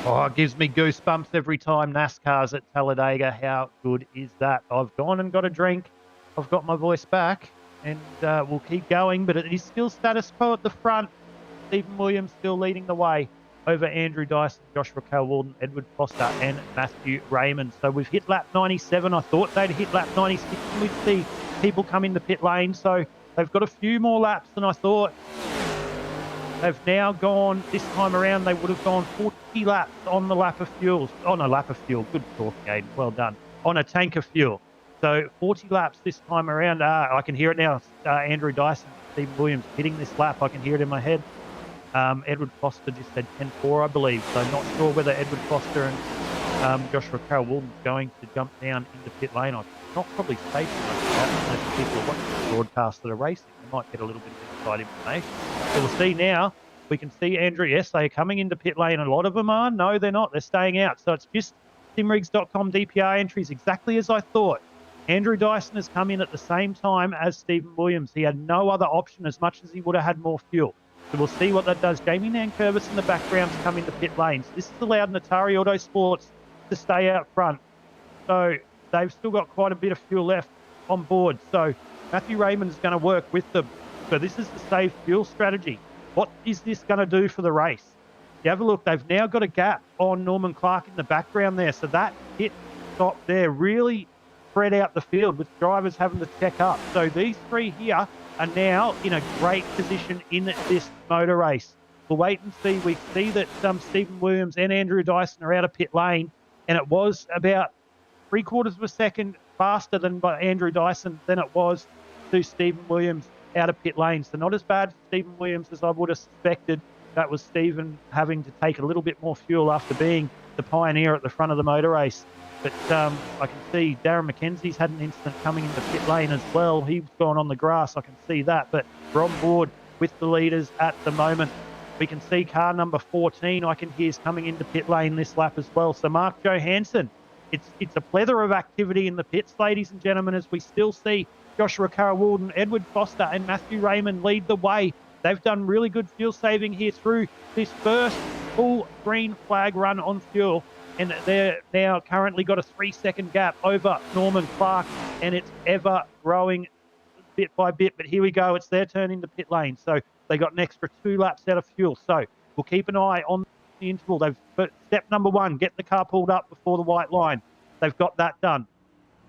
Oh, it gives me goosebumps every time NASCAR's at Talladega. How good is that? I've gone and got a drink. I've got my voice back, and we'll keep going, but it is still status quo at the front. Stephen Williams still leading the way over Andrew Dyson, Joshua Carl-Walden, Edward Foster, and Matthew Raymond. So we've hit lap 97. I thought they'd hit lap 96, and we'd see people come in the pit lane. So they've got a few more laps than I thought. They've now gone, this time around, they would have gone 40 laps on the lap of fuel. On a lap of fuel. Good talk, Aiden. Well done. On a tank of fuel. So 40 laps this time around. I can hear it now. Andrew Dyson, Stephen Williams hitting this lap. I can hear it in my head. Edward Foster just said 10-4, I believe. So not sure whether Edward Foster and Joshua Carl-Walden's going to jump down into pit lane. I'm not probably safe enough for that unless people are watching the broadcast that are racing. They might get a little bit of inside information. So we'll see now. We can see Andrew. Yes, they are coming into pit lane. A lot of them are. No, they're not. They're staying out. So it's just simrigs.com DPR entries exactly as I thought. Andrew Dyson has come in at the same time as Stephen Williams. He had no other option as much as he would have had more fuel. So we'll see what that does. Jamie Nankervis in the background's come into pit lane. So this has allowed Natari Autosports to stay out front. So they've still got quite a bit of fuel left on board. So Matthew Raymond is going to work with them. So this is the save fuel strategy. What is this going to do for the race? You have a look. They've now got a gap on Norman Clark in the background there. So that pit stop there really spread out the field with drivers having to check up. So these three here are now in a great position in this motor race. We'll wait and see. We see that Stephen Williams and Andrew Dyson are out of pit lane, and it was about 3/4 of a second faster than by Andrew Dyson than it was to Stephen Williams out of pit lane. So not as bad for Stephen Williams as I would have suspected. That was Stephen having to take a little bit more fuel after being the pioneer at the front of the motor race. But I can see Darren McKenzie's had an incident coming into pit lane as well. He's gone on the grass. I can see that. But we're on board with the leaders at the moment. We can see car number 14, I can hear, is coming into pit lane this lap as well. So Mark Johansen, it's a plethora of activity in the pits, ladies and gentlemen, as we still see Joshua Carl-Walden, Edward Foster and Matthew Raymond lead the way. They've done really good fuel saving here through this first full green flag run on fuel. And they're now currently got a 3-second gap over Norman Clark, and it's ever growing bit by bit. But here we go. It's their turn into pit lane. So they got an extra 2 laps out of fuel. So we'll keep an eye on the interval. They've put step number 1, get the car pulled up before the white line. They've got that done.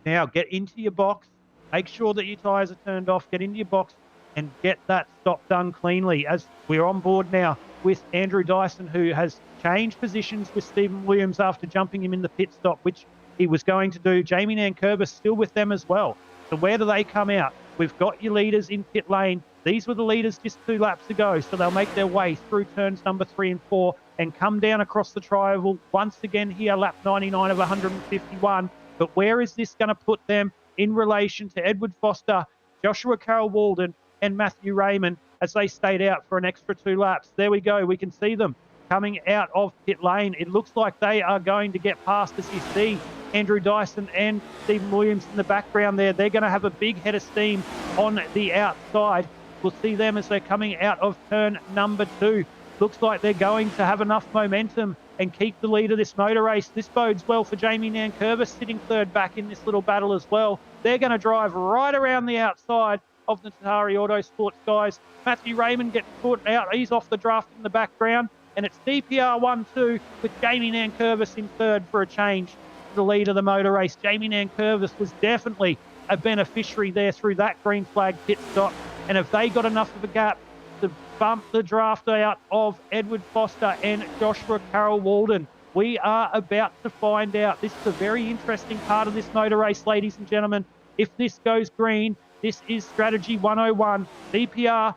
Now get into your box. Make sure that your tyres are turned off. Get into your box and get that stop done cleanly, as we're on board now with Andrew Dyson, who has changed positions with Stephen Williams after jumping him in the pit stop, which he was going to do. Jamie Nankervis still with them as well. So where do they come out? We've got your leaders in pit lane. These were the leaders just 2 laps ago, so they'll make their way through turns number 3 and 4 and come down across the tri-oval once again here, lap 99 of 151. But where is this going to put them in relation to Edward Foster, Joshua Carl-Walden and Matthew Raymond as they stayed out for an extra 2 laps? There we go. We can see them coming out of pit lane. It looks like they are going to get past, as you see Andrew Dyson and Stephen Williams in the background there. They're going to have a big head of steam on the outside. We'll see them as they're coming out of turn number 2. Looks like they're going to have enough momentum and keep the lead of this motor race. This bodes well for Jamie Nankervis, sitting third back in this little battle as well. They're going to drive right around the outside of the Natari Autosports guys. Matthew Raymond gets put out. He's off the draft in the background. And it's DPR 1-2 with Jamie Nankervis in third for a change to the lead of the motor race. Jamie Nankervis was definitely a beneficiary there through that green flag pit stop. And if they got enough of a gap to bump the draft out of Edward Foster and Joshua Carl-Walden, we are about to find out. This is a very interesting part of this motor race, ladies and gentlemen. If this goes green, this is strategy 101. DPR,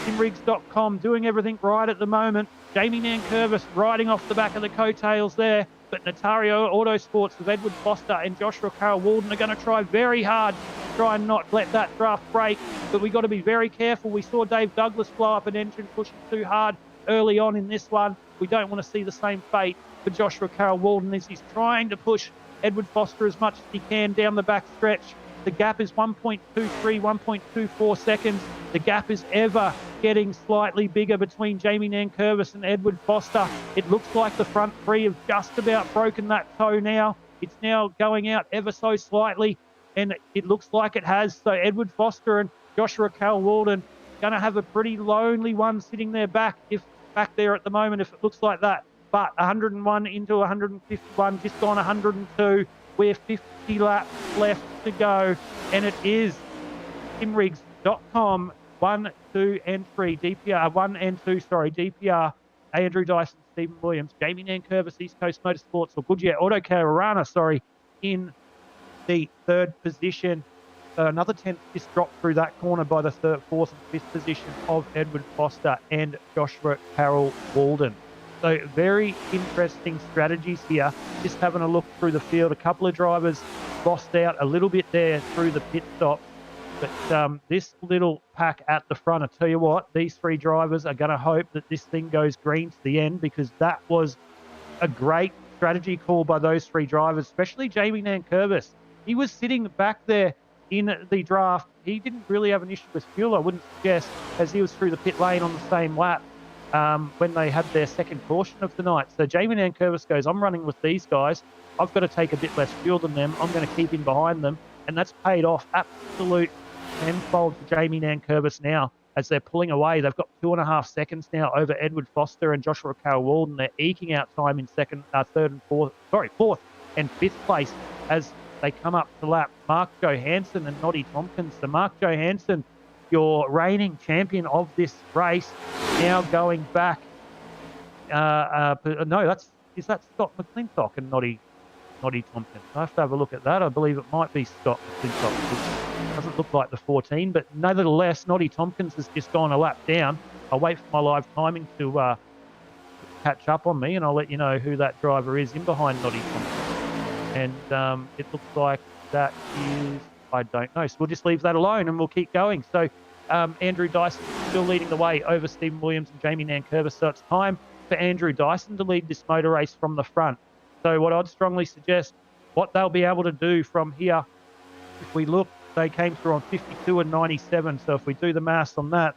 simrigs.com, doing everything right at the moment. Jamie Nankervis riding off the back of the coattails there. But Natario Autosports with Edward Foster and Joshua Carl-Walden are going to try very hard to try and not let that draft break. But we've got to be very careful. We saw Dave Douglas blow up an engine pushing too hard early on in this one. We don't want to see the same fate for Joshua Carl-Walden as he's trying to push Edward Foster as much as he can down the back stretch. The gap is 1.23, 1.24 seconds The gap is ever getting slightly bigger between Jamie Nankervis and Edward Foster. It looks like the front three have just about broken that toe now. It's now going out ever so slightly, and it looks like it has. So Edward Foster and Joshua Carroll-Walden going to have a pretty lonely one sitting there back there at the moment if it looks like that. But 101 into 151, just gone 102. We're 50 laps left to go, and it is simrigs.com 1, 2, and 3. DPR 1 and 2, sorry. DPR, Andrew Dyson, Stephen Williams, Jamie Nankervis, East Coast Motorsports, or Goodyear Auto Carolina, in the third position. Another 10th just dropped through that corner by the third, fourth, and fifth position of Edward Foster and Joshua Carroll-Walden. So very interesting strategies here. Just having a look through the field, a couple of drivers lost out a little bit there through the pit stop. But this little pack at the front, I tell you what, these three drivers are going to hope that this thing goes green to the end, because that was a great strategy call by those three drivers, especially Jamie Nankervis. He was sitting back there in the draft. He didn't really have an issue with fuel, I wouldn't suggest, as he was through the pit lane on the same lap when they had their second caution of the night. So Jamie Nankervis goes, I'm running with these guys. I've got to take a bit less fuel than them. I'm going to keep in behind them. And that's paid off absolute tenfold for Jamie Nankervis now as they're pulling away. They've got 2.5 seconds now over Edward Foster and Joshua Carroll-Walden. They're eking out time in fourth and fifth place as they come up to lap Mark Johansen and Noddy Tompkins. So Mark Johansen, your reigning champion of this race, now going back. Is that Scott Mcclintock and Noddy Tompkins? I have to have a look at that. I believe it might be Scott Mcclintock. It doesn't look like the 14, but nevertheless, Noddy Tompkins has just gone a lap down. I'll wait for my live timing to catch up on me, and I'll let you know who that driver is in behind Noddy Tompkins. And it looks like that is, I don't know. So we'll just leave that alone and we'll keep going. So Andrew Dyson still leading the way over Stephen Williams and Jamie Nankervis. So it's time for Andrew Dyson to lead this motor race from the front. So what I'd strongly suggest, what they'll be able to do from here, if we look, they came through on 52 and 97. So if we do the maths on that,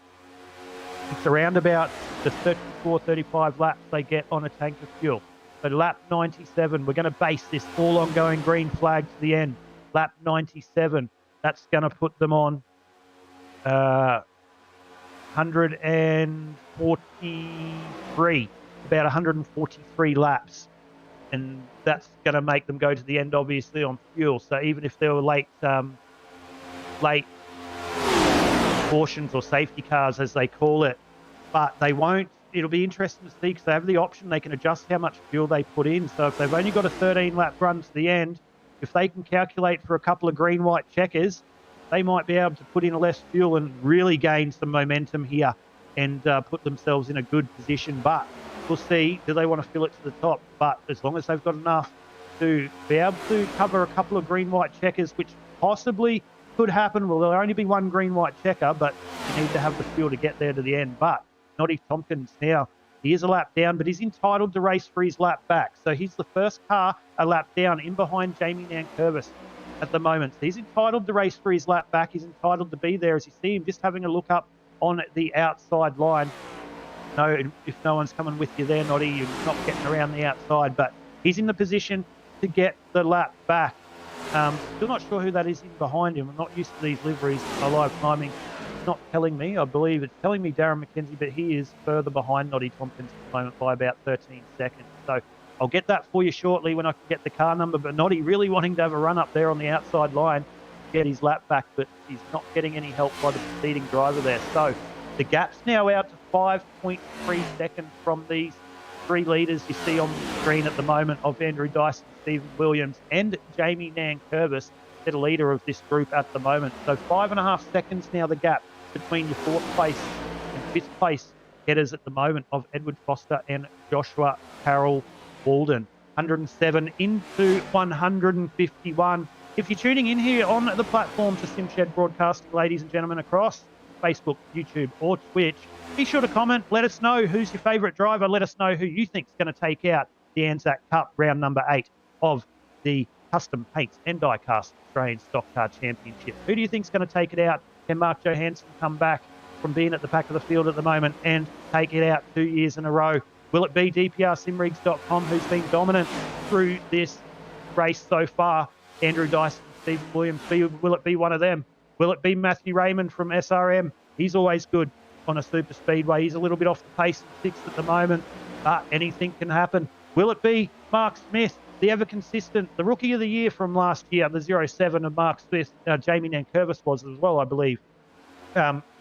it's around about the 34, 35 laps they get on a tank of fuel. So lap 97, we're going to base this all on going green flag to the end. Lap 97, that's going to put them on 143, about 143 laps. And that's going to make them go to the end, obviously, on fuel. So even if there were late cautions or safety cars, as they call it, but they won't. It'll be interesting to see because they have the option. They can adjust how much fuel they put in. So if they've only got a 13-lap run to the end, if they can calculate for a couple of green-white checkers, they might be able to put in less fuel and really gain some momentum here and put themselves in a good position. But we'll see, do they want to fill it to the top? But as long as they've got enough to be able to cover a couple of green-white checkers, which possibly could happen. Well, there'll only be one green-white checker, but you need to have the fuel to get there to the end. But Noddy Tompkins now, he is a lap down, but he's entitled to race for his lap back. So he's the first car a lap down in behind Jamie Nankervis at the moment. So he's entitled to race for his lap back. He's entitled to be there. As you see him just having a look up on the outside line. No, if no one's coming with you there, Noddy, you're not getting around the outside, but he's in the position to get the lap back. Still not sure who that is in behind him. I'm not used to these liveries. My live timing not telling me. I believe it's telling me Darren McKenzie, but he is further behind Noddy Tompkins at the moment by about 13 seconds. So I'll get that for you shortly when I can get the car number. But Noddy really wanting to have a run up there on the outside line to get his lap back, but he's not getting any help by the preceding driver there. So the gap's now out to 5.3 seconds from these three leaders you see on the screen at the moment of Andrew Dyson, Stephen Williams, and Jamie Nankervis, the leader of this group at the moment. So 5.5 seconds now the gap between your fourth place and fifth place headers at the moment of Edward Foster and Joshua Carroll-Walden. 107 into 151. If you're tuning in here on the platform to SimShed Broadcasting, ladies and gentlemen, across Facebook, YouTube, or Twitch, be sure to comment. Let us know who's your favourite driver. Let us know who you think is going to take out the ANZAC Cup round number 8 of the Custom Paints and Diecast Australian Stockcar Championship. Who do you think is going to take it out? Can Mark Johansen come back from being at the back of the field at the moment and take it out 2 years in a row? Will it be DPRsimrigs.com, who's been dominant through this race so far? Andrew Dyson, Stephen Williams, will it be one of them? Will it be Matthew Raymond from SRM? He's always good on a super speedway. He's a little bit off the pace in 6th at the moment, but anything can happen. Will it be Mark Smith, the ever consistent, the rookie of the year from last year, the 07 of Mark Smith? Jamie Nankervis was as well, I believe.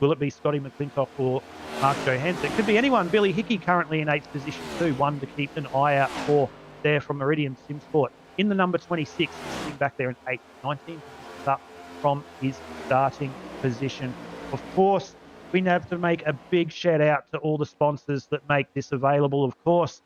Will it be Scotty McClintock or Mark Johansen? It could be anyone. Billy Hickey currently in 8th position too, one to keep an eye out for there from Meridian Simsport. In the number 26, he's sitting back there in 8th, 19 positions up from his starting position. Of course, we have to make a big shout out to all the sponsors that make this available. Of course,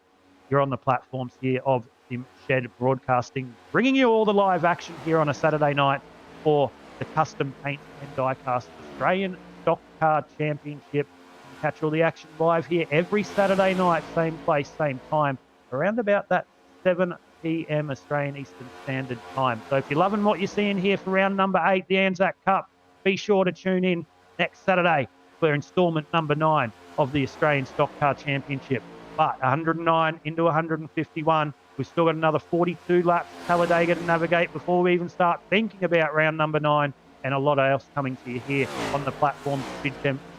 you're on the platforms here of Sim Shed Broadcasting, bringing you all the live action here on a Saturday night for the Custom Paint and Diecast Australian Stock Car Championship. You can catch all the action live here every Saturday night, same place, same time, around about that 7 p.m. Australian Eastern Standard Time. So if you're loving what you're seeing here for round number 8, the ANZAC Cup, be sure to tune in next Saturday for instalment number 9 of the Australian Stock Car Championship. But 109 into 151, we've still got another 42 laps Talladega to navigate before we even start thinking about round number 9, and a lot else coming to you here on the platform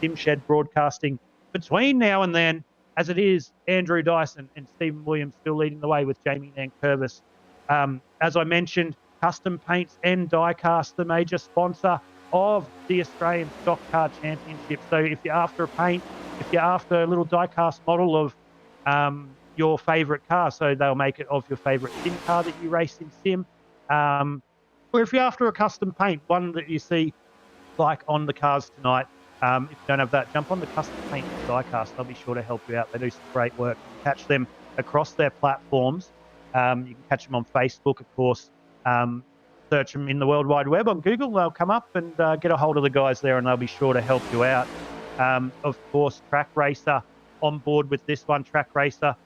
Sim Shed Broadcasting between now and then, as it is Andrew Dyson and Stephen Williams still leading the way with Jamie Nankervis. As I mentioned, Custom Paints and Diecast, the major sponsor of the Australian Stock Car Championship. So if you're after a paint, if you're after a little diecast model of your favourite car, so they'll make it of your favourite sim car that you race in sim, or if you're after a custom paint, one that you see like on the cars tonight, if you don't have that, jump on the Custom Paint and Diecast. They'll be sure to help you out. They do some great work. You can catch them across their platforms. You can catch them on Facebook, of course. Search them in the World Wide Web on Google. They'll come up and get a hold of the guys there, and they'll be sure to help you out. Of course, Track Racer on board with this one. Track Racer,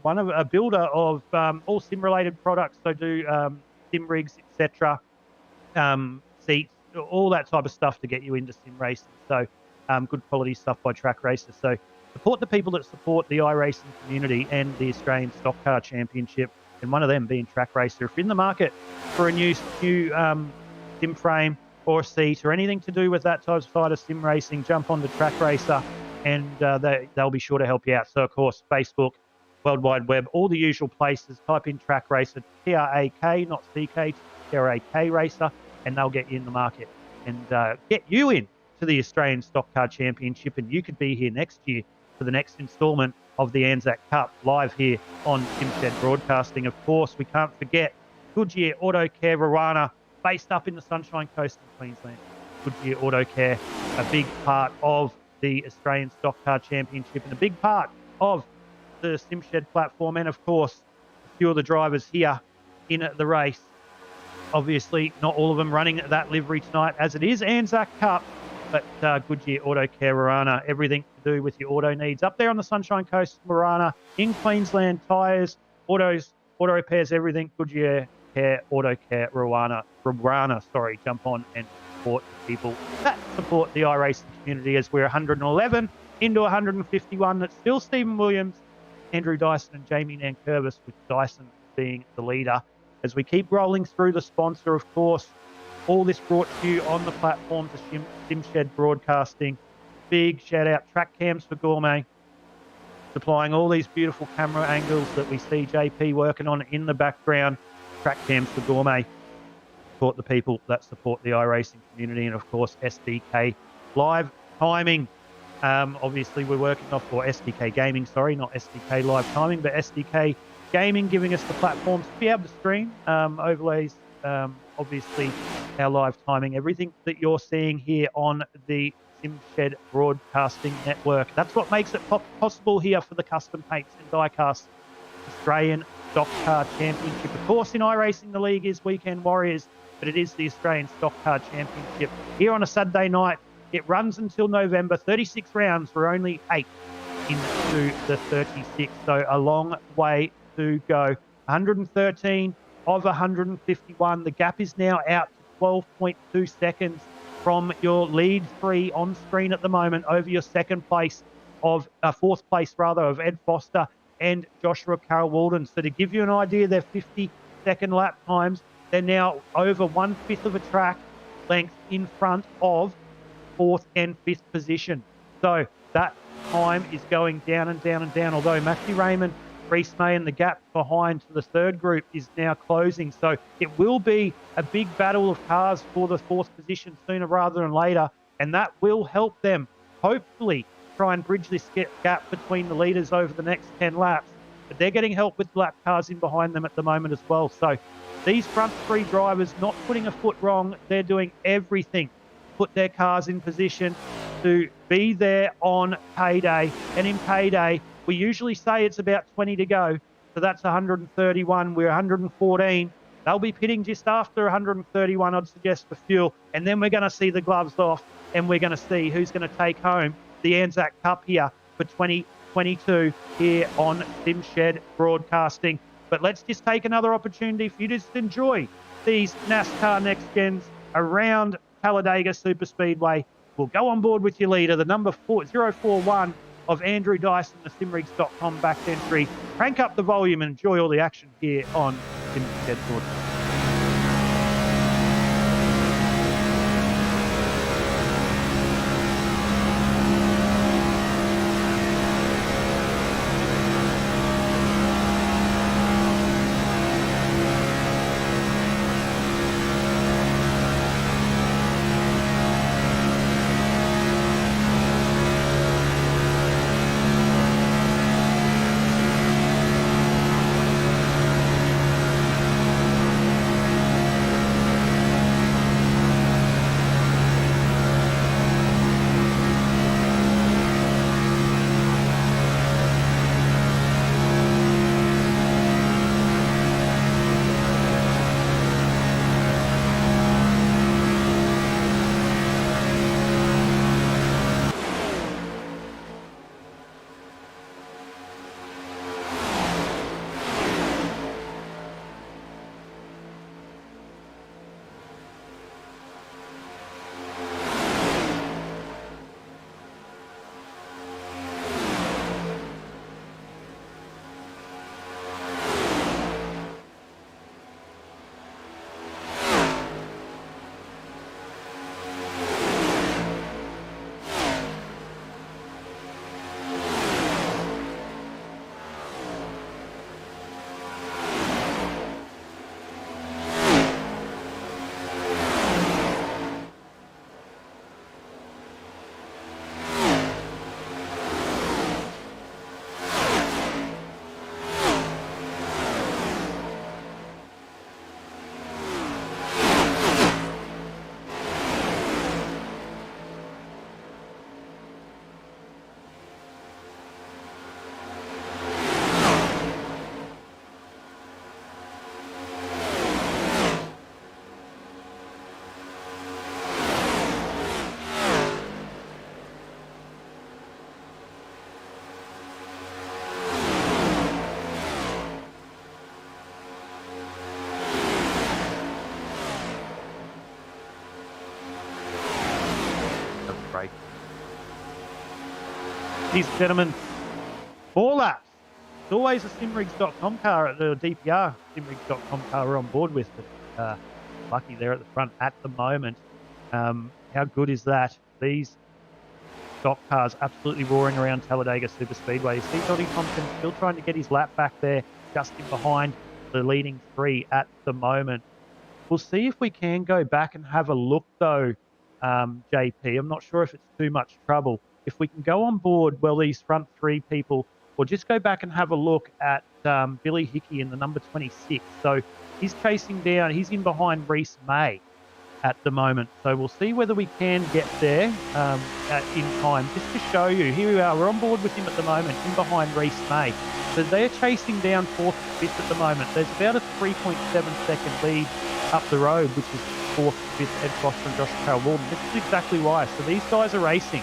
one of a builder of all sim-related products. So do sim rigs, etc., seats, all that type of stuff to get you into sim racing. So good quality stuff by Track Racer. So support the people that support the iRacing community and the Australian Stock Car Championship, and one of them being Track Racer. If you're in the market for a new sim frame or seat or anything to do with that type of sim racing, jump on the Track Racer and they'll be sure to help you out. So, of course, Facebook, World Wide Web, all the usual places. Type in Track Racer, T-R-A-K, not C-K, T-R-A-K Racer, and they'll get you in the market and get you in to the Australian Stock Car Championship, and you could be here next year for the next instalment of the ANZAC Cup live here on SimShed Broadcasting. Of course, we can't forget Goodyear Auto Care Rowana, based up in the Sunshine Coast in Queensland. Goodyear Auto Care, a big part of the Australian Stock Car Championship and a big part of the SimShed platform, and of course a few of the drivers here in the race. Obviously not all of them running that livery tonight, as it is ANZAC Cup, but Goodyear Auto Care Rowana, everything to do with your auto needs up there on the Sunshine Coast, Rowana, in Queensland, tyres, autos, auto repairs, everything. Goodyear Care Auto Care Rowana, jump on and support the people that support the iRacing community, as we're 111 into 151. That's still Stephen Williams, Andrew Dyson and Jamie Nankervis, with Dyson being the leader. As we keep rolling through the sponsor, of course, all this brought to you on the platforms of SimShed Broadcasting. Big shout out Track Cams for Gourmet, supplying all these beautiful camera angles that we see JP working on in the background. Track Cams for Gourmet. Support the people that support the iRacing community, and of course SDK Live Timing. Obviously we're working off for SDK Gaming, sorry, not SDK Live Timing, but SDK Gaming, giving us the platforms to be able to stream overlays, obviously our live timing, everything that you're seeing here on the SimShed Broadcasting Network. That's what makes it possible here for the Custom Paints and Diecast Australian Stock Car Championship. Of course, in iRacing, the league is Weekend Warriors, but it is the Australian Stock Car Championship here on a Saturday night. It runs until November, 36 rounds. We're only 8 into the 36, so a long way to go. 113 of 151. The gap is now out to 12.2 seconds from your lead 3 on screen at the moment over your fourth place of Ed Foster and Joshua Carroll Walden. So to give you an idea, their 50-second lap times, they're now over 1/5 of a track length in front of 4th and 5th position. So that time is going down and down and down, although Matthew Raymond, Reese May, and the gap behind to the third group is now closing. So it will be a big battle of cars for the 4th position sooner rather than later, and that will help them hopefully try and bridge this gap between the leaders over the next 10 laps. But they're getting help with lap cars in behind them at the moment as well. So these front 3 drivers not putting a foot wrong. They're doing everything to put their cars in position to be there on payday. And in payday, we usually say it's about 20 to go. So that's 131. We're 114. They'll be pitting just after 131, I'd suggest, for fuel. And then we're going to see the gloves off, and we're going to see who's going to take home the ANZAC Cup here for 2022 here on SimShed Broadcasting. But let's just take another opportunity for you to just enjoy these NASCAR Next Gens around Talladega Superspeedway. We'll go on board with your leader, the number 041 of Andrew Dyson, the simrigs.com back entry. Crank up the volume and enjoy all the action here on SimShed Broadcasting. Ladies and gentlemen, 4 laps. It's always a simrigs.com car at the DPR simrigs.com car we're on board with. But, lucky there at the front at the moment. How good is that? These stock cars absolutely roaring around Talladega Superspeedway. You see Noddy Tompkins still trying to get his lap back there, just in behind the leading 3 at the moment. We'll see if we can go back and have a look, though, JP. I'm not sure if it's too much trouble. If we can go on board, well, these front 3 people, or just go back and have a look at Billy Hickey in the number 26. So he's chasing down, he's in behind Reese May at the moment. So we'll see whether we can get there in time. Just to show you, here we are, we're on board with him at the moment, in behind Reese May. So they're chasing down 4th and 5th at the moment. There's about a 3.7 second lead up the road, which is 4th and 5th, Ed Foster and Josh Carroll Walden. This is exactly why. So these guys are racing.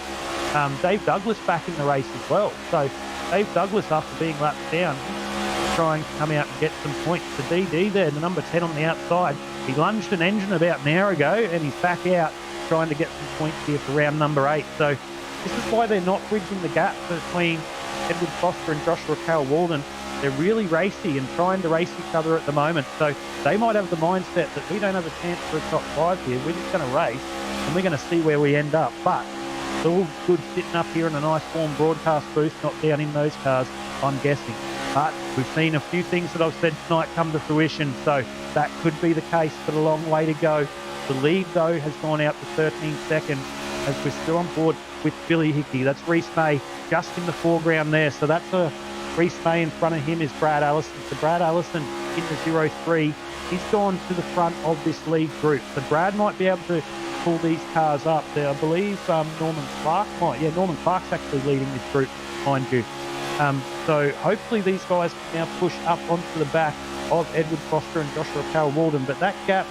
Dave Douglas back in the race as well. So Dave Douglas, after being lapped down, trying to come out and get some points. The DD there, the number 10 on the outside, he lunged an engine about an hour ago and he's back out trying to get some points here for round number 8. So this is why they're not bridging the gap between Edward Foster and Joshua Carroll-Walden. They're really racy and trying to race each other at the moment. So they might have the mindset that we don't have a chance for a top 5 here. We're just going to race and we're going to see where we end up. But it's all good sitting up here in a nice warm broadcast booth, not down in those cars, I'm guessing. But we've seen a few things that I've said tonight come to fruition, so that could be the case, but a long way to go. The lead, though, has gone out to 13 seconds as we're still on board with Billy Hickey. That's Reese May just in the foreground there. So that's a Reese May in front of him is Brad Allison. So Brad Allison in the 0-3. He's gone to the front of this lead group. So Brad might be able to pull these cars up there. I believe Norman Clark might. Yeah, Norman Clark's actually leading this group, mind you. So hopefully these guys can now push up onto the back of Edward Foster and Joshua Carroll-Walden. But that gap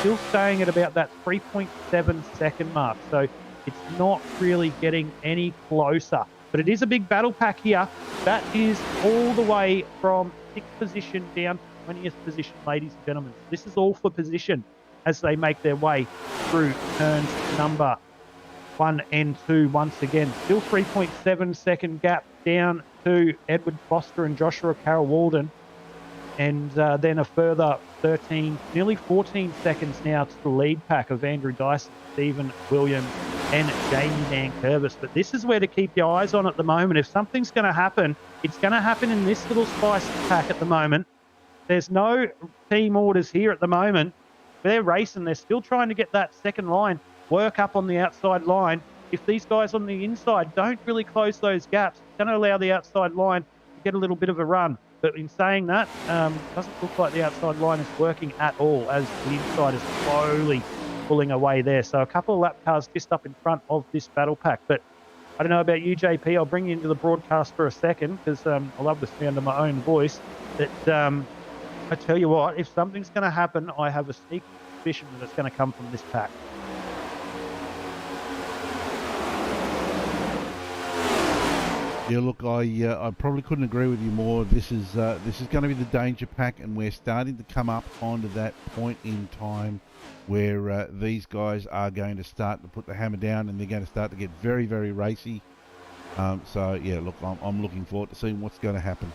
still staying at about that 3.7 second mark. So it's not really getting any closer. But it is a big battle pack here. That is all the way from 6th position down to 20th position, ladies and gentlemen. This is all for position as they make their way through turns number 1 and 2 once again. Still 3.7 second gap down to Edward Foster and Joshua Carroll-Walden. And then a further 13, nearly 14 seconds now to the lead pack of Andrew Dyson, Stephen Williams and Jamie Nankervis. But this is where to keep your eyes on at the moment. If something's going to happen, it's going to happen in this little spicy pack at the moment. There's no team orders here at the moment. They're racing. They're still trying to get that second line, work up on the outside line. If these guys on the inside don't really close those gaps, it's going to allow the outside line to get a little bit of a run. But in saying that, doesn't look like the outside line is working at all as the inside is slowly pulling away there. So a couple of lap cars just up in front of this battle pack. But I don't know about you, JP. I'll bring you into the broadcast for a second because I love the sound of my own voice. But I tell you what, if something's going to happen, I have a sneaky suspicion that it's going to come from this pack. Yeah, look, I probably couldn't agree with you more. This is going to be the danger pack, and we're starting to come up onto that point in time where these guys are going to start to put the hammer down, and they're going to start to get very, very racy. So yeah, look, I'm looking forward to seeing what's going to happen.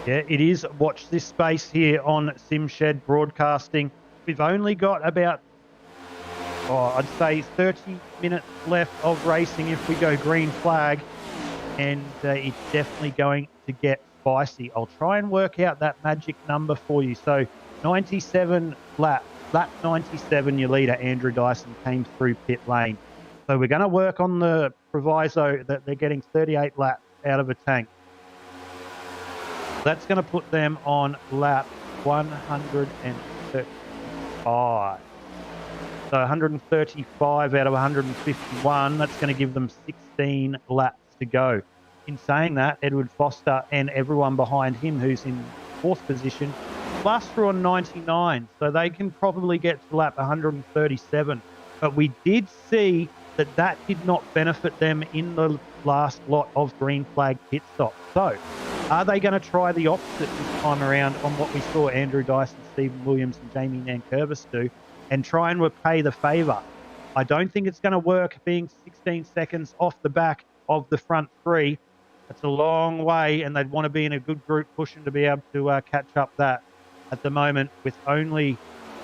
Yeah, it is. Watch this space here on SimShed Broadcasting. We've only got about, I'd say 30 minutes left of racing if we go green flag. And it's definitely going to get spicy. I'll try and work out that magic number for you. So 97 lap 97, your leader, Andrew Dyson, came through pit lane. So we're going to work on the proviso that they're getting 38 laps out of a tank. That's going to put them on lap 135. So 135 out of 151. That's going to give them 16 laps to go. In saying that, Edward Foster and everyone behind him who's in 4th position last through on 99, so they can probably get to lap 137. But we did see that did not benefit them in the last lot of green flag pit stops. So are they going to try the opposite this time around on what we saw Andrew Dyson, Stephen Williams and Jamie Nankervis do and try and repay the favour? I don't think it's going to work being 16 seconds off the back of the front three. It's a long way, and they'd want to be in a good group pushing to be able to catch up that. At the moment, with only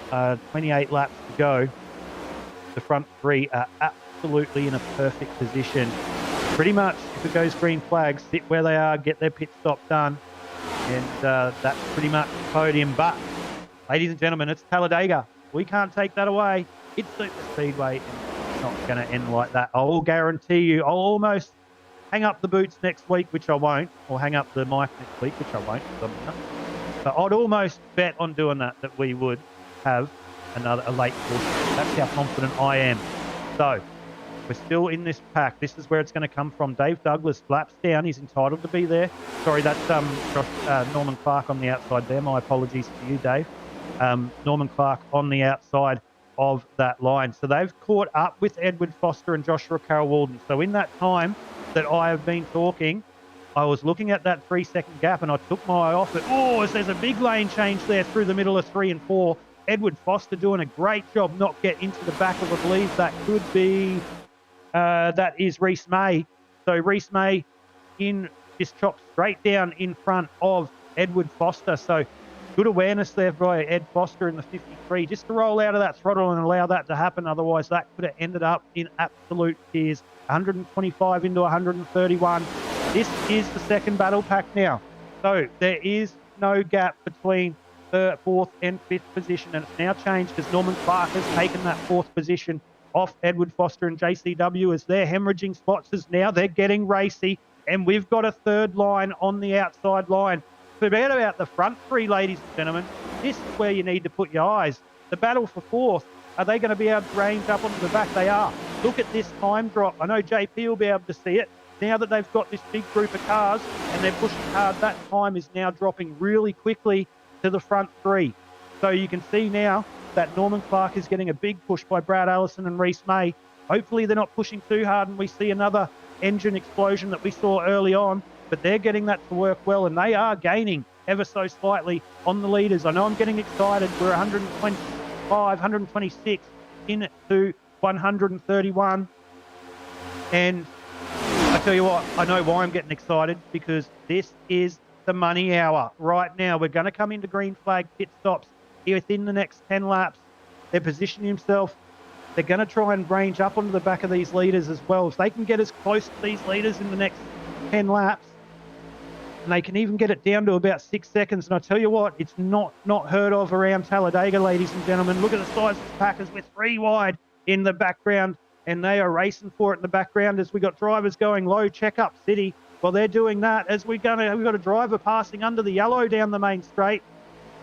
28 laps to go, the front three are absolutely in a perfect position. Pretty much, if it goes green flag, sit where they are, get their pit stop done, and that's pretty much the podium. But, ladies and gentlemen, it's Talladega. We can't take that away. It's Superspeedway, and it's not going to end like that. I will guarantee you, I'll almost hang up the boots next week, which I won't, or hang up the mic next week, which I won't. But I'd almost bet on doing that we would have a late caution. That's how confident I am. So we're still in this pack. This is where it's going to come from. Dave Douglas laps down. He's entitled to be there. Sorry, that's Norman Clark on the outside there. My apologies to you, Dave. Norman Clark on the outside of that line. So they've caught up with Edward Foster and Joshua Carroll-Walden. So in that time that I have been talking, I was looking at that 3 second gap and I took my eye off it. Oh, there's a big lane change there through the middle of 3 and 4. Edward Foster doing a great job not get into the back of, I believe that could be, that is Reese May. So Reese May just chopped straight down in front of Edward Foster. So good awareness there by Ed Foster in the 53, just to roll out of that throttle and allow that to happen. Otherwise, that could have ended up in absolute tears. 125 into 131. This is the second battle pack now. So there is no gap between the 4th and 5th position, and it's now changed as Norman Clark has taken that 4th position off Edward Foster and JCW as they're hemorrhaging spots, as now they're getting racy, and we've got a third line on the outside line. Forget about the front 3, ladies and gentlemen. This is where you need to put your eyes. The battle for 4th. Are they going to be able to range up onto the back? They are. Look at this time drop. I know JP will be able to see it. Now that they've got this big group of cars and they're pushing hard, that time is now dropping really quickly to the front 3. So you can see now that Norman Clark is getting a big push by Brad Allison and Reese May. Hopefully they're not pushing too hard and we see another engine explosion that we saw early on, but they're getting that to work well, and they are gaining ever so slightly on the leaders. I know I'm getting excited. We're 125, 126 into 131. And I tell you what, I know why I'm getting excited, because this is the money hour right now. We're going to come into green flag pit stops within the next 10 laps. They're positioning themselves. They're going to try and range up onto the back of these leaders as well. If they can get as close to these leaders in the next 10 laps, and they can even get it down to about 6 seconds. And I tell you what, it's not heard of around Talladega, ladies and gentlemen. Look at the size of the packers. We're 3 wide in the background, and they are racing for it in the background as we got drivers going low, check up city. Well, they're doing that as we've got a driver passing under the yellow down the main straight.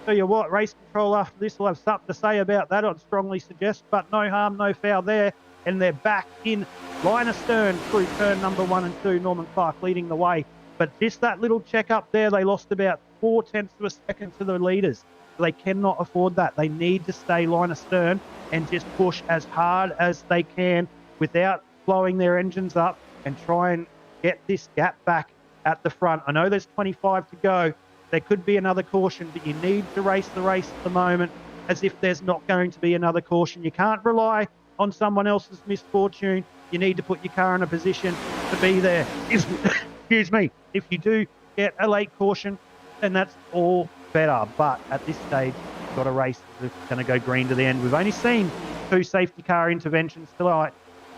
Tell you what, race control after this will have something to say about that, I'd strongly suggest, but no harm, no foul there. And they're back in line astern through turn number 1 and 2, Norman Clark leading the way. But just that little check up there, they lost about 0.4 of a second to the leaders. They cannot afford that. They need to stay line astern and just push as hard as they can without blowing their engines up and try and get this gap back at the front. I know there's 25 to go. There could be another caution, but you need to race the race at the moment as if there's not going to be another caution. You can't rely on someone else's misfortune. You need to put your car in a position to be there. Excuse me. If you do get a late caution, then that's all better. But at this stage, you've got a race that's going to go green to the end. We've only seen 2 safety car interventions tonight,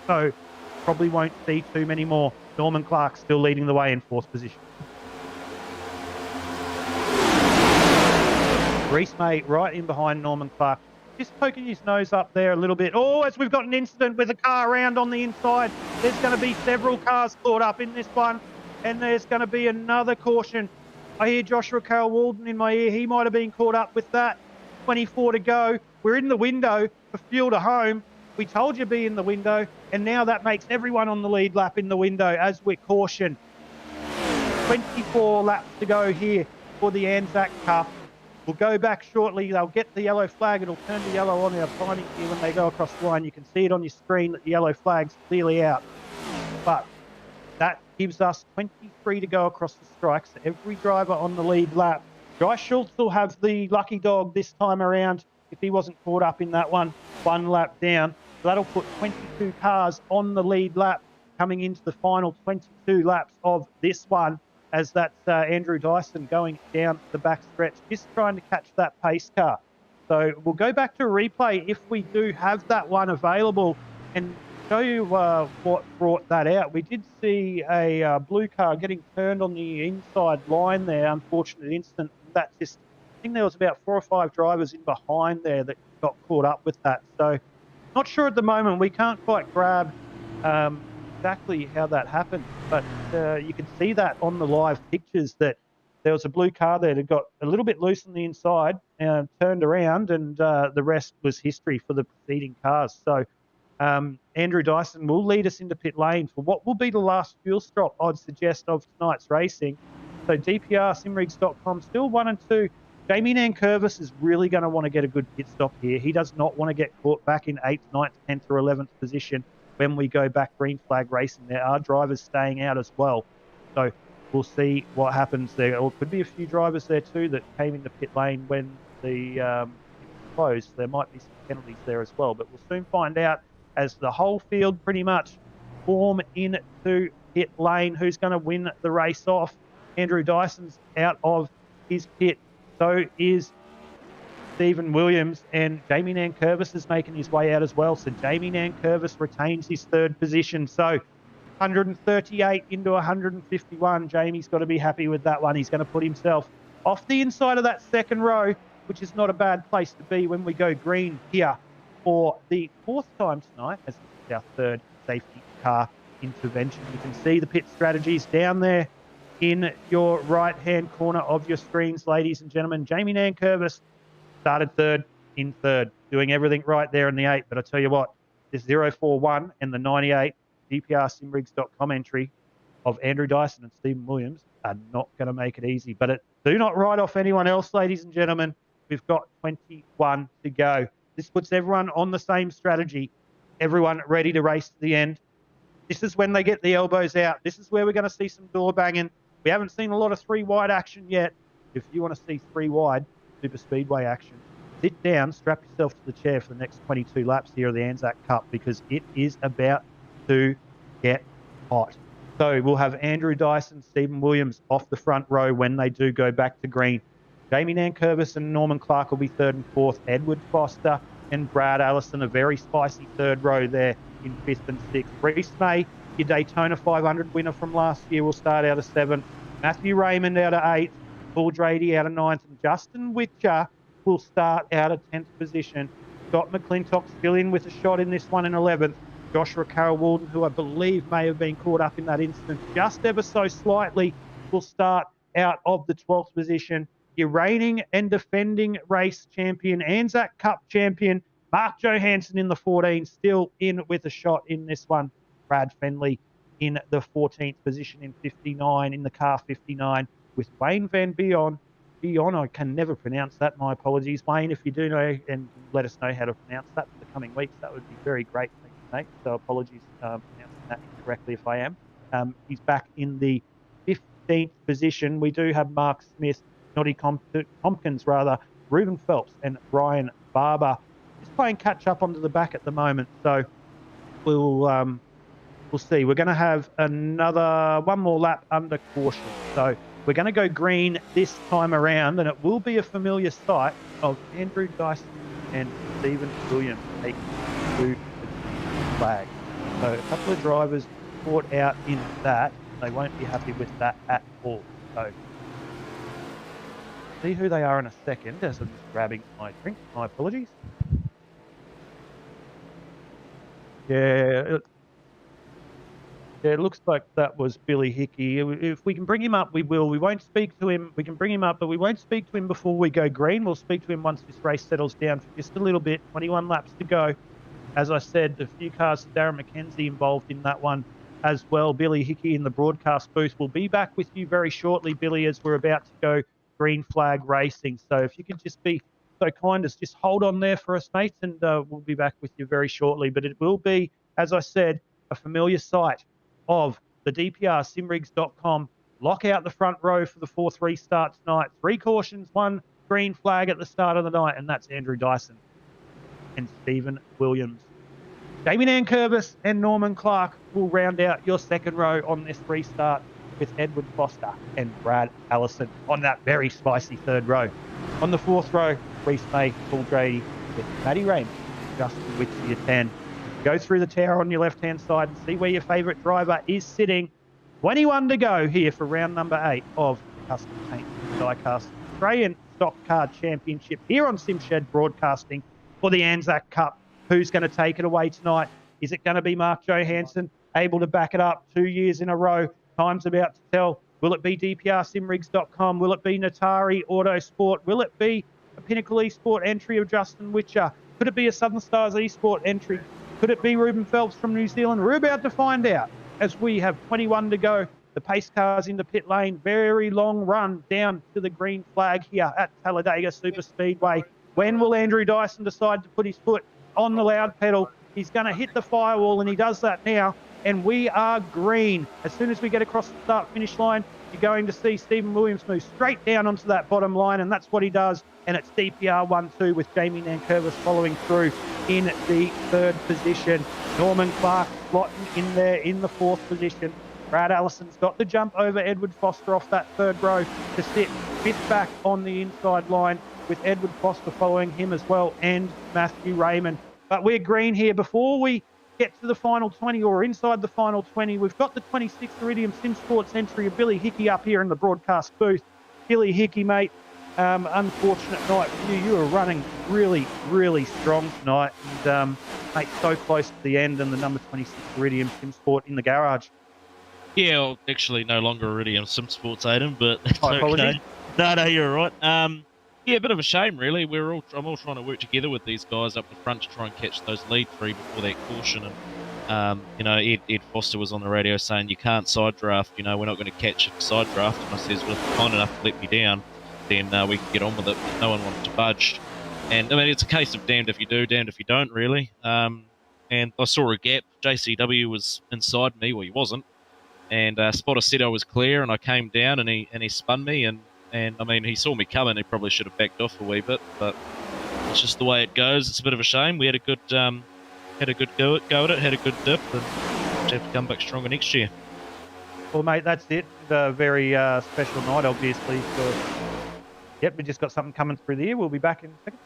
so probably won't see too many more. Norman Clark still leading the way in 4th position. Reese May right in behind Norman Clark, just poking his nose up there a little bit. Oh, as we've got an incident with a car around on the inside. There's going to be several cars caught up in this one, and there's going to be another caution. I hear Joshua Carroll Walden in my ear. He might have been caught up with that. 24 to go. We're in the window for fuel to home. We told you be in the window, and now that makes everyone on the lead lap in the window as we're cautioned. 24 laps to go here for the ANZAC Cup. We'll go back shortly. They'll get the yellow flag. It'll turn the yellow on our timing here when they go across the line. You can see it on your screen that the yellow flag's clearly out. But that gives us 23 to go across the strikes. So every driver on the lead lap. Guy Schultz will have the lucky dog this time around if he wasn't caught up in that one lap down. So that'll put 22 cars on the lead lap coming into the final 22 laps of this one, as that's Andrew Dyson going down the back stretch, just trying to catch that pace car. So we'll go back to a replay if we do have that one available and show you what brought that out. We did see a blue car getting turned on the inside line there, unfortunate incident. That just, I think there was about 4 or 5 drivers in behind there that got caught up with that. So not sure at the moment. We can't quite grab exactly how that happened, but you can see that on the live pictures that there was a blue car there that got a little bit loose on the inside and turned around, and the rest was history for the preceding cars. So Andrew Dyson will lead us into pit lane for what will be the last fuel stop, I'd suggest, of tonight's racing. So DPR, simrigs.com, still 1 and 2. Jamie Nankervis is really going to want to get a good pit stop here. He does not want to get caught back in 8th, 9th, 10th or 11th position when we go back green flag racing. There are drivers staying out as well. So we'll see what happens there. Or could be a few drivers there too that came into pit lane when the closed. So there might be some penalties there as well, but we'll soon find out as the whole field pretty much form into pit lane. Who's going to win the race off? Andrew Dyson's out of his pit. So is Stephen Williams, and Jamie Nankervis is making his way out as well. So Jamie Nankervis retains his third position. So 138 into 151. Jamie's got to be happy with that one. He's going to put himself off the inside of that second row, which is not a bad place to be when we go green here for the fourth time tonight, as this is our third safety car intervention. You can see the pit strategies down there in your right-hand corner of your screens, ladies and gentlemen. Jamie Nankervis started third in third, doing everything right there in the 8. But I tell you what, this 041 and the 98 DPRsimrigs.com entry of Andrew Dyson and Stephen Williams are not going to make it easy. But do not write off anyone else, ladies and gentlemen. We've got 21 to go. This puts everyone on the same strategy, everyone ready to race to the end. This is when they get the elbows out. This is where we're going to see some door banging. We haven't seen a lot of 3 wide action yet. If you want to see 3 wide super speedway action, sit down, strap yourself to the chair for the next 22 laps here of the ANZAC Cup, because it is about to get hot. So we'll have Andrew Dyson, Stephen Williams off the front row when they do go back to green. Jamie Nankervis and Norman Clark will be third and fourth. Edward Foster and Brad Allison, a very spicy third row there in fifth and sixth. Reese May, your Daytona 500 winner from last year, will start out of seventh. Matthew Raymond out of eighth. Paul Drady out of ninth. And Justin Witcher will start out of 10th position. Scott Mcclintock still in with a shot in this one in 11th. Joshua Carroll-Walden, who I believe may have been caught up in that incident just ever so slightly, will start out of the 12th position. Your reigning and defending race champion, ANZAC Cup champion, Mark Johansen in the 14, still in with a shot in this one. Brad Fenley in the 14th position in 59, in the car 59, with Wayne Van Bion. Bion, I can never pronounce that. My apologies. Wayne, if you do know and let us know how to pronounce that for the coming weeks, that would be very great. Thank you, mate. So apologies for pronouncing that incorrectly if I am. He's back in the 15th position. We do have Mark Smith, Noddy Tompkins, Reuben Phelps and Brian Barber just playing catch up onto the back at the moment. So we'll see. We're going to have one more lap under caution. So we're going to go green this time around, and it will be a familiar sight of Andrew Dyson and Stephen Williams taking to the flag. So a couple of drivers caught out in that. They won't be happy with that at all. So see who they are in a second as I'm just grabbing my drink. My apologies. Yeah, it looks like that was Billy Hickey. If we can bring him up, we will. We won't speak to him. We can bring him up, but we won't speak to him before we go green. We'll speak to him once this race settles down for just a little bit. 21 laps to go. As I said, a few cars to Darren McKenzie involved in that one as well. Billy Hickey in the broadcast booth. We'll be back with you very shortly, Billy, as we're about to go green flag racing. So if you could just be so kind as just hold on there for us, mate, and we'll be back with you very shortly. But it will be, as I said, a familiar sight of the DPRsimrigs.com. Lock out the front row for the 4th restart tonight. 3 cautions, 1 green flag at the start of the night, and that's Andrew Dyson and Stephen Williams. Jamie Nankervis and Norman Clark will round out your second row on this restart, with Edward Foster and Brad Allison on that very spicy third row. On the 4th row, Reese May, Paul Grady, with Matty Raymond, Justin Witcher, 10. Go through the tower on your left-hand side and see where your favourite driver is sitting. 21 to go here for round number 8 of the Custom Paint Diecast Australian Stockcar Championship here on SimShed Broadcasting for the ANZAC Cup. Who's going to take it away tonight? Is it going to be Mark Johansen, able to back it up 2 years in a row? Time's about to tell. Will it be DPRsimrigs.com? Will it be Natari Autosport? Will it be a Pinnacle Esport entry of Justin Witcher? Could it be a Southern Stars Esport entry? Could it be Reuben Phelps from New Zealand? We're about to find out as we have 21 to go. The pace cars in the pit lane. Very long run down to the green flag here at Talladega Superspeedway. When will Andrew Dyson decide to put his foot on the loud pedal? He's going to hit the firewall, and he does that now. and we are green. As soon as we get across the start-finish line, you're going to see Stephen Williams move straight down onto that bottom line, and that's what he does. And it's DPR 1-2 with Jamie Nankervis following through in the 3rd position. Norman Clark slotting in there in the 4th position. Brad Allison's got the jump over Edward Foster off that 3rd row to sit 5th back on the inside line, with Edward Foster following him as well, and Matthew Raymond. But we're green here. Before we get to the final 20, or inside the final 20, we've got the 26th Iridium Sim Sports entry of Billy Hickey up here in the broadcast booth. Billy Hickey, mate, unfortunate night for you. You were running really, really strong tonight, and mate, so close to the end, and the number 26 Iridium Sim Sport in the garage. Yeah, well, actually no longer Iridium Sim Sports, Aiden, but it's apologies. okay. No, you're all right. Yeah, a bit of a shame, really. I'm all trying to work together with these guys up the front to try and catch those lead 3 before that caution. And Ed Foster was on the radio saying you can't side draft. We're not going to catch a side draft. And I says, well, if you're kind enough to let me down, then we can get on with it. But no one wanted to budge. And I mean, it's a case of damned if you do, damned if you don't, really. And I saw a gap. JCW was inside me. Well, he wasn't. And Spotter said I was clear, and I came down, and he spun me, and I mean, he saw me coming. He probably should have backed off a wee bit, but it's just the way it goes. It's a bit of a shame. We had a good go at it, had a good dip, and we'll have to come back stronger next year. Well, mate, that's it. A very special night, obviously. So, yep, we just got something coming through the ear. We'll be back in a second.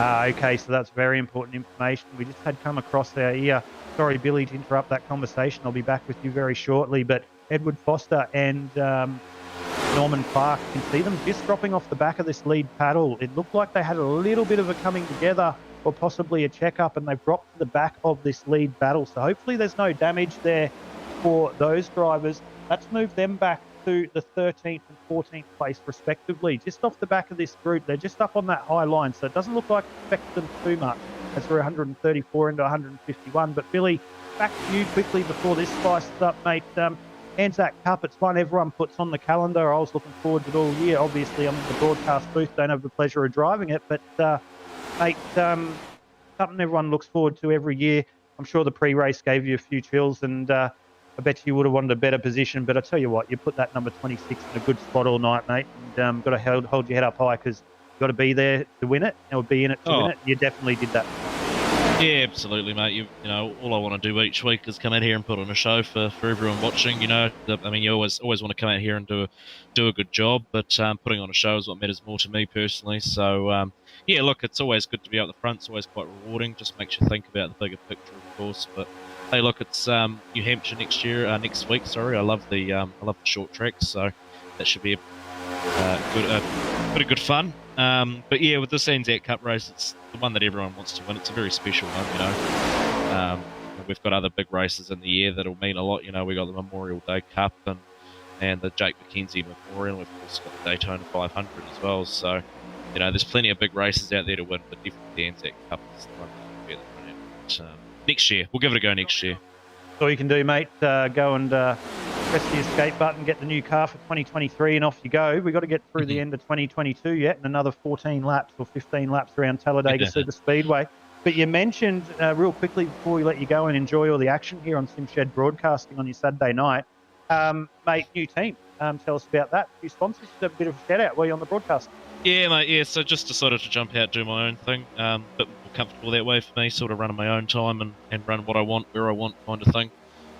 Okay, so that's very important information. We just had come across our ear. Sorry, Billy, to interrupt that conversation. I'll be back with you very shortly. But Edward Foster and Norman Clark, you can see them just dropping off the back of this lead paddle. It looked like they had a little bit of a coming together, or possibly a checkup, and they've dropped to the back of this lead battle. So hopefully there's no damage there for those drivers. That's moved them back to the 13th and 14th place respectively, just off the back of this group. They're just up on that high line, so it doesn't look like it affects them too much as we're 134 into 151. But Billy, back to you quickly before this spices up, mate. ANZAC Cup, it's one everyone puts on the calendar. I was looking forward to it all year. Obviously, I'm in the broadcast booth, don't have the pleasure of driving it, but mate, something everyone looks forward to every year. I'm sure the pre-race gave you a few chills, and I bet you would have wanted a better position, but I tell you what, you put that number 26 in a good spot all night, mate, and got to hold your head up high, because you've got to be there to win it, or be in it to win it. You definitely did that. Yeah, absolutely, mate. You know, all I want to do each week is come out here and put on a show for everyone watching. You always want to come out here and do a good job, but putting on a show is what matters more to me personally. So, yeah, look, it's always good to be out the front. It's always quite rewarding. Just makes you think about the bigger picture, of course. But hey, look, it's New Hampshire next week. Sorry, I love the short tracks, so that should be a bit of good fun. But yeah, with this ANZAC Cup race, it's the one that everyone wants to win. It's a very special one, you know. We've got other big races in the year that'll mean a lot. You know, we got the Memorial Day Cup and the Jake McKenzie Memorial. We've also got the Daytona 500 as well. So, you know, there's plenty of big races out there to win, but definitely the ANZAC Cup is the one that we'll be at the front end. Next year, we'll give it a go next year. All you can do, mate, go and press the escape button, get the new car for 2023, and off you go. We've got to get through the end of 2022 yet, and another 14 laps or 15 laps around Talladega Superspeedway. But you mentioned, real quickly before we let you go and enjoy all the action here on SimShed Broadcasting on your Saturday night, mate, new team. Tell us about that. A few sponsors, just have a bit of a shout out while you're on the broadcast. Yeah, mate, yeah, so just decided to jump out, do my own thing. Bit more comfortable that way for me, sort of running my own time and run what I want, where I want, kind of thing.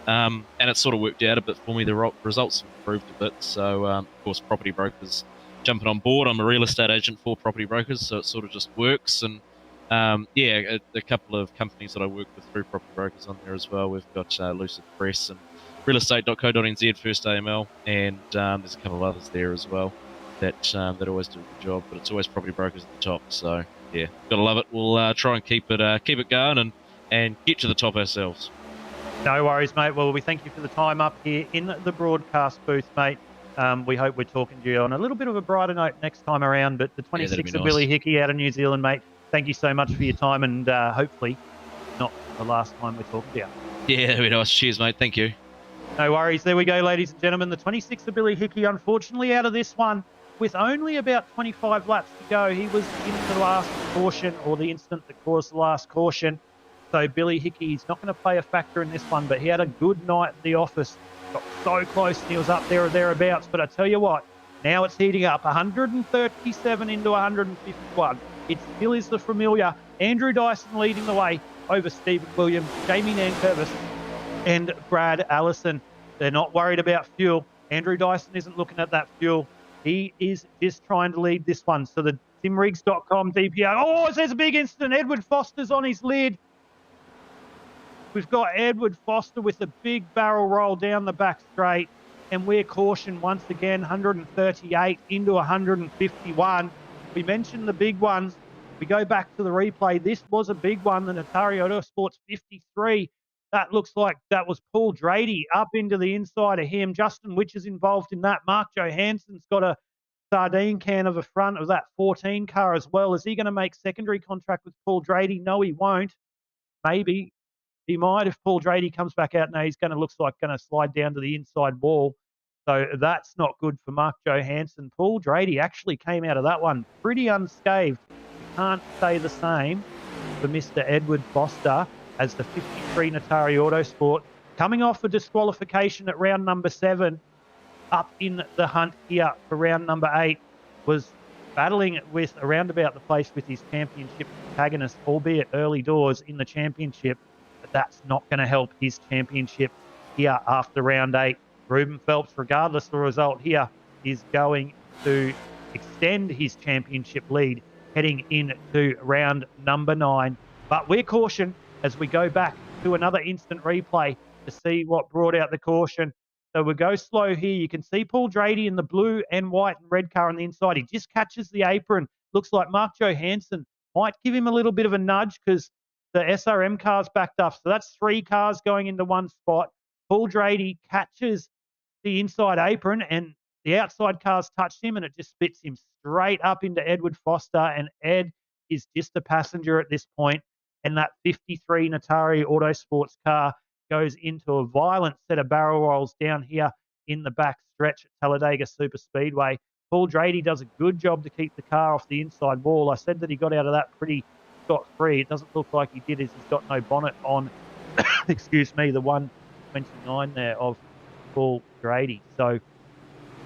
And it sort of worked out a bit for me. The results have improved a bit. So, of course, property brokers jumping on board. I'm a real estate agent for property brokers, so it sort of just works. And, yeah, a couple of companies that I work with through property brokers on there as well. We've got Lucid Press and realestate.co.nz, First AML, and there's a couple of others there as well that always do a good job. But it's always property brokers at the top. So, yeah, gotta love it. We'll try and keep it going and get to the top ourselves. No worries, mate. Well, we thank you for the time up here in the broadcast booth, mate. We hope we're talking to you on a little bit of a brighter note next time around. But the 26th of Billy Hickey out of New Zealand, mate, thank you so much for your time, and hopefully not the last time we're talking to you. Yeah, that'd be nice. Cheers, mate. Thank you. No worries. There we go, ladies and gentlemen. The 26th of Billy Hickey, unfortunately, out of this one. with only about 25 laps to go, he was in the last caution, or the incident that caused the last caution. So Billy Hickey's not going to play a factor in this one, but he had a good night at the office. Got so close and he was up there or thereabouts. But I tell you what, now it's heating up. 137 into 151. It still is the familiar Andrew Dyson leading the way over Stephen Williams, Jamie Nankervis, and Brad Allison. They're not worried about fuel. Andrew Dyson isn't looking at that fuel. He is just trying to lead this one. So the simrigs.com DPR. Oh, there's a big incident. Edward Foster's on his lid. We've got Edward Foster with a big barrel roll down the back straight. And we're cautioned once again, 138 into 151. We mentioned the big ones. We go back to the replay. This was a big one, the Natari Autosports 53. That looks like that was Paul Drady up into the inside of him. Justin Witch is involved in that. Mark Johansen's got a sardine can of a front of that 14 car as well. Is he going to make secondary contract with Paul Drady? No, he won't. Maybe he might if Paul Drady comes back out. No, he's going to looks like going to slide down to the inside wall. So that's not good for Mark Johansen. Paul Drady actually came out of that one pretty unscathed. You can't say the same for Mr. Edward Foster, as the 53 Natari Autosport, coming off a disqualification at round number 7, up in the hunt here for round number 8, was battling with around about the place with his championship antagonist, albeit early doors in the championship, but that's not going to help his championship here after round 8. Ruben Phelps, regardless of the result here, is going to extend his championship lead heading into round number 9. But we're cautioned as we go back to another instant replay to see what brought out the caution. So we'll go slow here. You can see Paul Drady in the blue and white and red car on the inside. He just catches the apron. Looks like Mark Johansen might give him a little bit of a nudge because the SRM car's backed up. So that's 3 cars going into one spot. Paul Drady catches the inside apron and the outside car's touched him and it just spits him straight up into Edward Foster. And Ed is just a passenger at this point. And that 53 Natari Autosports car goes into a violent set of barrel rolls down here in the back stretch at Talladega Superspeedway. Paul Drady does a good job to keep the car off the inside wall. I said that he got out of that pretty scot-free. It doesn't look like he did, as he's got no bonnet on, excuse me, the 129 there of Paul Drady. So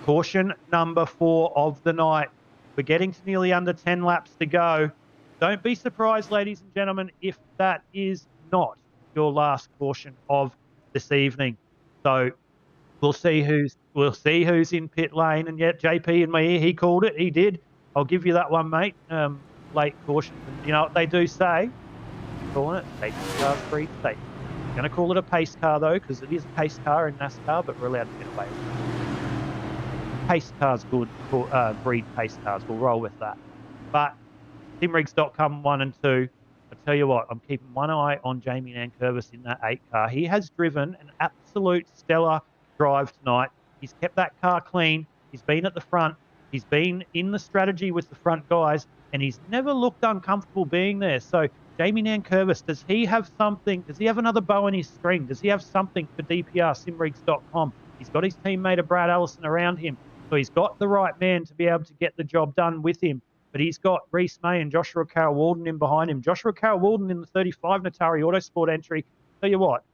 caution number 4 of the night. We're getting to nearly under 10 laps to go. Don't be surprised, ladies and gentlemen, if that is not your last caution of this evening. So we'll see who's in pit lane. And yet JP in my ear, he called it. He did. I'll give you that one, mate. Late caution. You know what they do say? Calling it safety cars free safety. I'm going to call it a pace car though, because it is a pace car in NASCAR, but we're allowed to get away with it. Pace cars good. Breed pace cars. We'll roll with that. But simrigs.com 1 and 2. I tell you what, I'm keeping one eye on Jamie Nankervis in that 8 car. He has driven an absolute stellar drive tonight. He's kept that car clean. He's been at the front. He's been in the strategy with the front guys, and he's never looked uncomfortable being there. So Jamie Nankervis, does he have something? Does he have another bow in his string? Does he have something for DPR simrigs.com? He's got his teammate Brad Allison around him. So he's got the right man to be able to get the job done with him. But he's got Reese May and Joshua Carroll-Walden in behind him. Joshua Carroll-Walden in the 35 Natari Autosport entry. Tell you what,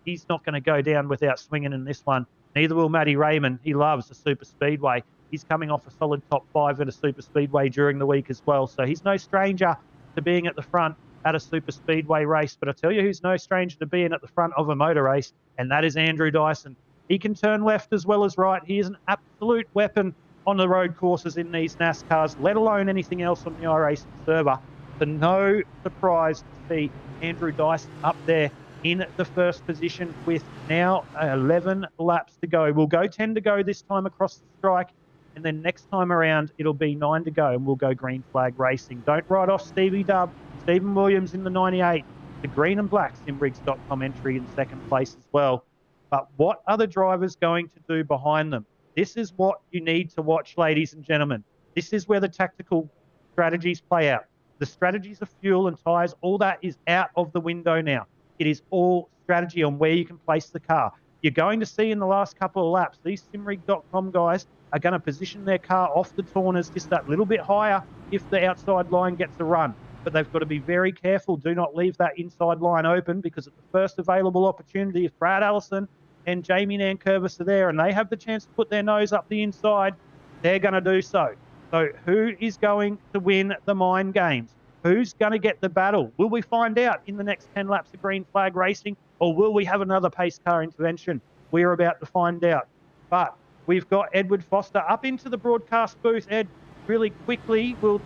he's not going to go down without swinging in this one. Neither will Matty Raymond. He loves the Super Speedway. He's coming off a solid top 5 at a Super Speedway during the week as well. So he's no stranger to being at the front at a Super Speedway race. But I tell you who's no stranger to being at the front of a motor race, and that is Andrew Dyson. He can turn left as well as right. He is an absolute weapon on the road courses in these NASCARs, let alone anything else on the iRacing server. So no surprise to see Andrew Dyson up there in the first position with now 11 laps to go. We'll go 10 to go this time across the strike, and then next time around it'll be 9 to go, and we'll go green flag racing. Don't write off Stevie Dub, Stephen Williams in the 98, the green and black simrigs.com entry in second place as well. But what are the drivers going to do behind them? This is what you need to watch, ladies and gentlemen. This is where the tactical strategies play out. The strategies of fuel and tyres, all that is out of the window now. It is all strategy on where you can place the car. You're going to see in the last couple of laps, these simrig.com guys are going to position their car off the Torners just that little bit higher if the outside line gets a run. But they've got to be very careful. Do not leave that inside line open, because at the first available opportunity, if Brad Allison and Jamie Nankervis are there and they have the chance to put their nose up the inside, they're going to do so. So who is going to win the mind games? Who's going to get the battle? Will we find out in the next 10 laps of green flag racing, or will we have another pace car intervention? We're about to find out. But we've got Edward Foster up into the broadcast booth. Ed, really quickly, we'll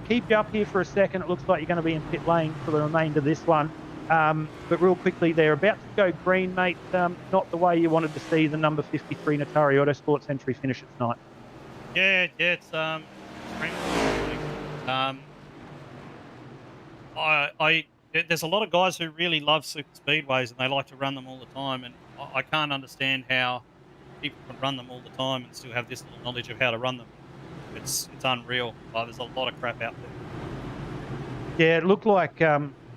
keep you up here for a second. It looks like you're going to be in pit lane for the remainder of this one. But real quickly, they're about to go green, mate. Not the way you wanted to see the number 53 Natari Autosports entry finish at night. Yeah, it's there's a lot of guys who really love super speedways and they like to run them all the time, and I can't understand how people can run them all the time and still have this little knowledge of how to run them. It's unreal. There's a lot of crap out there. Yeah, it looked like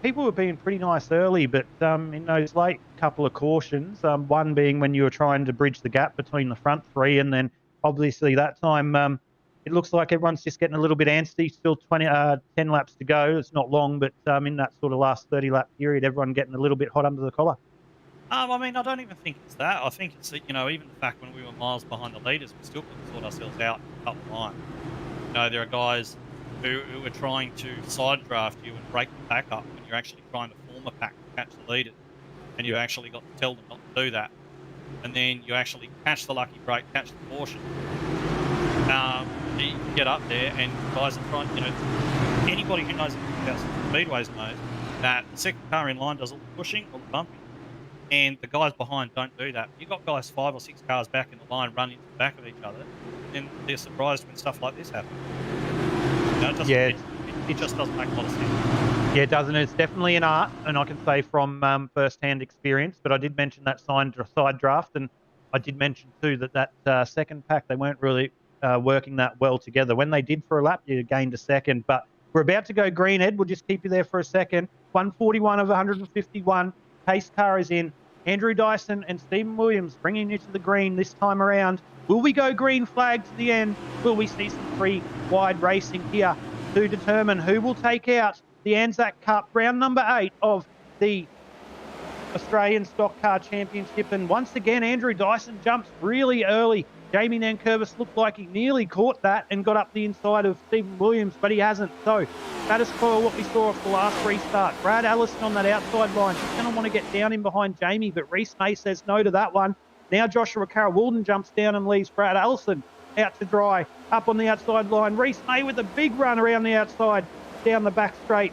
people were being pretty nice early, but in those late couple of cautions, one being when you were trying to bridge the gap between the front three, and then obviously that time it looks like everyone's just getting a little bit antsy. Still 10 laps to go. It's not long, but in that sort of last 30-lap period, everyone getting a little bit hot under the collar. I mean, I don't even think it's that. I think it's, even the fact when we were miles behind the leaders, we still couldn't sort ourselves out up the line. There are guys who are trying to side draft you and break the pack up when you're actually trying to form a pack to catch the leaders, and you actually got to tell them not to do that. And then you actually catch the lucky break, catch the caution. You get up there and guys are trying, anybody who knows about speedways knows that the second car in line does all the pushing, all the bumping, and the guys behind don't do that. You've got guys 5 or 6 cars back in the line running to the back of each other, and they're surprised when stuff like this happens. It just doesn't make a lot of sense. Yeah, it doesn't. It's definitely an art, and I can say from first-hand experience, but I did mention that side draft, and I did mention too that second pack, they weren't really working that well together. When they did for a lap, you gained a second, but we're about to go green, Ed. We'll just keep you there for a second. 141 of 151. Pace car is in. Andrew Dyson and Stephen Williams bringing you to the green this time around. Will we go green flag to the end? Will we see some free wide racing here to determine who will take out the ANZAC Cup, round number 8 of the Australian Stock Car Championship? And once again, Andrew Dyson jumps really early. Jamie Nankervis looked like he nearly caught that and got up the inside of Stephen Williams, but he hasn't. So status quo what we saw off the last restart. Brad Allison on that outside line. He's going to want to get down in behind Jamie, but Reese May says no to that one. Now Joshua Carroll-Walden jumps down and leaves Brad Allison out to dry. Up on the outside line, Reese May with a big run around the outside, down the back straight.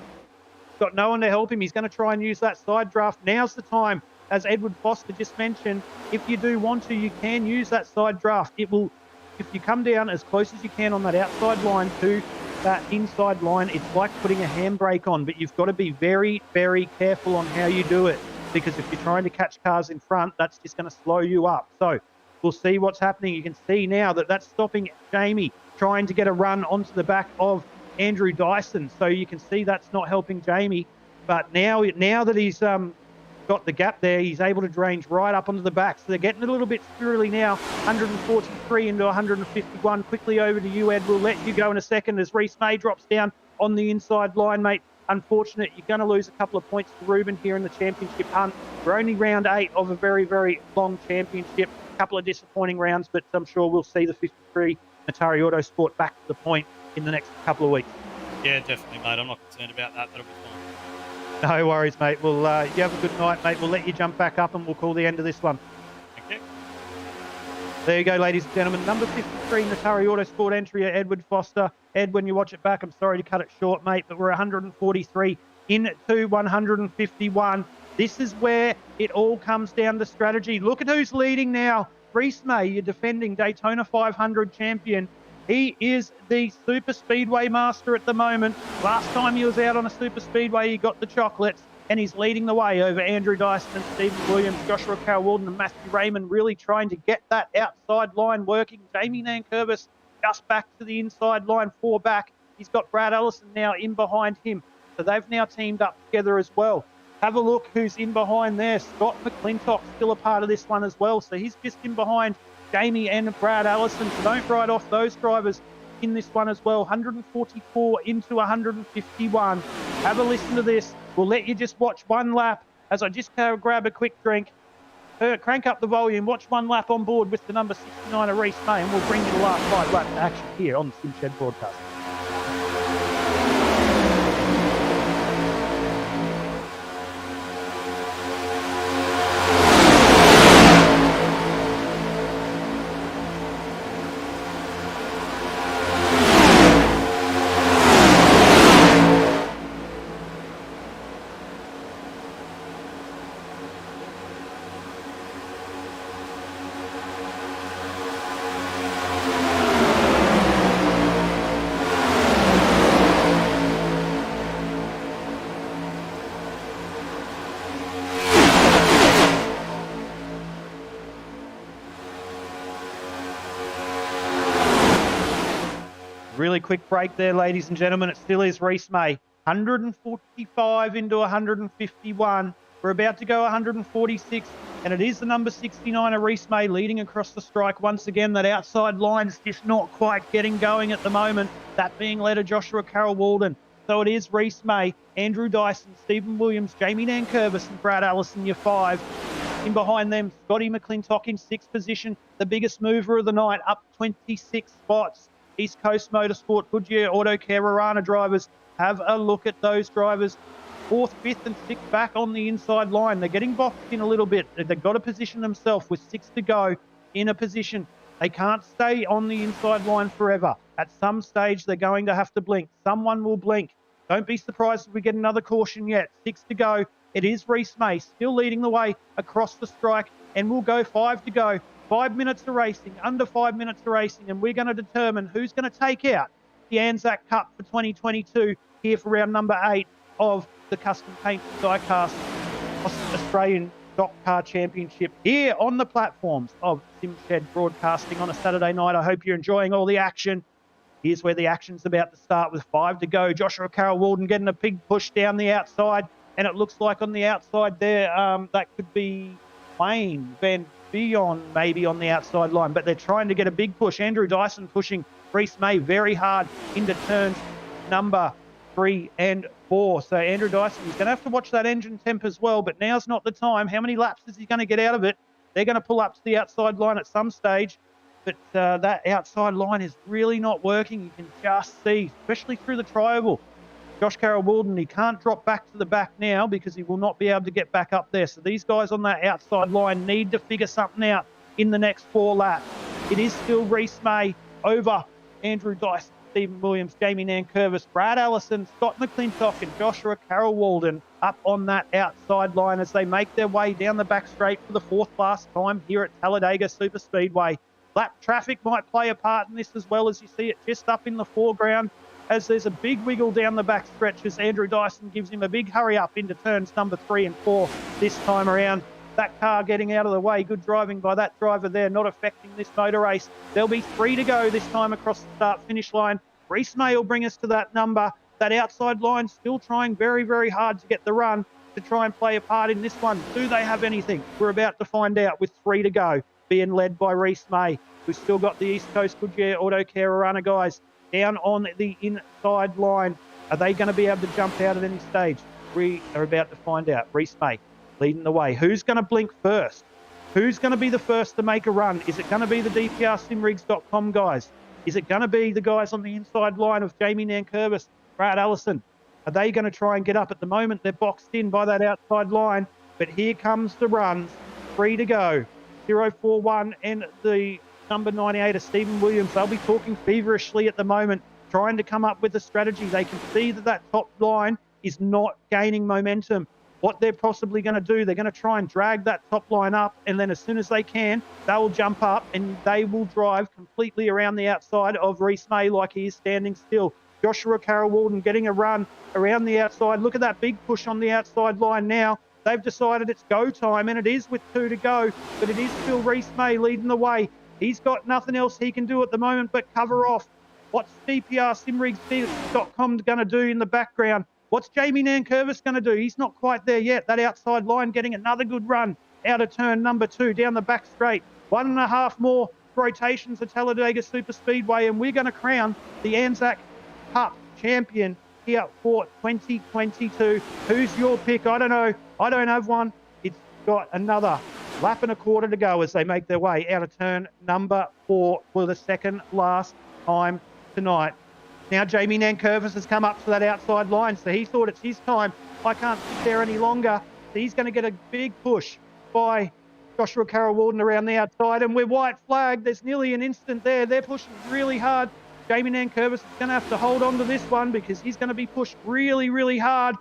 Got no one to help him. He's going to try and use that side draft. Now's the time. As Edward Foster just mentioned, if you do want to, you can use that side draft. It will, if you come down as close as you can on that outside line to that inside line, it's like putting a handbrake on, but you've got to be very, very careful on how you do it, because if you're trying to catch cars in front, that's just going to slow you up. So we'll see what's happening. You can see now that that's stopping Jamie trying to get a run onto the back of Andrew Dyson. So you can see that's not helping Jamie. But now that he's got the gap there, he's able to range right up onto the back. So they're getting a little bit squirrely now. 143 into 151. Quickly over to you, Ed. We'll let you go in a second as Reese May drops down on the inside line, mate. Unfortunate, you're going to lose a couple of points to Ruben here in the championship hunt. We're only round 8 of a very, very long championship. A couple of disappointing rounds, but I'm sure we'll see the 53 Atari Autosport back to the point in the next couple of weeks. Yeah, definitely, mate. I'm not concerned about that. That'll be fine. No worries, mate. Well, you have a good night, mate. We'll let you jump back up and we'll call the end of this one. Thank you. There you go, ladies and gentlemen. Number 53, Natari Autosport entry, Edward Foster. Ed, when you watch it back, I'm sorry to cut it short, mate, but we're 143 into 151. This is where it all comes down to strategy. Look at who's leading now. Reese May, your defending Daytona 500 champion. He is the Super Speedway master at the moment. Last time he was out on a Super Speedway, he got the chocolates, and he's leading the way over Andrew Dyson and Stephen Williams, Joshua Carroll-Walden and Matthew Raymond, really trying to get that outside line working. Jamie Nankervis just back to the inside line, 4 back. He's got Brad Allison now in behind him. So they've now teamed up together as well. Have a look who's in behind there. Scott McClintock still a part of this one as well. So he's just in behind Jamie and Brad Allison. So don't write off those drivers in this one as well. 144 into 151. Have a listen to this. We'll let you just watch one lap as I just grab a quick drink. Crank up the volume. Watch one lap on board with the number 69 of Reese May, and we'll bring you the last 5 laps action here on the Sim Shed broadcast. Really quick break there, ladies and gentlemen. It still is Reese May. 145 into 151. We're about to go 146, and it is the number 69 of Reese May leading across the strike. Once again, that outside line's just not quite getting going at the moment. That being led of Joshua Carroll Walden. So it is Reese May, Andrew Dyson, Stephen Williams, Jamie Nankervis, and Brad Allison, your 5. In behind them, Scotty Mcclintock in 6th position, the biggest mover of the night, up 26 spots. East Coast Motorsport, Goodyear Auto Care, Arana drivers. Have a look at those drivers. 4th, 5th and 6th back on the inside line. They're getting boxed in a little bit. They've got to position themselves with 6 to go in a position. They can't stay on the inside line forever. At some stage, they're going to have to blink. Someone will blink. Don't be surprised if we get another caution yet. 6 to go. It is Reese May still leading the way across the strike, and we'll go 5 to go. 5 minutes of racing, under 5 minutes of racing, and we're going to determine who's going to take out the ANZAC Cup for 2022 here for round number 8 of the Custom Paint Diecast Australian Stockcar Championship here on the platforms of SimShed Broadcasting on a Saturday night. I hope you're enjoying all the action. Here's where the action's about to start with 5 to go. Joshua Carroll Walden getting a big push down the outside, and it looks like on the outside there, that could be Wayne Van Beyond maybe on the outside line, but they're trying to get a big push. Andrew Dyson pushing Reese May very hard into turns number 3 and 4. So Andrew Dyson is going to have to watch that engine temp as well, but now's not the time. How many laps is he going to get out of it? They're going to pull up to the outside line at some stage, but that outside line is really not working. You can just see, especially through the tri-oval. Josh Carroll Walden, he can't drop back to the back now because he will not be able to get back up there. So these guys on that outside line need to figure something out in the next 4 laps. It is still Reese May over Andrew Dyson, Stephen Williams, Jamie Nankervis, Brad Allison, Scott McClintock, and Joshua Carroll Walden up on that outside line as they make their way down the back straight for the 4th last time here at Talladega Superspeedway. Lap traffic might play a part in this as well, as you see it just up in the foreground, as there's a big wiggle down the back stretch as Andrew Dyson gives him a big hurry up into turns number 3 and 4 this time around. That car getting out of the way. Good driving by that driver there, not affecting this motor race. There'll be 3 to go this time across the start-finish line. Reese May will bring us to that number. That outside line still trying very, very hard to get the run to try and play a part in this one. Do they have anything? We're about to find out with 3 to go, being led by Reese May. We've still got the East Coast Goodyear Auto Care Runner guys down on the inside line. Are they going to be able to jump out at any stage? We are about to find out. Reese May leading the way. Who's going to blink first? Who's going to be the first to make a run? Is it going to be the DPRsimrigs.com guys? Is it going to be the guys on the inside line of Jamie Nankervis, Brad Allison? Are they going to try and get up? At the moment, they're boxed in by that outside line, but here comes the runs. 3 to go. 041 and the number 98 of Stephen Williams. They'll be talking feverishly at the moment, trying to come up with a strategy. They can see that that top line is not gaining momentum. What they're possibly going to do, they're going to try and drag that top line up, and then as soon as they can, they'll jump up and they will drive completely around the outside of Reese May like he is standing still. Joshua Carroll Walden getting a run around the outside. Look at that big push on the outside line now. They've decided it's go time, and it is with 2 to go, but it is still Reese May leading the way. He's got nothing else he can do at the moment but cover off. What's DPRsimrigs.com going to do in the background? What's Jamie Nankervis going to do? He's not quite there yet. That outside line getting another good run out of turn number 2 down the back straight. 1.5 more rotations of Talladega Superspeedway, and we're going to crown the ANZAC Cup champion here for 2022. Who's your pick? I don't know. I don't have one. It's got another lap and a quarter to go as they make their way out of turn number 4 for the second last time tonight. Now Jamie Nankervis has come up to that outside line, so he thought it's his time. I can't sit there any longer. So he's going to get a big push by Joshua Carroll-Walden around the outside, and we're white flagged. There's nearly an instant there. They're pushing really hard. Jamie Nankervis is going to have to hold on to this one because he's going to be pushed really, really hard.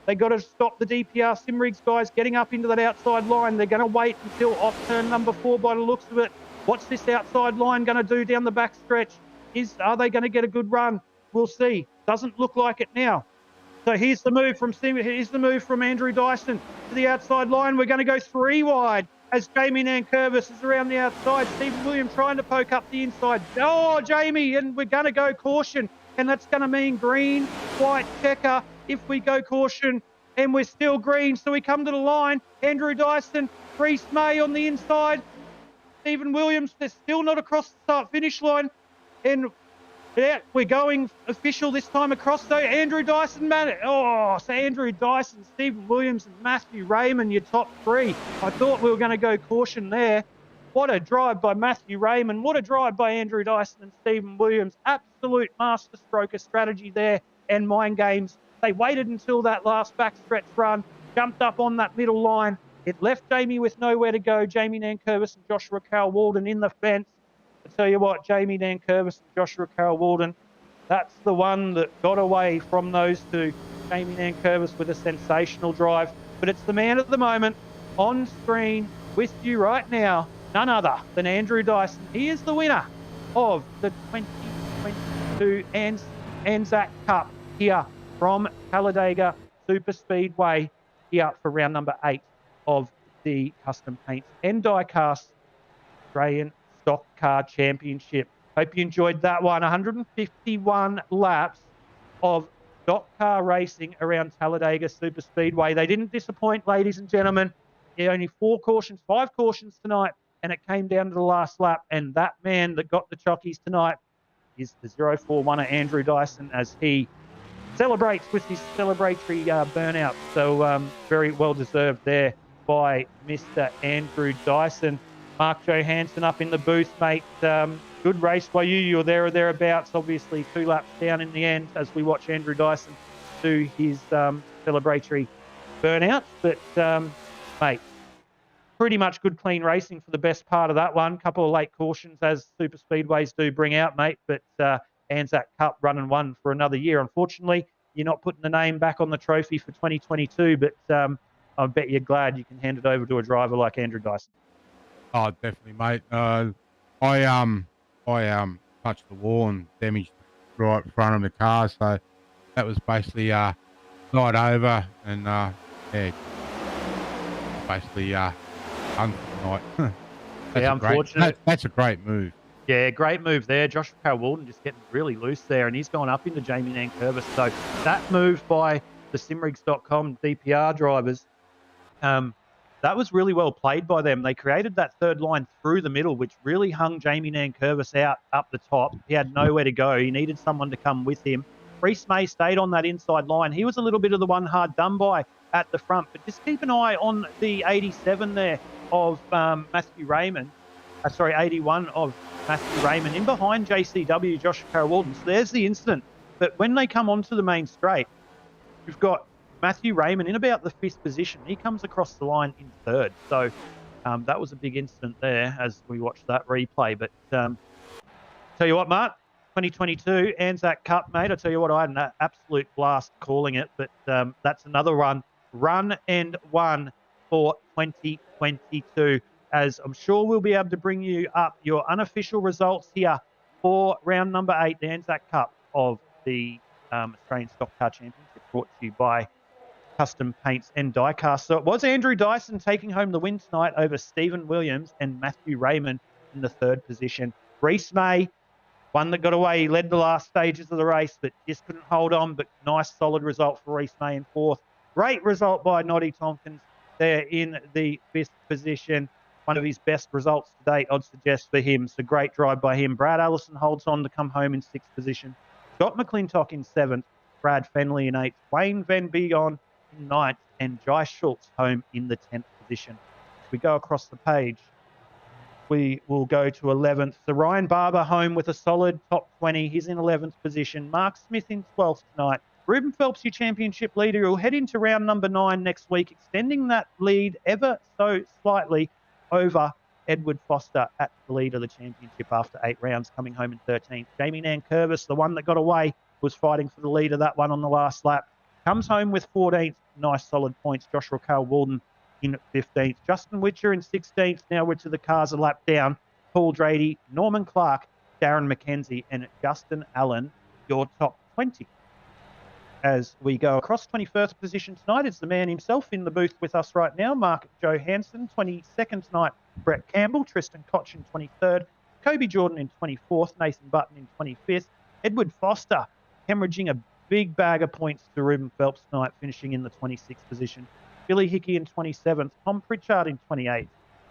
They got to stop the DPR Simrigs guys getting up into that outside line. They're going to wait until off turn number 4 by the looks of it. What's this outside line going to do down the back stretch? Are they going to get a good run? We'll see. Doesn't look like it now. So here's the move from Andrew Dyson to the outside line. We're going to go 3 wide as Jamie Nankervis is around the outside. Stephen Williams trying to poke up the inside. Oh, Jamie, and we're going to go caution. And that's going to mean green, white, checker if we go caution. And we're still green, so we come to the line. Andrew Dyson, Reese May on the inside. Stephen Williams, they're still not across the start-finish line. And yeah, we're going official this time across, though. Andrew Dyson, man. Oh, so Andrew Dyson, Stephen Williams, and Matthew Raymond, your top 3. I thought we were going to go caution there. What a drive by Matthew Raymond. What a drive by Andrew Dyson and Stephen Williams. Absolute masterstroke of strategy there and mind games. They waited until that last backstretch run, jumped up on that middle line. It left Jamie with nowhere to go. Jamie Nankervis and Joshua Carroll-Walden in the fence. I tell you what, Jamie Nankervis and Joshua Carroll-Walden, that's the one that got away from those two. Jamie Nankervis with a sensational drive. But it's the man at the moment on screen with you right now, none other than Andrew Dyson. He is the winner of the 2022 ANZAC Cup here from Talladega Superspeedway here for round number 8 of the Custom Paints and Diecast Australian Stock Car Championship. Hope you enjoyed that one. 151 laps of stock car racing around Talladega Superspeedway. They didn't disappoint, ladies and gentlemen. Only 5 cautions tonight, and it came down to the last lap. And that man that got the chockies tonight is the 041er Andrew Dyson as he celebrates with his celebratory burnout. So very well deserved there by Mr. Andrew Dyson. Mark Johansen up in the booth, mate. Good race by you. You were there or thereabouts. Obviously, 2 laps down in the end as we watch Andrew Dyson do his celebratory burnout. But, mate, pretty much good clean racing for the best part of that one. Couple of late cautions as super speedways do bring out, mate. But ANZAC Cup running one for another year. Unfortunately, you're not putting the name back on the trophy for 2022. But I bet you're glad you can hand it over to a driver like Andrew Dyson. Oh, definitely, mate. I touched the wall and damaged the right front of the car, so that was basically night over, and basically done for the night. Unfortunate. That's a great move. Yeah, great move there. Joshua Carroll-Walden just getting really loose there, and he's gone up into Jamie Nankervis. So that move by the Simrigs.com DPR drivers, that was really well played by them. They created that third line through the middle, which really hung Jamie Nankervis out up the top. He had nowhere to go. He needed someone to come with him. Reese May stayed on that inside line. He was a little bit of the one hard done by at the front, but just keep an eye on the 87 there of Matthew Raymond. 81 of Matthew Raymond in behind JCW, Joshua Carroll-Walden. So there's the incident. But when they come onto the main straight, you've got Matthew Raymond in about the 5th position. He comes across the line in 3rd. So that was a big incident there as we watched that replay. But tell you what, Mark, 2022 ANZAC Cup, mate. I tell you what, I had an absolute blast calling it. But that's another run and one for 2022. As I'm sure we'll be able to bring you up your unofficial results here for round number 8, the ANZAC Cup of the Australian Stock Car Championship, brought to you by Custom Paints and Diecast. So it was Andrew Dyson taking home the win tonight over Stephen Williams and Matthew Raymond in the 3rd position. Reese May, one that got away. He led the last stages of the race, but just couldn't hold on. But nice, solid result for Reese May in 4th. Great result by Noddy Tompkins there in the 5th position. one of his best results to date, I'd suggest, for him. So great drive by him. Brad Allison holds on to come home in 6th position. Scott McClintock in 7th. Brad Fenley in 8th. Wayne Van Begon in 9th. And Jai Schultz home in the 10th position. As we go across the page, we will go to 11th. So Ryan Barber home with a solid top 20. He's in 11th position. Mark Smith in 12th tonight. Ruben Phelps, your championship leader, will head into round number 9 next week, extending that lead ever so slightly over Edward Foster at the lead of the championship after 8 rounds, coming home in 13th. Jamie Nankervis, the one that got away, was fighting for the lead of that one on the last lap. Comes home with 14th. Nice solid points. Joshua Carl-Walden in 15th. Justin Witcher in 16th. Now we're to the cars a lap down. Paul Drady, Norman Clark, Darren McKenzie, and Justin Allen, your top 20. As we go across 21st position tonight, it's the man himself in the booth with us right now, Mark Johansen. 22nd tonight, Brett Campbell. Tristan Koch in 23rd. Kobe Jordan in 24th. Nathan Button in 25th. Edward Foster hemorrhaging a big bag of points to Ruben Phelps tonight, finishing in the 26th position. Billy Hickey in 27th. Tom Pritchard in 28th.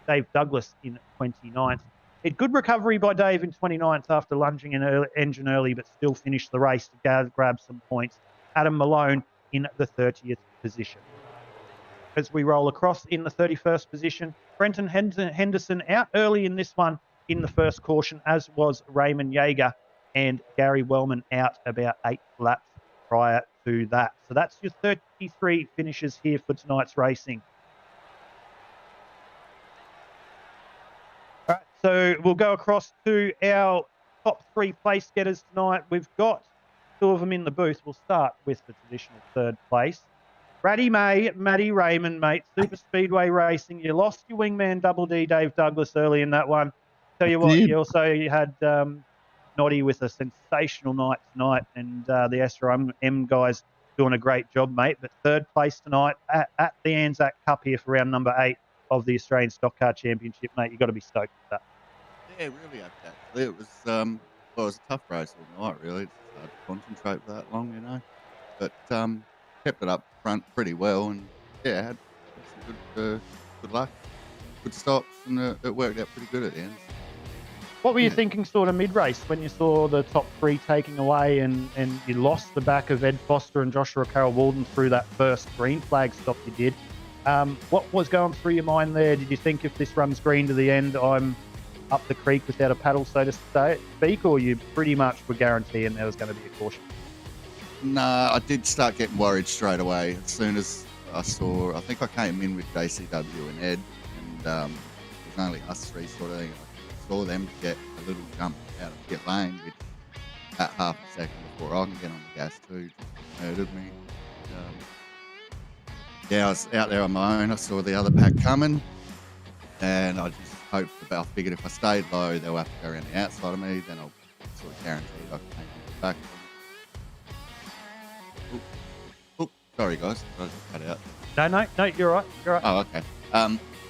Dave Douglas in 29th. A good recovery by Dave in 29th after lunging an engine early, but still finished the race to grab some points. Adam Malone in the 30th position. As we roll across in the 31st position, Brenton Henderson out early in this one in the first caution, as was Raymond Yeager, and Gary Wellman out about 8 laps prior to that. So that's your 33 finishes here for tonight's racing. All right, so we'll go across to our top 3 place getters tonight. We've got 2 of them in the booth. We'll start with the traditional 3rd place. Raddy May, Matty Raymond, mate. Super Speedway Racing. You lost your wingman Double D, Dave Douglas, early in that one. Tell you what, you also had Noddy with a sensational night tonight, and the SRM guys doing a great job, mate. But 3rd place tonight at the ANZAC Cup here for round number 8 of the Australian Stockcar Championship, mate. You've got to be stoked with that. Yeah, really, actually. It was, well, it was a tough race all night, really. It's hard to concentrate for that long, you know. But kept it up front pretty well, and yeah, had some good luck, good stops, and it worked out pretty good at the end. What were you thinking sort of mid-race when you saw the top 3 taking away and you lost the back of Ed Foster and Joshua Carroll-Walden through that first green flag stop you did? What was going through your mind there? Did you think if this runs green to the end, I'm up the creek without a paddle, so to speak, or you pretty much were guaranteeing there was going to be a caution? Nah, I did start getting worried straight away as soon as I think I came in with JCW and Ed, and it was only us 3 sort of thing. I saw them get a little jump out of pit lane, which at half a second before I can get on the gas too, just murdered me. Yeah, I was out there on my own. I saw the other pack coming, and I just I figured if I stayed low, they'll have to go around the outside of me, then I'll sort of guarantee I can take it back. Sorry guys, I just cut out. No, you're right. You're right. Oh, okay.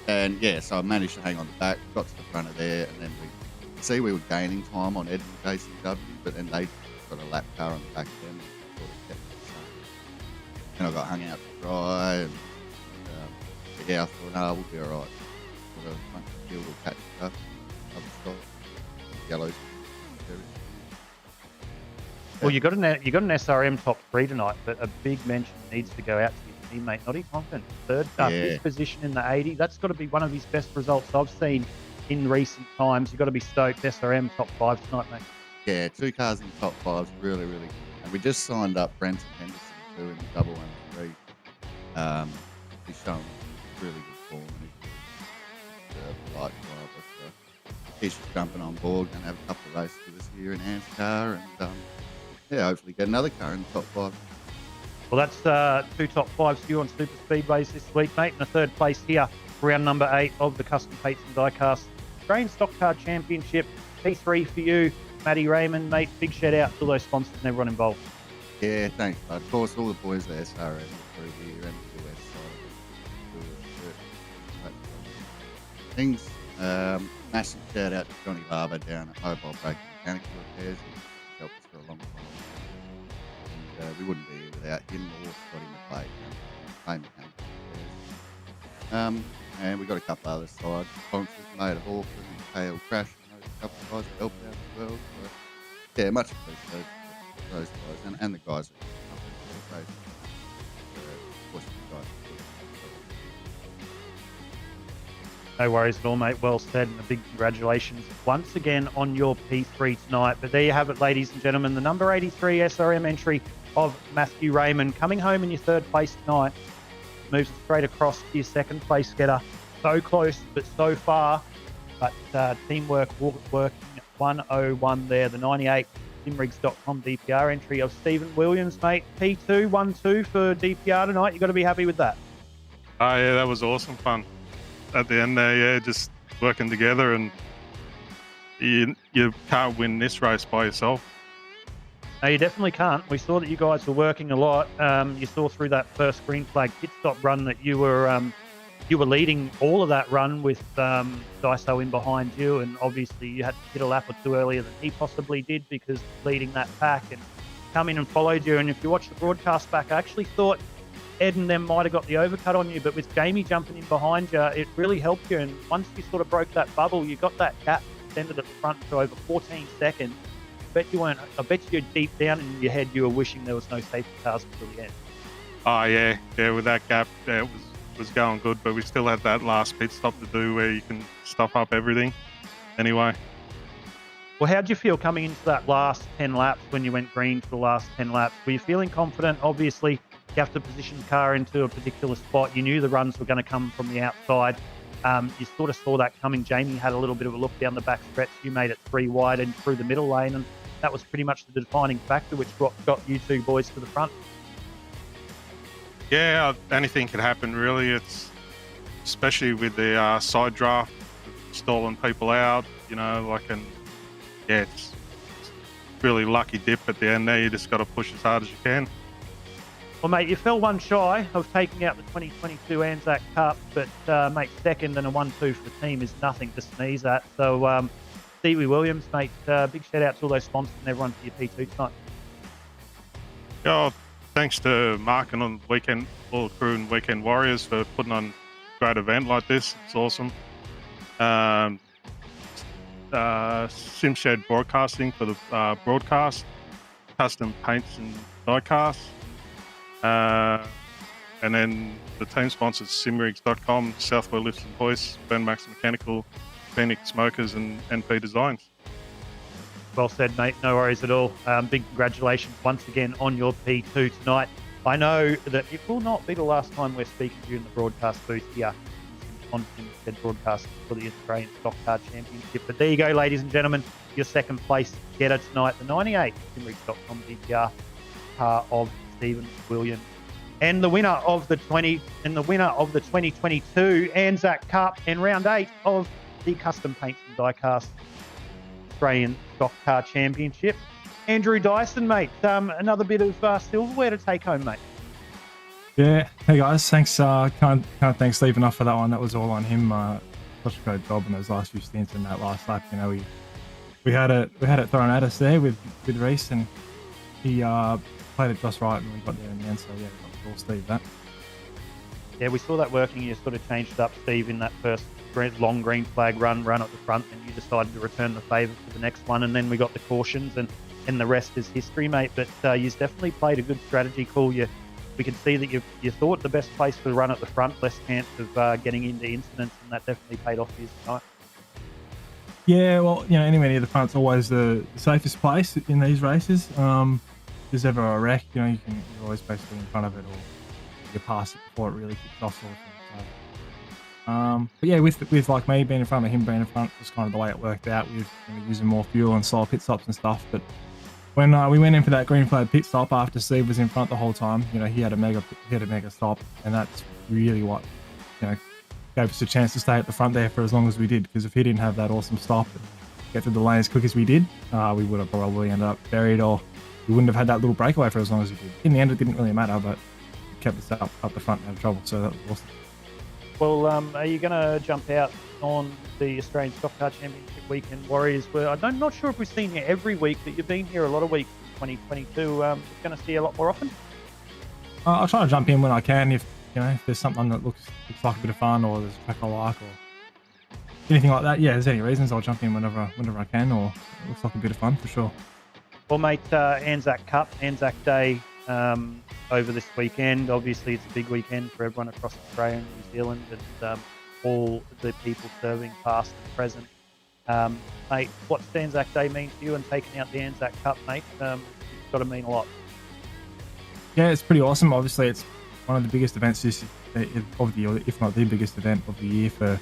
And yeah, so I managed to hang on the back, got to the front of there, and then we were gaining time on Ed and JCW, but then they got a lap car on the back of them and sort of kept it the same. And I got hung out to dry, and yeah, I thought, no, we'll be all right. Sort of front field will catch it up. Other stuff, yellows. Well, you got an SRM top 3 tonight, but a big mention needs to go out to your teammate Noddy Tompkins. 3rd, 5th position in the 80. That's got to be one of his best results I've seen in recent times. You've got to be stoked. SRM top 5 tonight, mate. Yeah, 2 cars in top 5 is really, really good. And we just signed up Brenton Henderson too in the double 1-3. He's shown really good form. He's a light driver, so he's just jumping on board and have a couple of races with us here in ANZAC, and yeah, hopefully get another car in the top 5. Well, that's 2 top 5s for you on Super Speedways this week, mate, and a 3rd place here for round number 8 of the Custom Pates and Diecast Australian Stock Car Championship. P3 for you, Matty Raymond, mate. Big shout out to those sponsors and everyone involved. Yeah, thanks, bud. Of course, all the boys at SRM through here and the US side things. Massive shout out to Johnny Barber down at Mobile Brake Mechanical Repairs. He's helped us for a long time. And we wouldn't be here without him or Scotty Mcclintock, same mechanical repairs. and we got a couple other side sponsors, made a Hawk and Hale Crash, and a couple of guys that helped out as well. So, yeah, much appreciated for those guys and the guys that come up with the guys. No worries at all, mate. Well said, and a big congratulations once again on your P3 tonight. But there you have it, ladies and gentlemen, the number 83 SRM entry of Matthew Raymond coming home in your third place tonight. Moves straight across to your second place getter. So close, but so far. But teamwork working 101 there. The 98 simrigs.com DPR entry of Stephen Williams, mate. P2, 1-2 for DPR tonight. You've got to be happy with that. Oh, yeah, that was awesome fun. At the end there, yeah, just working together, and you can't win this race by yourself. No, you definitely can't. We saw that you guys were working a lot. You saw through that first green flag pit stop run that you were leading all of that run with Daiso in behind you, and obviously you had to hit a lap or two earlier than he possibly did because leading that pack, and come in and followed you. And if you watch the broadcast back, I actually thought Ed and them might have got the overcut on you, but with Jamie jumping in behind you, it really helped you. And once you sort of broke that bubble, you got that gap extended at the front to over 14 seconds. I bet you deep down in your head you were wishing there was no safety cars until the end. Oh, yeah, with that gap, it was going good, but we still had that last pit stop to do where you can stuff up everything anyway. Well, how'd you feel coming into that last 10 laps when you went green for the last 10 laps? Were you feeling confident? Obviously, you have to position the car into a particular spot. You knew the runs were going to come from the outside. You sort of saw that coming. Jamie had a little bit of a look down the back stretch. You made it 3 wide and through the middle lane, and that was pretty much the defining factor which got you two boys to the front. Yeah, anything could happen really. It's especially with the side draft, stalling people out, it's really lucky dip at the end there. You just got to push as hard as you can. Well, mate, you fell one shy of taking out the 2022 ANZAC Cup, but, mate, second and a 1-2 for the team is nothing to sneeze at. So, Stevie Williams, mate, big shout-out to all those sponsors and everyone for your P2 tonight. Yeah, thanks to Mark and on weekend, all the crew and Weekend Warriors for putting on a great event like this. It's awesome. SimShed Broadcasting for the broadcast, custom paints and diecast. And then the team sponsors simrigs.com, Southwell Lifts and Hoists, Ben Max Mechanical, Phoenix Smokers, and NP Designs. Well said, mate. No worries at all. Big congratulations once again on your P2 tonight. I know that it will not be the last time we're speaking to you in the broadcast booth here on SimShed Broadcast for the Australian Stockcar Championship. But there you go, ladies and gentlemen, your second place getter tonight, the 98 simrigs.com DPR car of Stephen Williams, and the winner of the 2022 ANZAC Cup in round 8 of the Custom Paints and Diecast Australian Stock Car Championship. Andrew Dyson, mate, another bit of silverware to take home, mate. Yeah, hey guys, thanks. Can't thank Steve enough for that one. That was all on him. Such a great job in those last few stints in that last lap. We had it thrown at us there with Reese, and he played it just right, and we got there in the end. So yeah, we got all Steve that. Yeah, we saw that working. You sort of changed it up, Steve, in that first long green flag run at the front, and you decided to return the favour for the next one, and then we got the cautions, and the rest is history, mate. But you've definitely played a good strategy call. We can see that you thought the best place for the run at the front, less chance of getting into incidents, and that definitely paid off for you tonight. Yeah, well, anywhere near the front's always the safest place in these races. If there's ever a wreck, you're always basically in front of it, or you pass it before it really kicks off, sort of thing. So, but yeah, with like me being in front of him being in front, just kind of the way it worked out with using more fuel and slower pit stops and stuff. But when we went in for that green flag pit stop after Steve was in front the whole time, he had a mega stop, and that's really what gave us a chance to stay at the front there for as long as we did. Because if he didn't have that awesome stop and get through the lane as quick as we did, we would have probably ended up buried, or we wouldn't have had that little breakaway for as long as we did. In the end, it didn't really matter, but it kept us up the front and out of trouble. So that was awesome. Well, are you going to jump out on the Australian Stock Car Championship Weekend Warriors? I'm not sure if we've seen you every week, but you've been here a lot of weeks in 2022. We're going to see you a lot more often. I'll try to jump in when I can. If if there's something that looks like a bit of fun, or there's a track I like, or anything like that, there's any reasons, I'll jump in whenever I can, or it looks like a bit of fun for sure. Well, mate, ANZAC Cup, ANZAC Day over this weekend. Obviously, it's a big weekend for everyone across Australia and New Zealand, and all the people serving past and present. Mate, what's the ANZAC Day mean to you, and taking out the ANZAC Cup, mate? It's got to mean a lot. Yeah, it's pretty awesome. Obviously, it's one of the biggest events of the year, if not the biggest event of the year for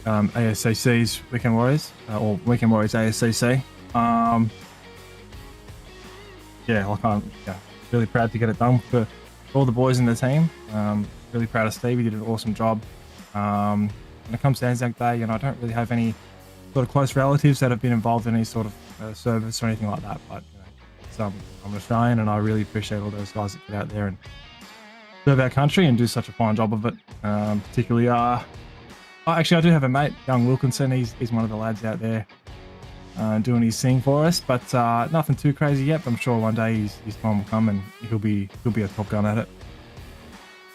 ASCC's Weekend Warriors, or Weekend Warriors ASCC. I'm really proud to get it done for all the boys in the team. Really proud of Steve. He did an awesome job. When it comes to ANZAC Day, I don't really have any sort of close relatives that have been involved in any sort of service or anything like that. But I'm Australian, and I really appreciate all those guys that get out there and serve our country and do such a fine job of it. Particularly, actually, I do have a mate, young Wilkinson. He's one of the lads out there doing his thing for us, but nothing too crazy yet. But I'm sure one day his time will come, and he'll be a top gun at it.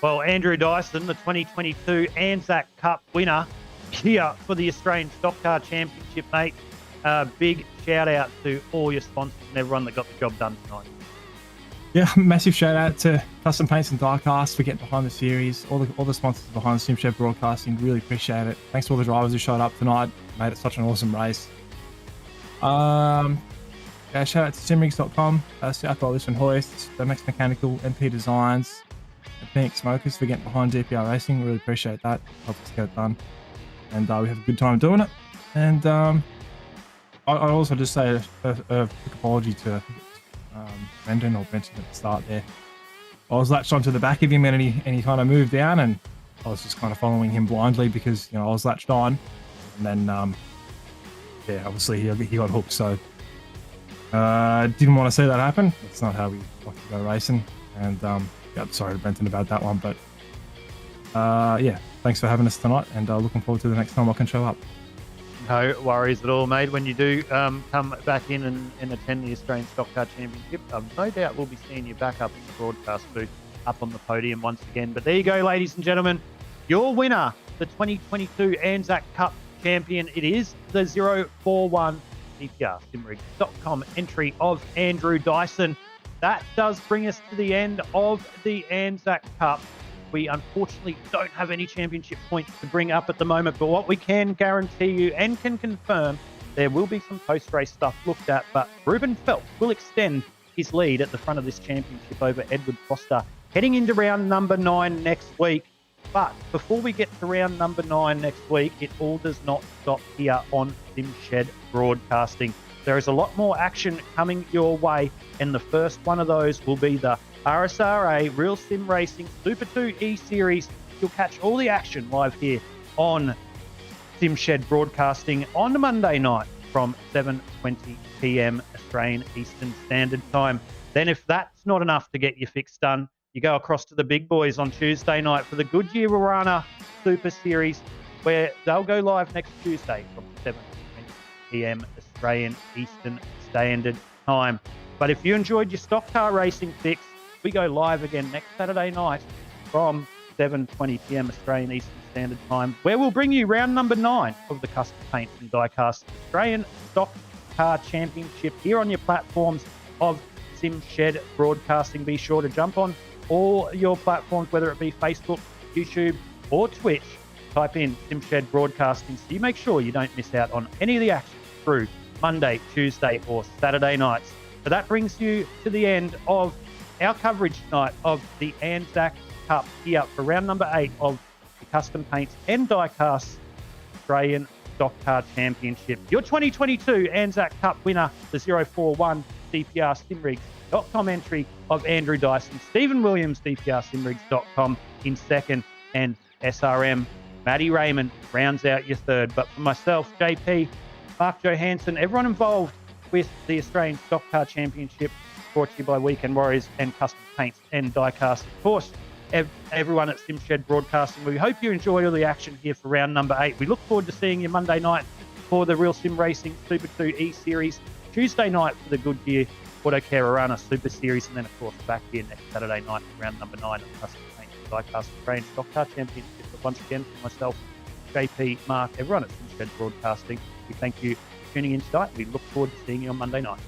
Well, Andrew Dyson, the 2022 ANZAC Cup winner here for the Australian Stockcar Championship, mate. Big shout out to all your sponsors and everyone that got the job done tonight. Yeah, massive shout out to Custom Paints and Diecast for getting behind the series. All the sponsors behind SimShed Broadcasting, really appreciate it. Thanks to all the drivers who showed up tonight, made it such an awesome race. Shout out to simrigs.com, South Lisbon Hoists, Domex Mechanical, MP Designs, and Phoenix Smokers for getting behind DPR Racing. Really appreciate that. Helped us get it done, and we have a good time doing it. And I also just say a quick apology to Brendan or Benton at the start there. I was latched onto the back of him, and he kind of moved down, and I was just kind of following him blindly because I was latched on, and then obviously he got hooked. So didn't want to see that happen. That's not how we like to go racing. And sorry to Brenton about that one, but thanks for having us tonight, and looking forward to the next time I can show up. No worries at all, mate. When you do come back in and attend the Australian Stock Car Championship, no doubt we'll be seeing you back up in the broadcast booth, up on the podium once again. But there you go, ladies and gentlemen. Your winner, the 2022 ANZAC Cup champion. It is the 041 DPRSimrigs.com entry of Andrew Dyson. That does bring us to the end of the ANZAC Cup. We unfortunately don't have any championship points to bring up at the moment, but what we can guarantee you and can confirm, there will be some post-race stuff looked at, but Ruben Phelps will extend his lead at the front of this championship over Edward Foster, heading into round number 9 next week. But before we get to round number 9 next week, it all does not stop here on SimShed Broadcasting. There is a lot more action coming your way, and the first one of those will be the RSRA Real Sim Racing Super 2 E-Series. You'll catch all the action live here on SimShed Broadcasting on Monday night from 7:20 p.m. Australian Eastern Standard Time. Then if that's not enough to get your fix done, you go across to the big boys on Tuesday night for the Goodyear Warana Super Series, where they'll go live next Tuesday from 7:20 p.m. Australian Eastern Standard Time. But if you enjoyed your stock car racing fix, we go live again next Saturday night from 7:20 p.m. Australian Eastern Standard Time, where we'll bring you round number 9 of the Custom Paints and Diecast Australian Stock Car Championship here on your platforms of SimShed Broadcasting. Be sure to jump on all your platforms, whether it be Facebook, YouTube, or Twitch. Type in SimShed Broadcasting so you make sure you don't miss out on any of the action through Monday, Tuesday, or Saturday nights. So that brings you to the end of our coverage tonight of the ANZAC Cup here for round number 8 of the Custom Paints and Diecast Australian Stock Car Championship. Your 2022 ANZAC Cup winner, the 041 DPRSimrigs.com entry of Andrew Dyson. Stephen Williams, DPRSimrigs.com in second, and SRM Matty Raymond rounds out your third. But for myself, JP, Mark Johansen, everyone involved with the Australian Stock Car Championship, brought to you by Weekend Warriors and Custom Paints and Diecast. Of course, everyone at SimShed Broadcasting, we hope you enjoy all the action here for round number 8. We look forward to seeing you Monday night for the Real Sim Racing Super 2 E-Series, Tuesday night for the Goodyear Auto Carolina Super Series, and then, of course, back here next Saturday night for round number 9 of the Custom Paints Diecast Australian Stockcar Championship. But once again, for myself, JP, Mark, everyone at Shed Broadcasting, we thank you for tuning in tonight. We look forward to seeing you on Monday night.